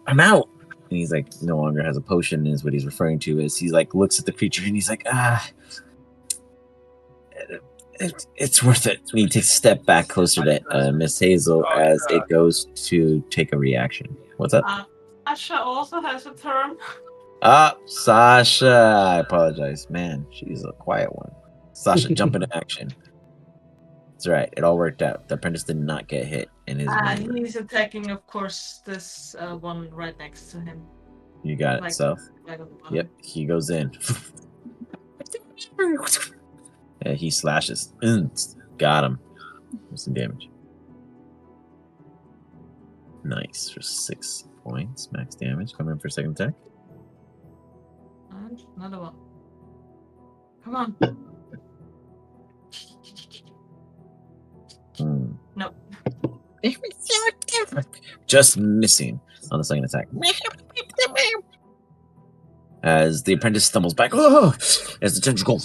I'm out. And he's like, no longer has a potion, is what he's referring to as he like looks at the creature and he's like, it's worth it. And he takes a step back closer to Miss Hazel as it goes to take a reaction. What's up? Asha also has a turn. Sasha. I apologize. Man, she's a quiet one. Sasha, jump into action. That's right. It all worked out. The apprentice did not get hit in his maneuver. He's attacking, of course, this one right next to him. You got it, Like, so. right on the bottom. Yep, he goes in. Yeah, he slashes. Got him. Some damage. Nice for 6 points. Max damage. Come in for second attack. And another one. Come on. No. Just missing on the second attack. As the apprentice stumbles back, as the tentacle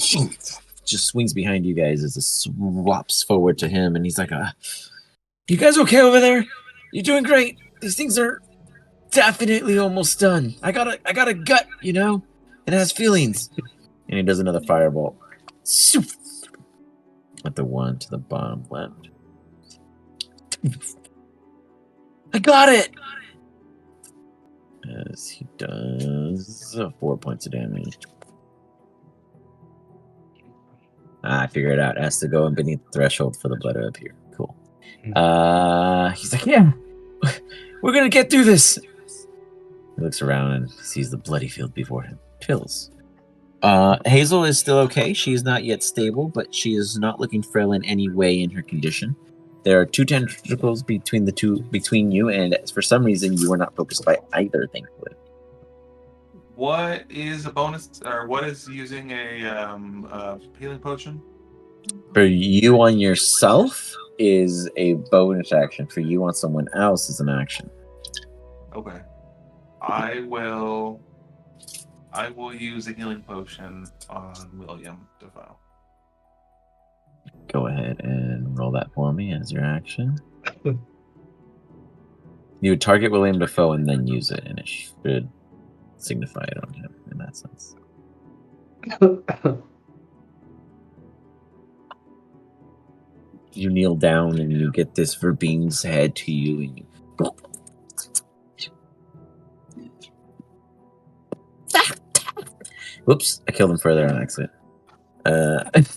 just swings behind you guys as it swaps forward to him, and he's like, you guys okay over there? You're doing great. These things are definitely almost done. I got a gut, you know? It has feelings. And he does another firebolt. At the one to the bottom left. I got it! As he does 4 points of damage. I figured it out. It has to go beneath the threshold for the blood to appear. Cool. He's like, yeah, we're gonna get through this. He looks around and sees the bloody field before him. Pills. Hazel is still okay. She is not yet stable, but she is not looking frail in any way in her condition. There are 2 tentacles between you, and for some reason you are not focused by either, thankfully. What is a bonus, or what is using a healing potion? For you on yourself is a bonus action. For you on someone else is an action. Okay. I will use a healing potion on William Defoe. Go ahead and roll that for me as your action. You would target William Defoe and then use it, and it should signify it on him in that sense. You kneel down and you get this Verbeam's head to you, and you. Whoops! I killed him further on accident. As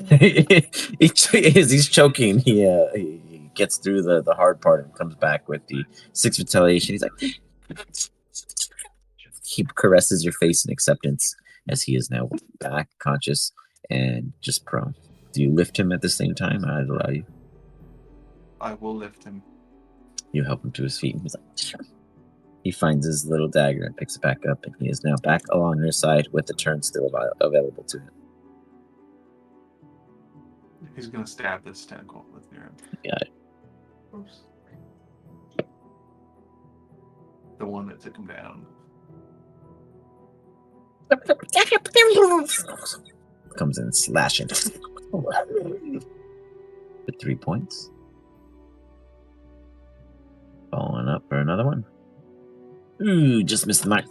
he's choking, he gets through the hard part and comes back with the 6 retaliation. He's like, he caresses your face in acceptance as he is now back conscious and just prone. Do you lift him at the same time? I'd allow you. I will lift him. You help him to his feet, and he's like, sure. He finds his little dagger and picks it back up, and he is now back along your side with the turn still available to him. He's gonna stab this tentacle with your hand. Got it. Oops. The one that took him down. Comes in slashing. With 3 points. Following up for another one. Ooh, just missed the mark.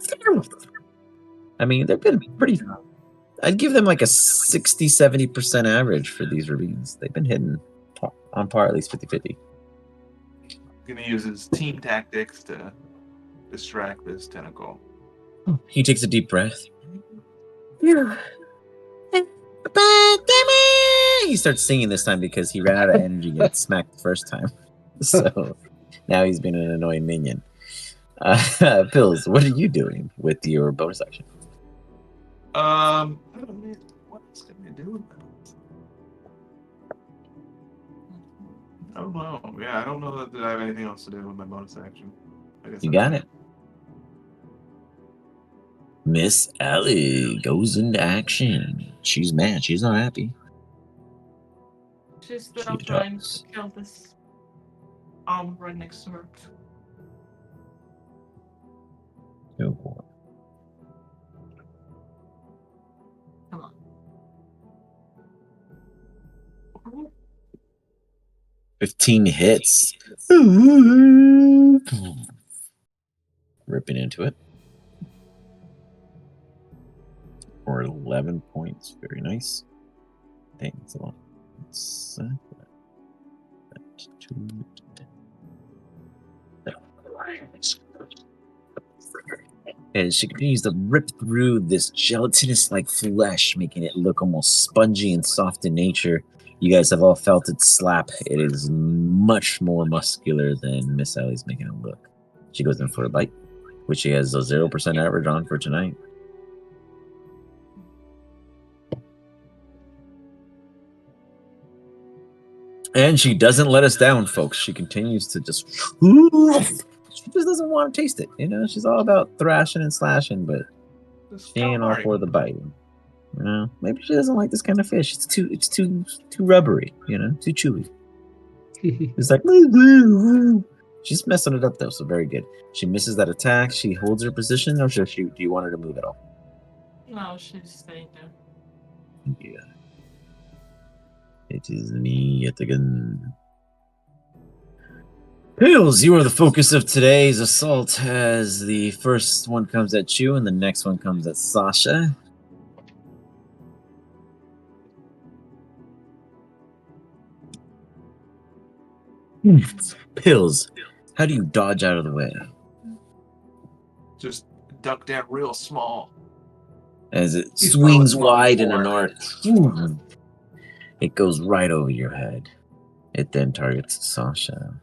I mean, they've been pretty. I'd give them like a 60-70% average for these ravines. They've been hitting on par at least 50-50. Gonna use his team tactics to distract this tentacle. He takes a deep breath. He starts singing this time because he ran out of energy and got smacked the first time. So now he's been an annoying minion. Pills, what are you doing with your bonus action? I don't know what else can I do with that? I don't know. Yeah, I don't know that I have anything else to do with my bonus action. I guess You that's got it. Miss Ellie goes into action. She's mad. She's not happy. She's She still trying to does. kill this right next to her. Oh, boy. Come on. 15 hits. Ripping into it. For 11 points. Very nice. Dang, that's a lot. It's, and she continues to rip through this gelatinous-like flesh, making it look almost spongy and soft in nature. You guys have all felt it slap. It is much more muscular than Miss Ellie's making it look. She goes in for a bite, which she has a 0% average on for tonight. And she doesn't let us down, folks. She continues to just... She just doesn't want to taste it. You know, she's all about thrashing and slashing, but she ain't all for the biting. You know, maybe she doesn't like this kind of fish. It's too rubbery. You know, too chewy. It's like woo, woo, woo. She's messing it up though, so very good. She misses that attack. She holds her position, or should she? Do you want her to move at all? No, she's staying there. Yeah. It is me yet again. Pills, you are the focus of today's assault as the first one comes at you and the next one comes at Sasha. Pills, how do you dodge out of the way? Just duck down real small. As it He's swings well wide in an before. arc. It goes right over your head. It then targets Sasha.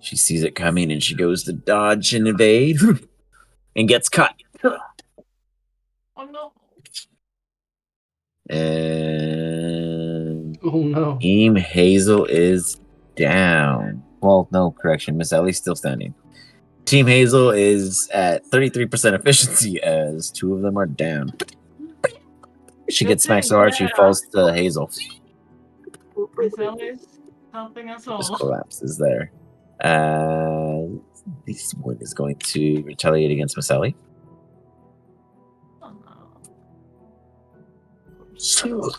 She sees it coming and she goes to dodge and evade and gets caught. Oh no. And Oh no. Team Hazel is down. Well, no, correction. Miss Ellie's still standing. Team Hazel is at 33% efficiency as 2 of them are down. She gets smacked so hard she falls to Hazel. It's always something else. Just collapses there. This one is going to retaliate against Miss Ellie. Oh no.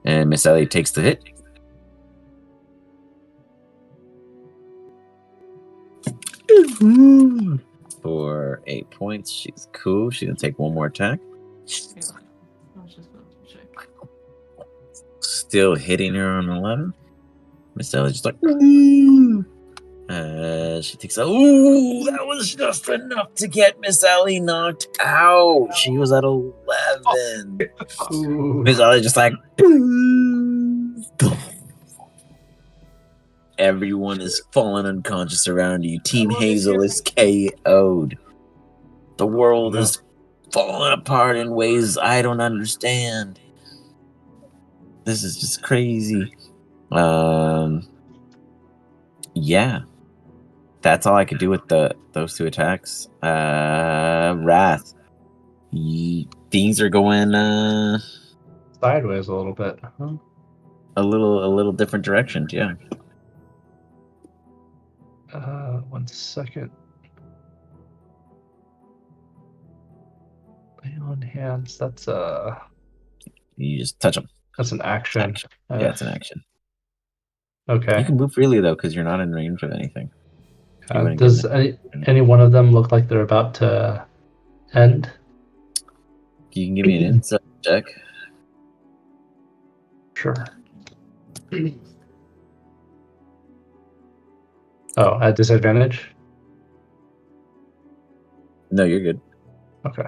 And Miss Ellie takes the hit. For 8 points. She's cool. She's going to take one more attack. Yeah. I was just going to check. Still hitting her on 11. Miss Ellie's just like, ooh. She takes a, ooh, that was just enough to get Miss Ellie knocked out. She was at 11. Ooh. Miss Ellie just like, boom. Everyone is falling unconscious around you. Team Everyone is Hazel here. is KO'd. The world No. is falling apart in ways I don't understand. This is just crazy. Yeah. That's all I could do with those two attacks. Wrath. Things are going Sideways a little bit. Huh? a little different directions, yeah. 1 second. Lay on hands. That's You just touch them. an action. Action. Yeah, it's an action. Okay. You can move freely though, because you're not in range of anything. You wouldn't Does get any one of them look like they're about to end? You can give me an insight check. Sure. Oh, at disadvantage? No, you're good. Okay.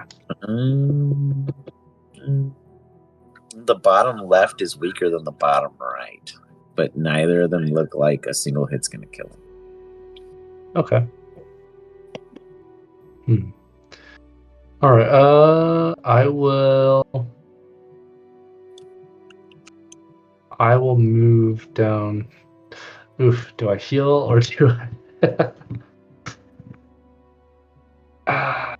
The bottom left is weaker than the bottom right, but neither of them look like a single hit's gonna kill him. Okay. All right. I will move down. Oof. Do I heal or do I? I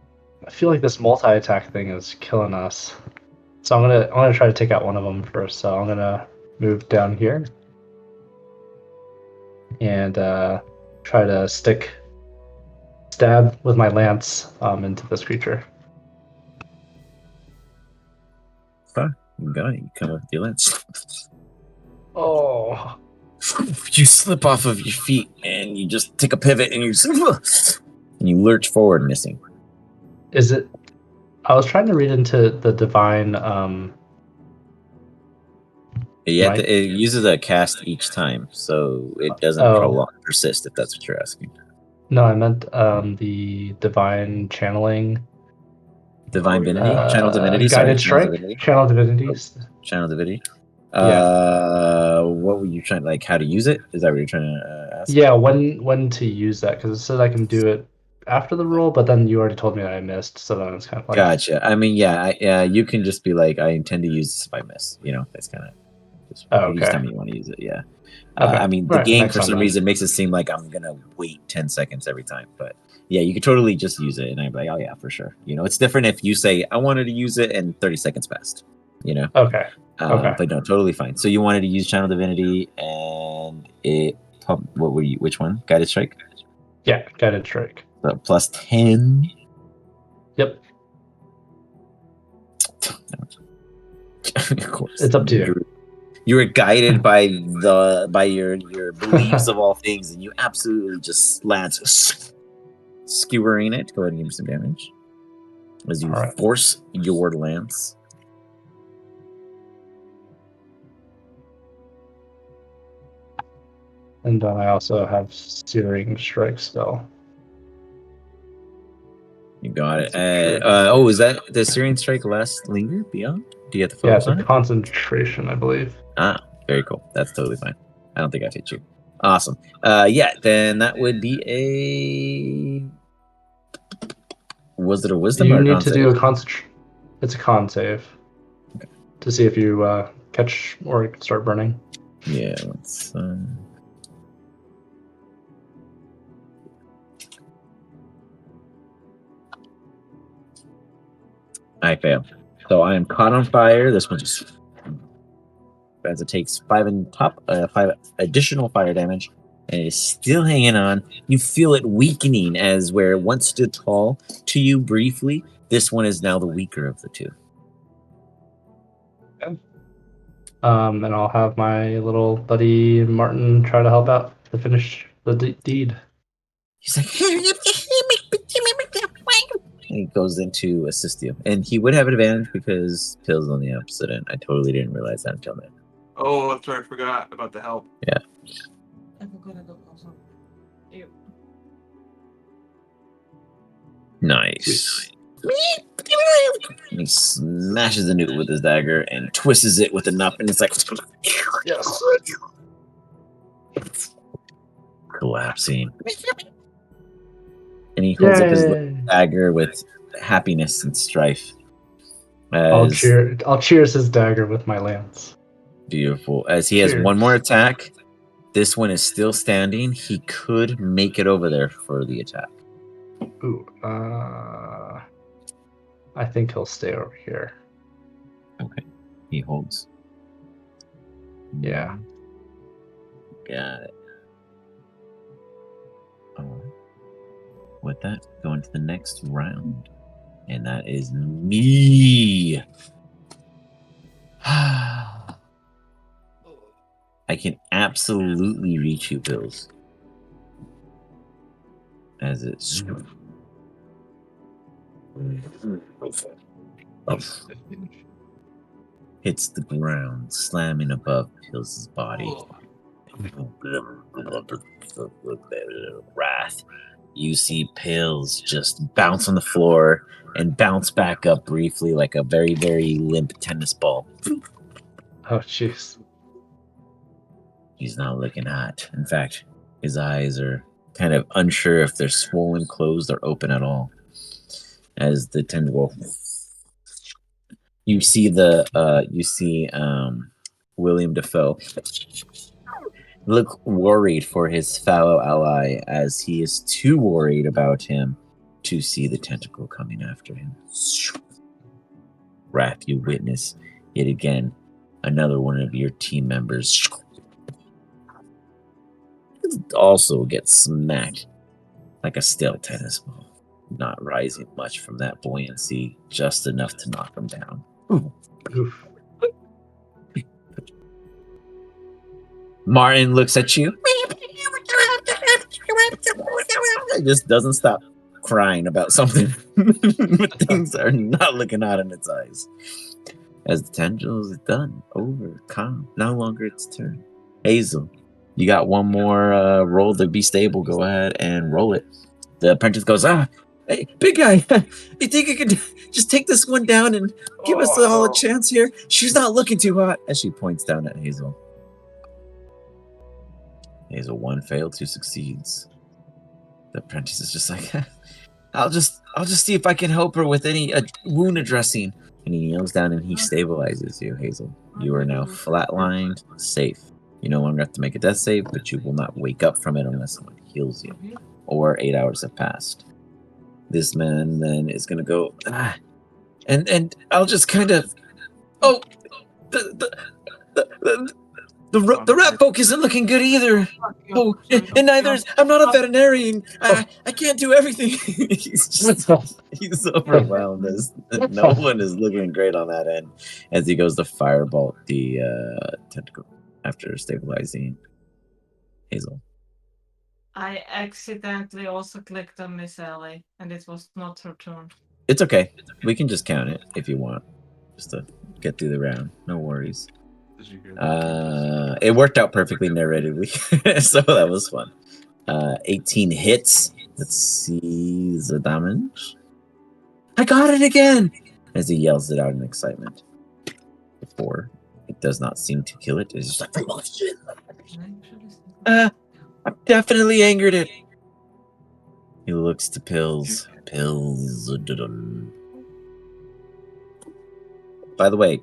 feel like this multi-attack thing is killing us. So I'm gonna try to take out one of them first. So I'm gonna move down here and try to stab with my lance into this creature. Fine, you got it. You come with your lance. Oh. You slip off of your feet and you just take a pivot and and you lurch forward, missing. Is it? I was trying to read into the divine. It uses a cast each time, so it doesn't persist. If that's what you're asking. No, I meant the divine channeling. Divine divinity, channel divinity. Guided Channel strike. divinity. Channel divinities. Channel divinity. Yeah. What were you trying? Like how to use it? Is that what you're trying to ask? Yeah, when to use that? Because it said I can do it after the roll, but then you already told me that I missed, so then it's kind of like. Gotcha. I mean, yeah, you can just be like, I intend to use this if I miss. You know, that's kind of. You just tell me you want to use it. Yeah. Okay. I mean, the game for some reason makes it seem like I'm gonna wait 10 seconds every time, but yeah, you could totally just use it, and I'm like, oh yeah, for sure. You know, it's different if you say I wanted to use it and 30 seconds passed. You know. Okay. But no, totally fine. So you wanted to use Channel Divinity, and it. What were you? Which one? Guided Strike. Yeah, Guided Strike. So plus 10. Yep. Of course. It's up to you. You were guided by your beliefs of all things, and you absolutely just lance skewering it. Go ahead and give me some damage as you force your lance. And then I also have Searing Strike spell. You got it. Is that the Searing Strike last linger beyond? Do you have to focus on it? Concentration, I believe. Ah, very cool. That's totally fine. I don't think I've hit you. Awesome. Yeah, then that would be a. Was it a wisdom or a con You need to do save? a concentration. It's a con save. Okay. To see if you catch or start burning. Yeah, let's. I fail. So I am caught on fire. This one just. As it takes 5 additional fire damage, and it is still hanging on. You feel it weakening as where it once stood tall to you briefly. This one is now the weaker of the two. Okay. And I'll have my little buddy Martin try to help out to finish the deed. He's like, and he goes in to assist you. And he would have an advantage because Pill's on the opposite end. I totally didn't realize that until now. Oh, that's right. I forgot about the help. I forgot about also. Ew. Nice. And he smashes into it with his dagger and twists it with a nut, and it's like Yes. collapsing. And he holds up his Yay. dagger with happiness and strife. I'll As cheers his dagger with my lance. beautiful. As he has Cheers. one more attack. This one is still standing. He could make it over there for the attack. Ooh, I think he'll stay over here. Okay. He holds. Yeah. Got it. Alright. With that, going to the next round. And that is me. I can absolutely reach you, Bills. As it hits the ground, slamming above Pills' body. Wrath. You see Pills just bounce on the floor and bounce back up briefly like a very, very limp tennis ball. Oh, jeez. He's not looking hot. In fact, his eyes are kind of unsure if they're swollen, closed, or open at all. As the tentacle, you see William Defoe look worried for his fellow ally, as he is too worried about him to see the tentacle coming after him. Wrath, you witness yet again another one of your team members also gets smacked like a stale tennis ball, not rising much from that buoyancy, just enough to knock him down. Oof. Martin looks at you. He just doesn't stop crying about something. But things are not looking out in its eyes. As the tendril is done, over, calm, no longer its turn. Hazel, you got one more roll to be stable. Go ahead and roll it. The apprentice goes, hey, big guy, you think you could just take this one down and give us all a chance here? She's not looking too hot. As she points down at Hazel. Hazel, 1 failed, 2 succeeds. The apprentice is just like, I'll just see if I can help her with any wound addressing. And he kneels down and he stabilizes you, Hazel. You are now flatlined, safe. You no longer have to make a death save, but you will not wake up from it unless someone heals you, or 8 hours have passed. This man then is gonna go, and I'll just kind of, the rat folk isn't looking good either. Oh, and neither is, I'm not a veterinarian. I can't do everything. He's overwhelmed as no one is looking great on that end as he goes to firebolt the tentacle after stabilizing Hazel. I accidentally also clicked on Miss Ellie, and it was not her turn. It's okay. We can just count it if you want, just to get through the round. No worries. Did you hear that? It worked out perfectly narratively, so that was fun. 18 hits. Let's see the damage. I got it again! As he yells it out in excitement. 4. It does not seem to kill it. It's just like, oh shit! I've definitely angered it. He looks to Pills. Pills. By the way,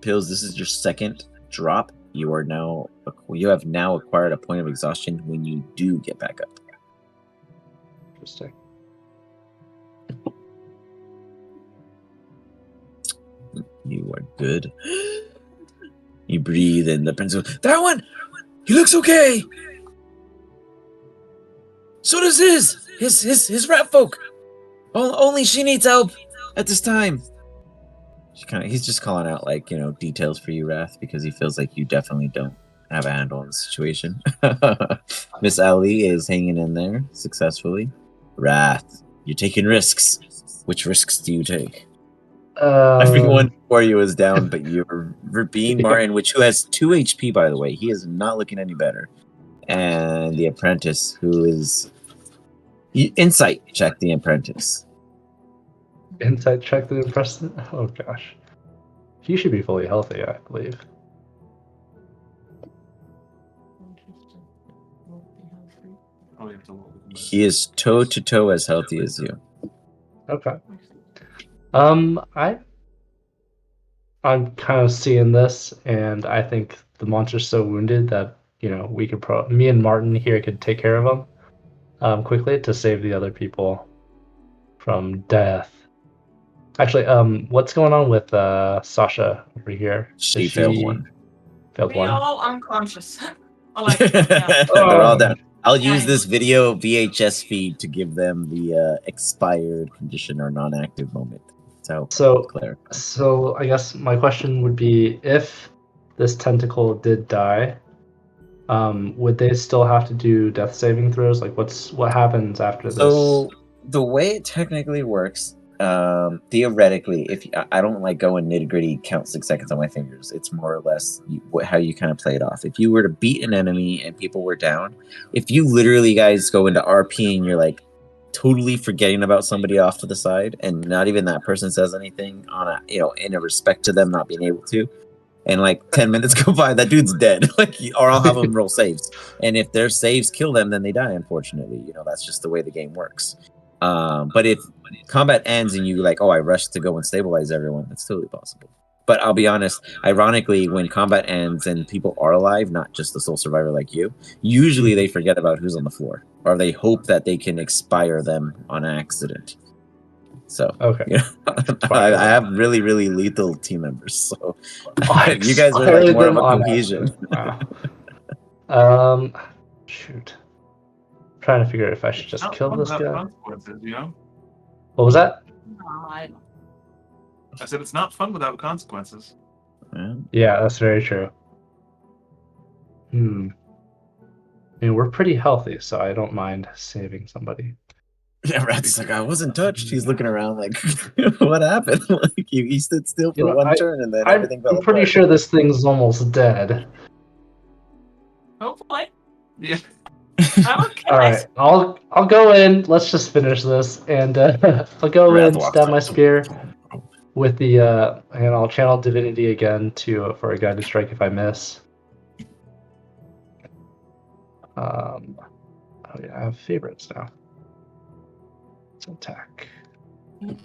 Pills, this is your second drop. You have now acquired a point of exhaustion when you do get back up. Interesting. You are good. You breathe, and the prince goes, that one! He looks okay! So does his rat folk. Only she needs help at this time. He's just calling out, like, details for you, Wrath, because he feels like you definitely don't have a handle on the situation. Miss Ali is hanging in there successfully. Wrath, you're taking risks. Which risks do you take? Everyone Um, before you is down, but you're Rabin Martin, who has 2 HP, by the way. He is not looking any better. And the apprentice, who is... Insight check the apprentice. Insight check the impressive. Oh gosh, he should be fully healthy, I believe. Oh, you have to roll with him. He is toe-to-toe as healthy as you. Okay. I'm kind of seeing this, and I think the monster's so wounded that we could me and Martin here could take care of him quickly to save the other people from death. Actually, what's going on with Sasha over here? She Is failed one. Failed We one. all unconscious. Or like, yeah. They're all Oh. down. I'll Yeah. use this video VHS feed to give them the expired condition or non-active moment. So, clarify. so I guess my question would be, if this tentacle did die, would they still have to do death saving throws? Like, what happens after So the way it technically works, theoretically, if I don't like go in nitty gritty, count 6 seconds on my fingers. It's more or less how you kind of play it off. If you were to beat an enemy and people were down, if you literally guys go into RP and you're like totally forgetting about somebody off to the side, and not even that person says anything on a in a respect to them not being able to, and like 10 minutes go by, that dude's dead. Or I'll have them roll saves, and if their saves kill them, then they die. Unfortunately, that's just the way the game works. But if combat ends and you like, oh, I rushed to go and stabilize everyone, that's totally possible. But I'll be honest, ironically, when combat ends and people are alive, not just the sole survivor like you, usually they forget about who's on the floor, or they hope that they can expire them on accident. So, Okay. I have really, really lethal team members. So, I you guys are like expired more of them a on cohesion. accident. Wow. Shoot. I'm trying to figure out if I should It's just not kill fun this without guy. consequences, What was that? God. I said it's not fun without consequences. Yeah, that's very true. I mean, we're pretty healthy, so I don't mind saving somebody. Yeah, Rat's like, I wasn't touched. He's looking around like, what happened? Like he stood still for one turn and then everything fell I'm pretty apart. sure this thing's almost dead. Hopefully. Yeah. I would kill All it. right, I'll go in. Let's just finish this, and I'll go Wrath in, walks stab up. my spear with the and I'll channel divinity again for a guided strike if I miss. Oh yeah, I have favorites now. Let's attack. He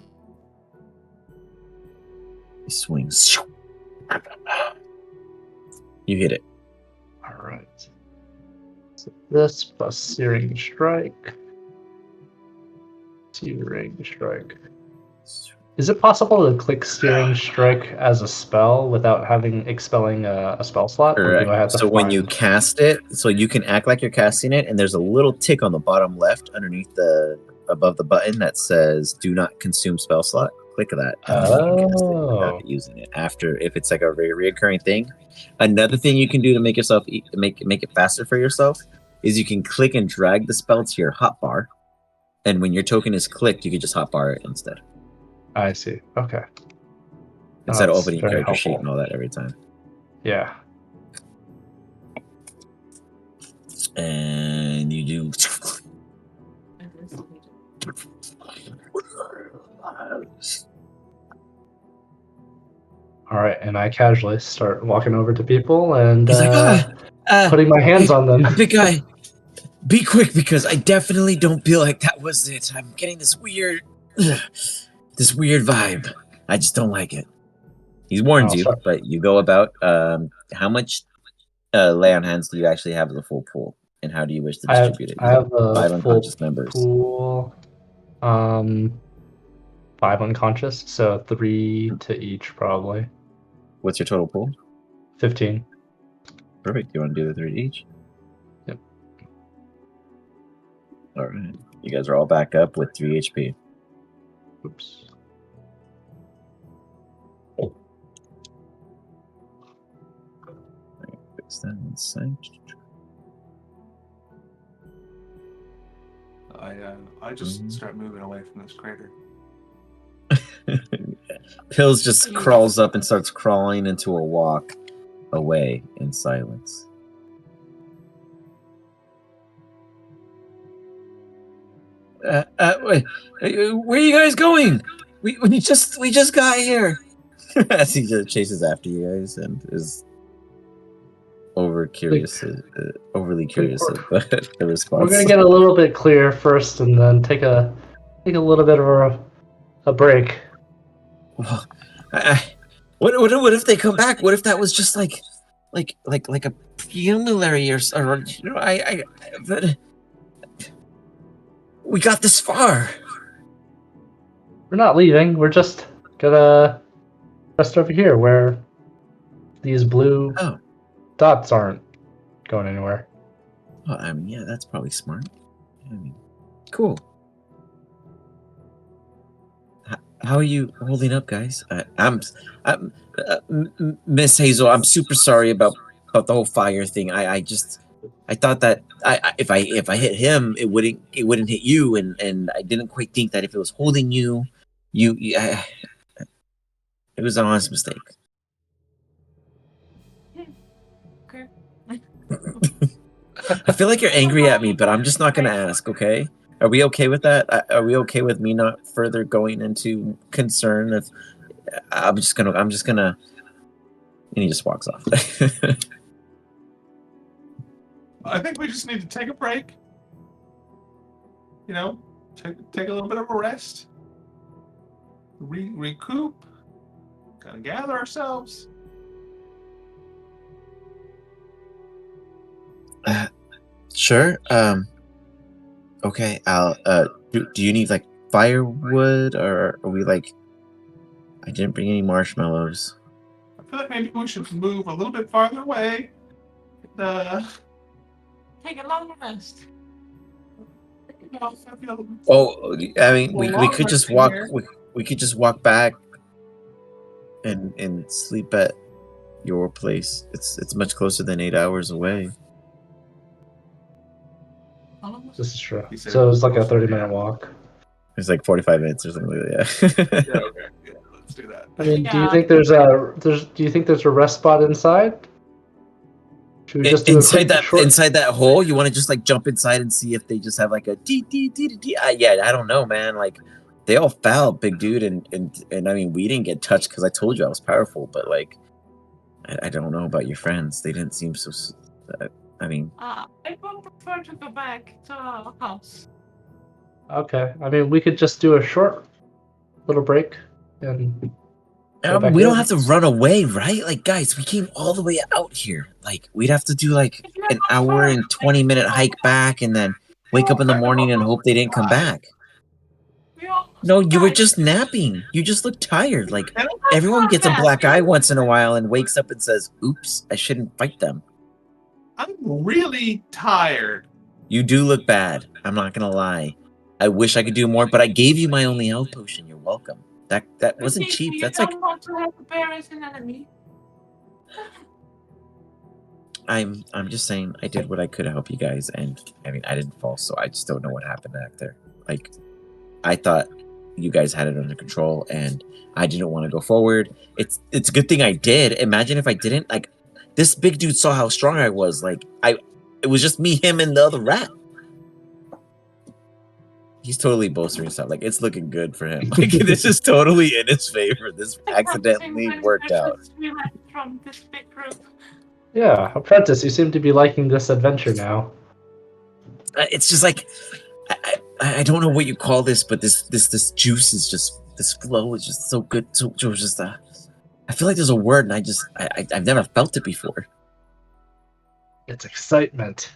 swings. You hit it. All right. So this plus searing strike. Searing strike. Is it possible to click Searing Strike as a spell without expelling a spell slot? Or do I have Correct. to So when you find... cast it, so you can act like you're casting it, and there's a little tick on the bottom left underneath above the button that says "Do not consume spell slot." Click that, and then you can cast it without using it. After, if it's like a reoccurring thing. Another thing you can do to make yourself make it faster for yourself is you can click and drag the spell to your hotbar, and when your token is clicked, you can just hotbar it instead. I see. Okay. Instead of That's opening very character helpful. sheet and all that every time. Yeah. And you do. All right, and I casually start walking over to people and He's like, putting my hands on them. Big guy, be quick because I definitely don't feel like that was it. I'm getting this weird vibe. I just don't like it. He warns I'll you, start. but you go about. How much lay on hands do you actually have as a full pool, and how do you wish to distribute it? I have a 5 full unconscious members. pool. 5 unconscious, so 3 to each probably. What's your total pool? 15. Perfect. You want to do the 3 to each? Yep. All right. You guys are all back up with 3 HP. Oops. Fix that in a sec. I just start moving away from this crater. Pills just crawls up and starts crawling into a walk away in silence. Wait, where are you guys going? We just got here. As he just chases after you guys and is overly curious about the response. We're gonna get a little bit clear first, and then take a little bit of a break. Well, what if they come back? What if that was just like a preliminary or you know? But we got this far. We're not leaving. We're just gonna rest over here where these blue dots aren't going anywhere. Well, I mean, yeah, that's probably smart. I mean, cool. How are you holding up, guys? I'm Miss Hazel. I'm super sorry about the whole fire thing. I thought that if I hit him, it wouldn't hit you, and I didn't quite think that if it was holding you, it was an honest mistake. Okay. I feel like you're angry at me, but I'm just not gonna ask. Okay? Are we okay with that? Are we okay with me not further going into concern? If I'm just gonna, and he just walks off. I think we just need to take a break. You know, take a little bit of a rest. Recoup. Gotta gather ourselves. Sure. Okay. I'll. Do you need like firewood, or are we like? I didn't bring any marshmallows. I feel like maybe we should move a little bit farther away. Take a long rest. Oh, I mean, we Well, could just resting walk. here. We could just walk back. And sleep at your place. It's much closer than 8 hours away. This is true. He said So it's like a closer to 30-minute walk. It's like 45 minutes or something like that. Yeah, okay. Yeah, let's do that. I mean, do you Yeah. think there's a rest spot inside? Should we just do inside a quick inside that hole? You want to just like jump inside and see if they just have like a dee. Yeah, I don't know, man. Like they all fell, big dude, and I mean we didn't get touched because I told you I was powerful, but like I don't know about your friends. They didn't seem so. I mean, I would prefer to go back to our house. Okay. I mean, we could just do a short little break and go back we don't in. have to run away, right? Like, guys, we came all the way out here. Like, we'd have to do like an hour and 20-minute hike back, and then wake up in the morning and hope they didn't come back. No, you were just napping. You just look tired. Like, everyone gets a black eye once in a while and wakes up and says, "Oops, I shouldn't fight them." I'm really tired. You do look bad. I'm not gonna lie. I wish I could do more, but I gave you my only health potion. You're welcome. That wasn't cheap. You That's don't like want to have the bear as an enemy. I'm just saying I did what I could to help you guys, and I mean I didn't fall, so I just don't know what happened back there. Like I thought you guys had it under control, and I didn't want to go forward. It's a good thing I did. Imagine if I didn't. Like this big dude saw how strong I was. Like it was just me, him, and the other rat. He's totally bolstering stuff. Like it's looking good for him. Like this is totally in his favor. This accidentally worked out. We went from this big group. Yeah, Apprentice, you seem to be liking this adventure now. It's just like I don't know what you call this, but this juice is just this flow is just so good. So just I feel like there's a word, and I've never felt it before. It's excitement.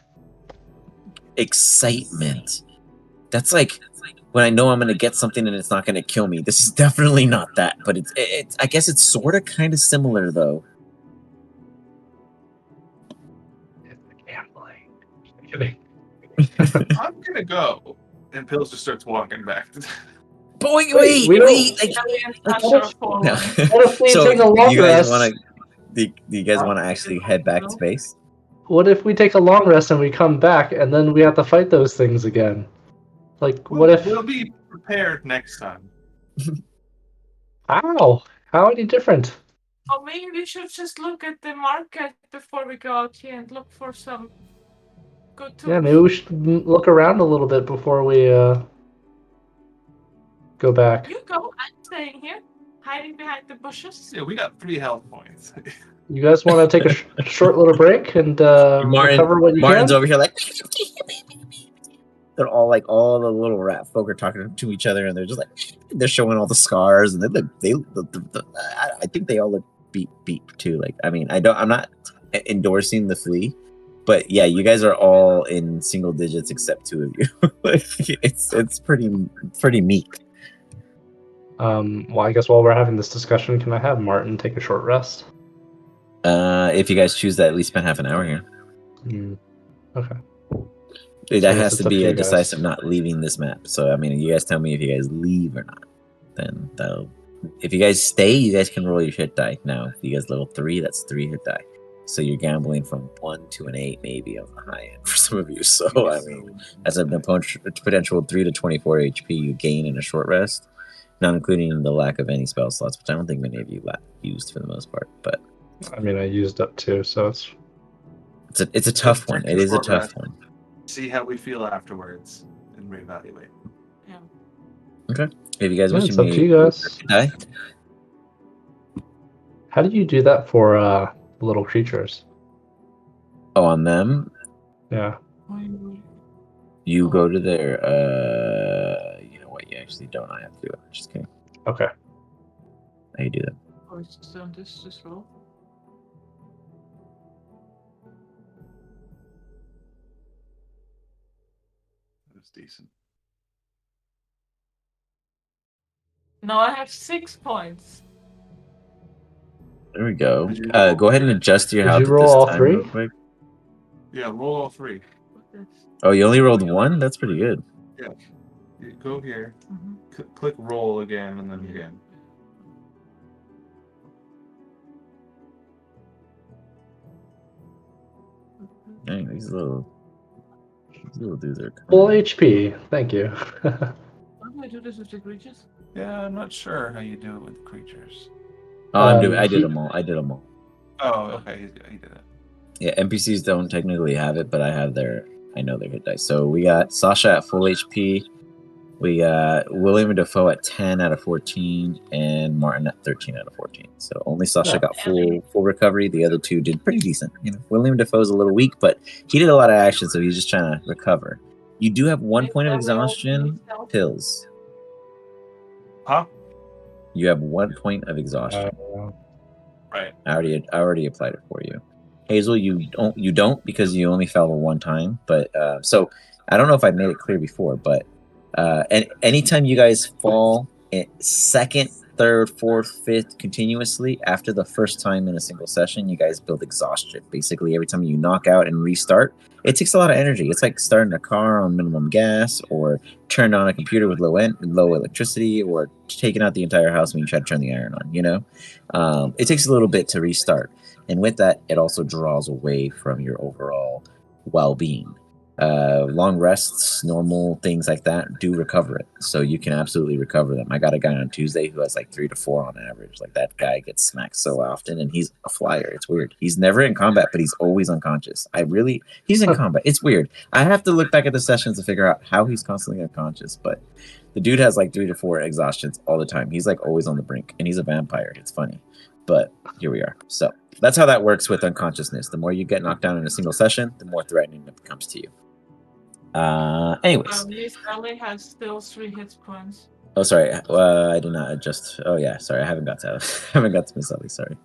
Excitement. That's like when I know I'm gonna get something and it's not gonna kill me. This is definitely not that, but it's I guess it's sort of kind of similar though. It's the gambling. I'm kidding. I'm gonna go. And Pills just starts walking back. But wait, we don't- like, What no. What if we So take a long you guys rest? want to? Do you guys want to actually head back to base? What if we take a long rest and we come back and then we have to fight those things again? Like, what if? We'll be prepared next time. How? How any different? Or maybe we should just look at the market before we go out here and look for some good tools. Yeah, maybe we should look around a little bit before we go back. You go. I'm staying here, hiding behind the bushes. Yeah, we got 3 health points. You guys want to take a short little break and Martin, recover what you Martin's can? over here like. They're all the little rat folk are talking to each other, and they're just like they're showing all the scars, and I think they all look beat too. Like, I mean, I'm not endorsing the flea, but yeah, you guys are all in single digits except 2 of you. it's pretty meek. Well, I guess while we're having this discussion, can I have Martin take a short rest? If you guys choose to at least spend half an hour here, Okay. that I guess has it's to up be to a you guys. decisive not leaving this map. So I mean, you guys tell me if you guys leave or not. Then that'll. If you guys stay, you guys can roll your hit die. Now, if you guys level 3, that's 3 hit die. So you're gambling from 1 to an 8, maybe on the high end for some of you. So I mean, as a potential 3 to 24 HP you gain in a short rest, not including the lack of any spell slots, which I don't think many of you used for the most part. But I mean, I used up 2, so it's a tough one. take It a is a short tough rest. one. See how we feel afterwards and reevaluate. If you guys yeah, wish it's to up to you guys. die, How do you do that for little creatures? on them, Yeah. you go to their you know what, you actually don't. I have to do it. Just kidding. Okay. How you do that? Oh, it's just on this roll. That's decent. Now I have 6 points. There we go. Did you Go ahead and adjust your Did health you at roll this all time 3? real quick. Yeah, roll all 3. Oh, you only rolled 1? That's pretty good. You go here, Mm-hmm. click roll again, and then again. Dang, these little dudes are Full coming. HP. Thank you. How do I do this with the creatures? Yeah, I'm not sure how you do it with creatures. Oh, I did he- them all. I did them all. Oh, okay, he did it. Yeah, NPCs don't technically have it, but I know their hit dice. So we got Sasha at full HP. We got William Dafoe at 10 out of 14, and Martin at 13 out of 14. So only Sasha Yeah. got full recovery. The other 2 did pretty decent. You know, William Dafoe's a little weak, but he did a lot of action, so he's just trying to recover. You do have 1 point of exhaustion pills. Huh? You have 1 point of exhaustion. Right. I already applied it for you. Hazel, you don't because you only fell 1 time. But so I don't know if I made it clear before, but and anytime you guys fall second, third, fourth, fifth continuously after the first time in a single session, you guys build exhaustion. Basically, every time you knock out and restart, it takes a lot of energy. It's like starting a car on minimum gas, or turning on a computer with low electricity, or taking out the entire house when you try to turn the iron on. You know, it takes a little bit to restart, and with that, it also draws away from your overall well-being. Long rests, normal things like that do recover it. So you can absolutely recover them. I got a guy on Tuesday who has like 3 to 4 on average. Like, that guy gets smacked so often, and he's a flyer. It's weird. He's never in combat, but he's always unconscious. He's in combat. It's weird. I have to look back at the sessions to figure out how he's constantly unconscious, but the dude has like 3 to 4 exhaustions all the time. He's like always on the brink, and he's a vampire. It's funny, but here we are. So that's how that works with unconsciousness. The more you get knocked down in a single session, the more threatening it becomes to you. Anyways. Miss Ellie has still 3 hit points. Oh, sorry. I did not adjust. Oh, yeah. Sorry. I haven't got to Miss Ellie. Sorry.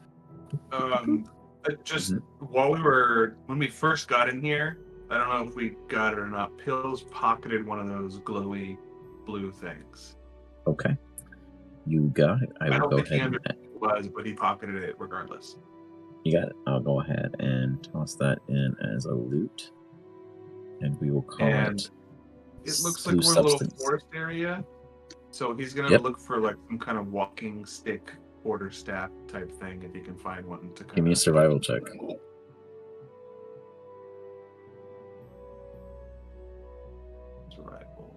Just Mhm. when we first got in here, I don't know if we got it or not. Pills pocketed one of those glowy blue things. Okay. You got it. I I will don't go think he ahead understood what it was, but he pocketed it regardless. You got it. I'll go ahead and toss that in as a loot, and we will call And it. It looks blue like we're in a little substance. forest area, so he's gonna Yep. look for like some kind of walking stick, quarter staff type thing, if he can find one to Give me a survival check. Survival.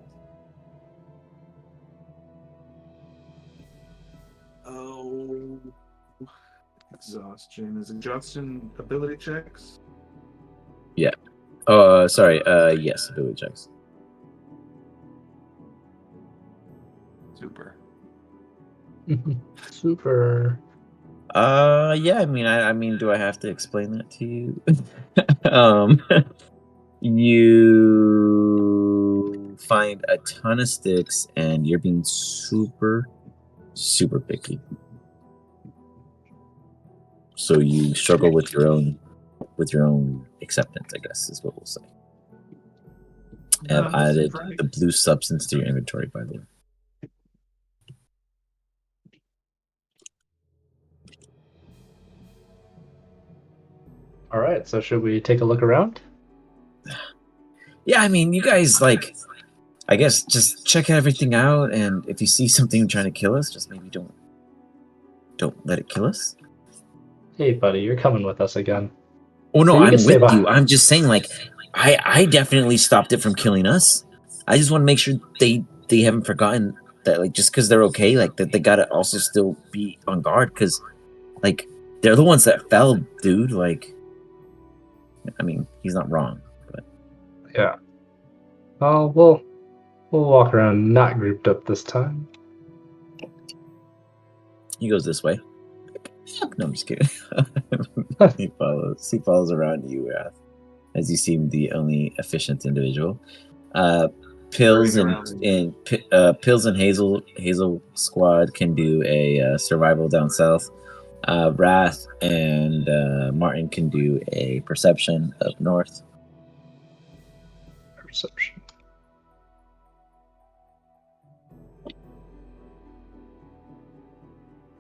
exhaustion. Is exhaustion ability checks? Sorry. Yes, ability checks. Super. Super. Yeah. I mean, do I have to explain that to you? um, you find a ton of sticks, and you're being super, super picky. So you struggle with your own acceptance, I guess is what we'll say. Have added the blue substance to your inventory, by the way. All right, so should we take a look around? Yeah, I mean, you guys, like, I guess just check everything out, and if you see something trying to kill us, just maybe don't let it kill us. Hey, buddy, you're coming with us again. Oh no, So you I'm can stay with you. behind. I'm just saying, like, I definitely stopped it from killing us. I just want to make sure they haven't forgotten that, like, just because they're okay, like, that they gotta also still be on guard, because, like, they're the ones that fell, dude. Like, I mean, he's not wrong, but Yeah. Oh, we'll walk around not grouped up this time. he goes this way. No, I'm just kidding. He follows around you, as you seem the only efficient individual. Pills and Pills and Hazel squad can do a survival down south. Wrath and Martin can do a perception up north. Perception.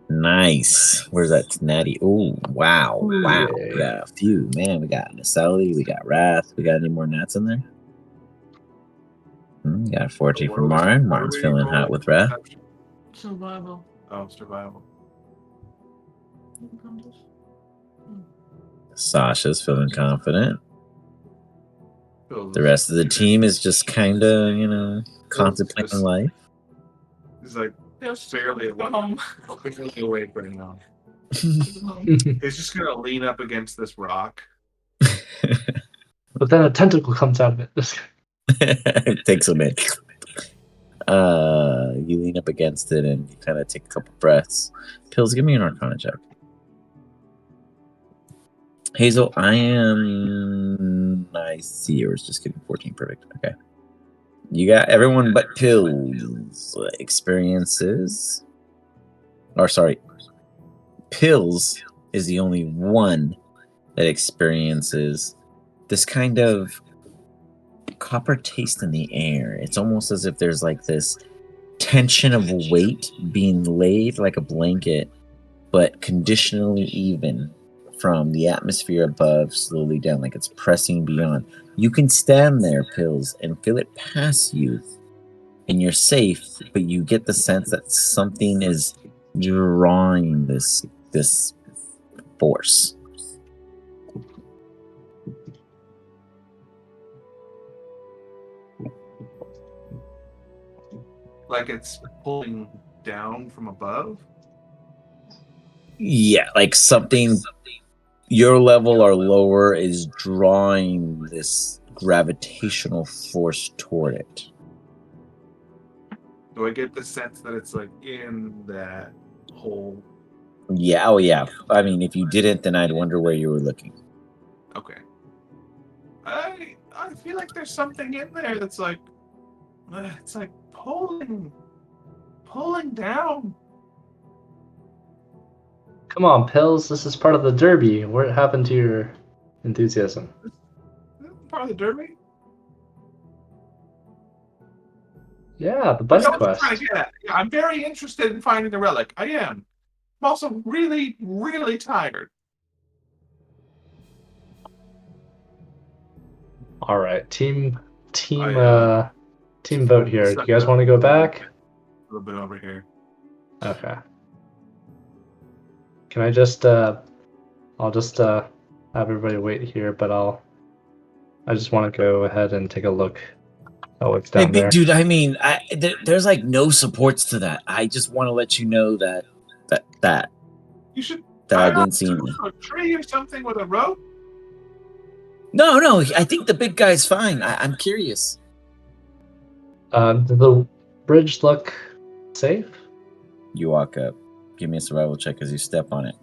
Nice. Where's that natty? Oh, wow. Wow. Yay. We got a few. Man, we got Nacelle, we got Wrath. We got any more nats in there? We got 14 from Martin. Martin's feeling hot with Wrath. Survival. Oh, survival. Sasha's feeling confident. Feels The rest of the team is just kind of, contemplating just- life. He's like barely barely awake right now. But He's just gonna lean up against this rock. then a tentacle comes out of it. It takes a minute. You lean up against it and you kind of take a couple breaths. Pills, give me an Arcana check. Hazel, I see yours. Just kidding. 14, perfect. Okay. You got everyone but Pills experiences. Or sorry, Pills is the only one that experiences this kind of copper taste in the air. It's almost as if there's like this tension of weight being laid like a blanket, but conditionally even from the atmosphere above slowly down, like it's pressing beyond. You can stand there, Pills, and feel it pass you, and you're safe, but you get the sense that something is drawing this force. Like it's pulling down from above. Yeah, like something your level or lower is drawing this gravitational force toward it. Do I get the sense that it's like in that hole? Yeah, oh yeah. I mean, if you didn't, then I'd wonder where you were looking. Okay. I feel like there's something in there that's like it's like pulling down. Come on, Pills. This is part of the derby. What happened to your enthusiasm? Part of the derby. Yeah, the That's bunny what I'm quest. trying to get at. Yeah, I'm very interested in finding the relic. I am. I'm also really, really tired. All right, team I, vote here. Do you guys want to go back? A little bit over here. Okay. Can I just I'll just have everybody wait here, but I just want to go ahead and take a look at what's Hey, down big there. dude, I mean, there's like no supports to that. I just want to let you know that You should Dog Tie didn't see onto me. a tree or something with a rope? No, I think the big guy's fine. I'm curious. Did the bridge look safe? You walk up. Give me a survival check as you step on it.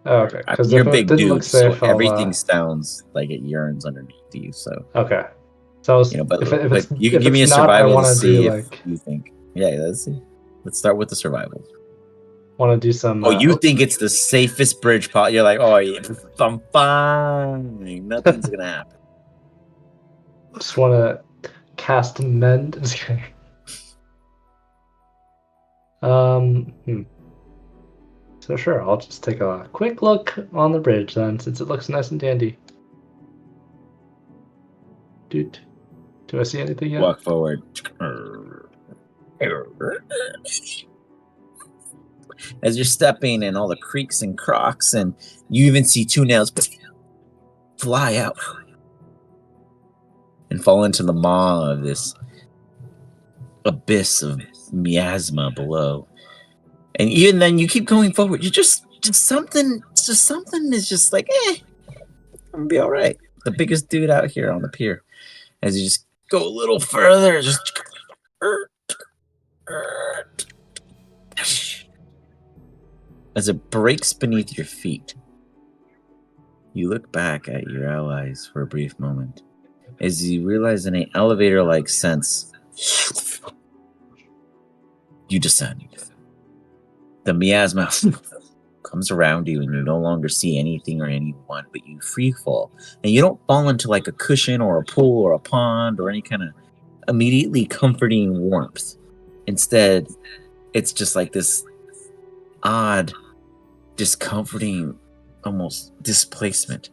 Oh, okay, I because mean, you're if a it big didn't look dude, so safe, I'll. everything sounds like it yearns underneath you. So Okay. So I was, you know, but if you can if give me it's a not, I survival to want to do see if like you think. Yeah, let's see. Let's start with the survival. want to do some. Oh, you think it's the safest bridge pot? You're like, oh, yeah, I'm fine. Nothing's gonna happen. Just want to cast mend. Just kidding. Hmm. So sure, I'll just take a quick look on the bridge then, since it looks nice and dandy. Dude, do I see anything yet? Walk forward. As you're stepping and all the creaks and crocks, and you even see two nails fly out and fall into the maw of this abyss of miasma below. And even then, you keep going forward. You just something is just like, I'm gonna be all right. The biggest dude out here on the pier. As you just go a little further, just as it breaks beneath your feet. You look back at your allies for a brief moment as you realize in an elevator-like sense, you descend. The miasma comes around you and you no longer see anything or anyone, but you free fall. And you don't fall into like a cushion or a pool or a pond or any kind of immediately comforting warmth. Instead, it's just like this odd, discomforting, almost displacement.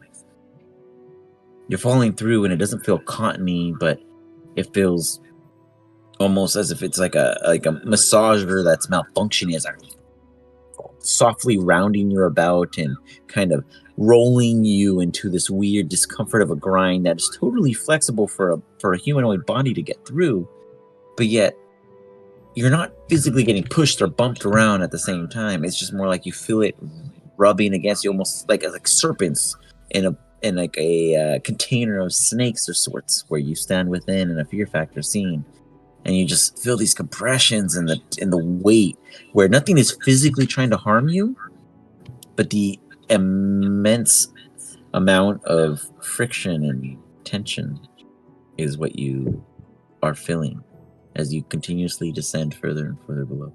You're falling through and it doesn't feel cottony, but it feels almost as if it's like a massager that's malfunctioning, as softly rounding you about and kind of rolling you into this weird discomfort of a grind that is totally flexible for a humanoid body to get through, but yet you're not physically getting pushed or bumped around at the same time. It's just more like you feel it rubbing against you, almost like serpents in like a container of snakes or sorts, where you stand within in a fear factor scene, and you just feel these compressions and the weight, where nothing is physically trying to harm you, but the immense amount of friction and tension is what you are feeling as you continuously descend further and further below.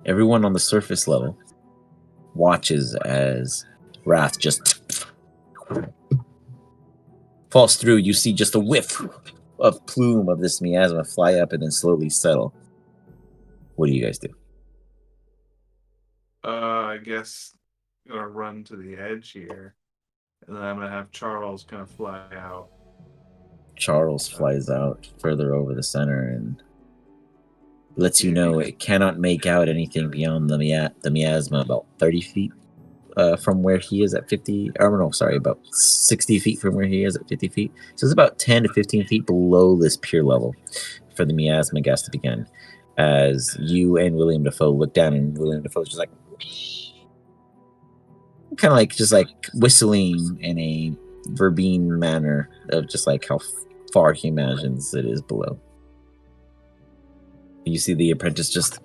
Everyone on the surface level watches as Wrath just falls through. You see just a whiff of plume of this miasma fly up and then slowly settle. What do you guys do? I guess I'm gonna run to the edge here, and then I'm gonna have Charles kind of fly out. Charles flies out further over the center and lets you know it cannot make out anything beyond the miasma about 30 feet from where he is at 50. Or no, sorry, about 60 feet from where he is at 50 feet. So it's about 10 to 15 feet below this pier level for the miasma gas to begin. As you and William Dafoe look down, and William Dafoe's just like, kind of like just like whistling in a verbene manner of just like how far he imagines it is below. You see the apprentice just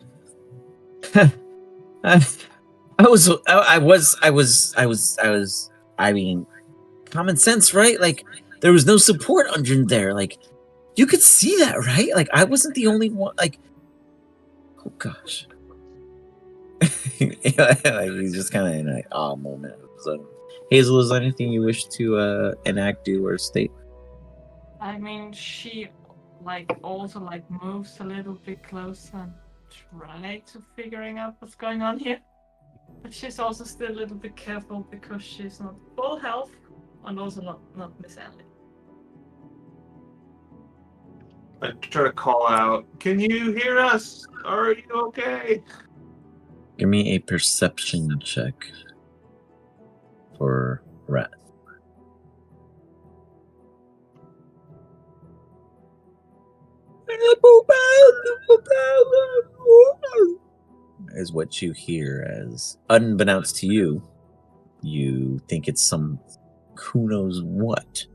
I mean, common sense, right? Like, there was no support under there. Like, you could see that, right? Like, I wasn't the only one. Like, oh gosh. Like, he's just kind of in an awe moment. So, Hazel, is there anything you wish to enact, do, or state? I mean, she also moves a little bit closer and try to figuring out what's going on here. But she's also still a little bit careful because she's not full health and also not Miss Ellie. I try to call out, "Can you hear us? Are you okay?" Give me a perception check for Rat. is what you hear as, unbeknownst to you, you think it's some who knows what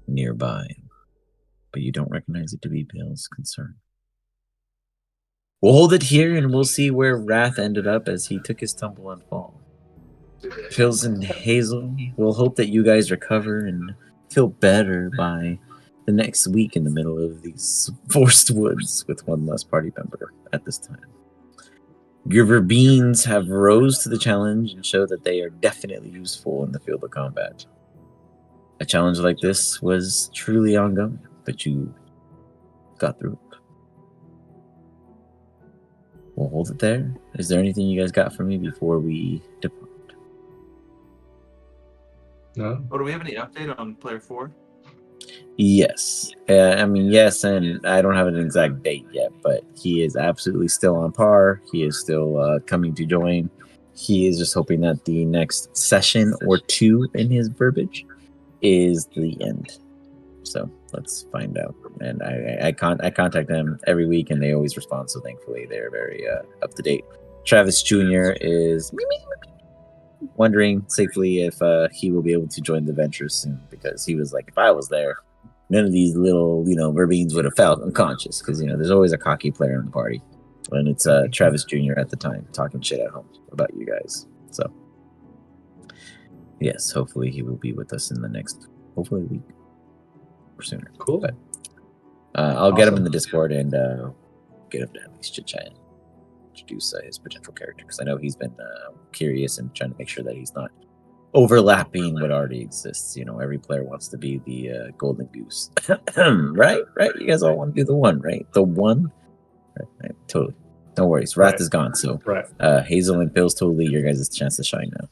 nearby, but you don't recognize it to be Bale's concern. We'll hold it here and we'll see where Wrath ended up as he took his tumble and fall. Pills and Hazel, we'll hope that you guys recover and feel better by the next week in the middle of these forced woods with one less party member at this time. Your beans have rose to the challenge and show that they are definitely useful in the field of combat. A challenge like this was truly ongoing, but you got through it. We'll hold it there. Is there anything you guys got for me before we depart? No. Oh, do we have any update on player 4? Yes. Yes, and I don't have an exact date yet, but he is absolutely still on par. He is still coming to join. He is just hoping that the next session or two in his verbiage is the end. So let's find out. And I contact them every week, and they always respond. So thankfully, they're very up to date. Travis Jr. is wondering safely if he will be able to join the venture soon, because he was like, if I was there, none of these little Verbines would have felt unconscious, because there's always a cocky player in the party, and it's Travis Jr. at the time talking shit at home about you guys. So yes, hopefully he will be with us in the next hopefully week or sooner. Cool. But I'll get him in Awesome. the Discord and get him to at least chit chat, introduce his potential character, because I know he's been curious and trying to make sure that he's not overlapping what already exists. Every player wants to be the golden goose. right? You guys all want to be the one, right? The one? Right. Totally. No worries. Wrath Right. is gone, so Right. Hazel and Bill's totally your guys' chance to shine now.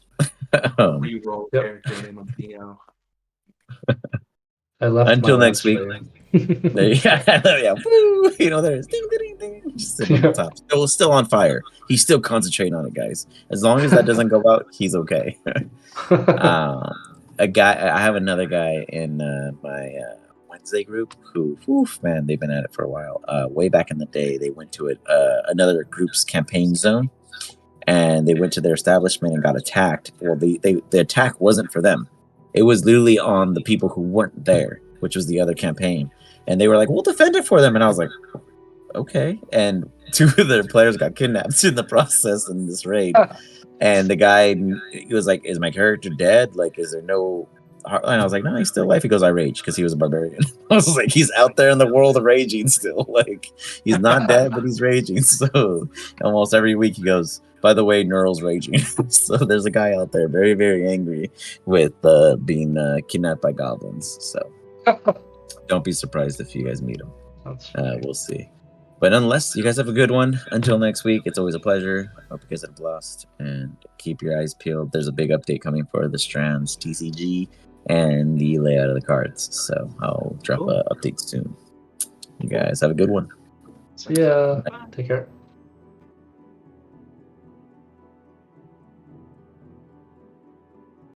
Reroll Yep. character name of Theo. I left Until my next week. There you go. Yeah. Woo! There's ding, ding, ding, just sitting on the top. Still on fire. He's still concentrating on it, guys. As long as that doesn't go out, he's okay. I have another guy in my Wednesday group who, man, they've been at it for a while. Way back in the day, they went to another group's campaign zone, and they went to their establishment and got attacked. Well, the attack wasn't for them. It was literally on the people who weren't there, which was the other campaign. And they were like, we'll defend it for them. And I was like, okay. And two of their players got kidnapped in the process in this raid. And the guy, he was like, is my character dead? Like, is there no... And I was like, no, he's still alive. He goes, I rage, because he was a barbarian. I was like, he's out there in the world raging still. Like, he's not dead, but he's raging. So almost every week he goes, by the way, Neural's raging. So there's a guy out there very, very angry with being kidnapped by goblins. So don't be surprised if you guys meet him. We'll see. But unless you guys have a good one, until next week, it's always a pleasure. I hope you guys have lost, and keep your eyes peeled. There's a big update coming for the Strands TCG and the layout of the cards. So I'll drop an update soon. You guys have a good one. See ya. Take care.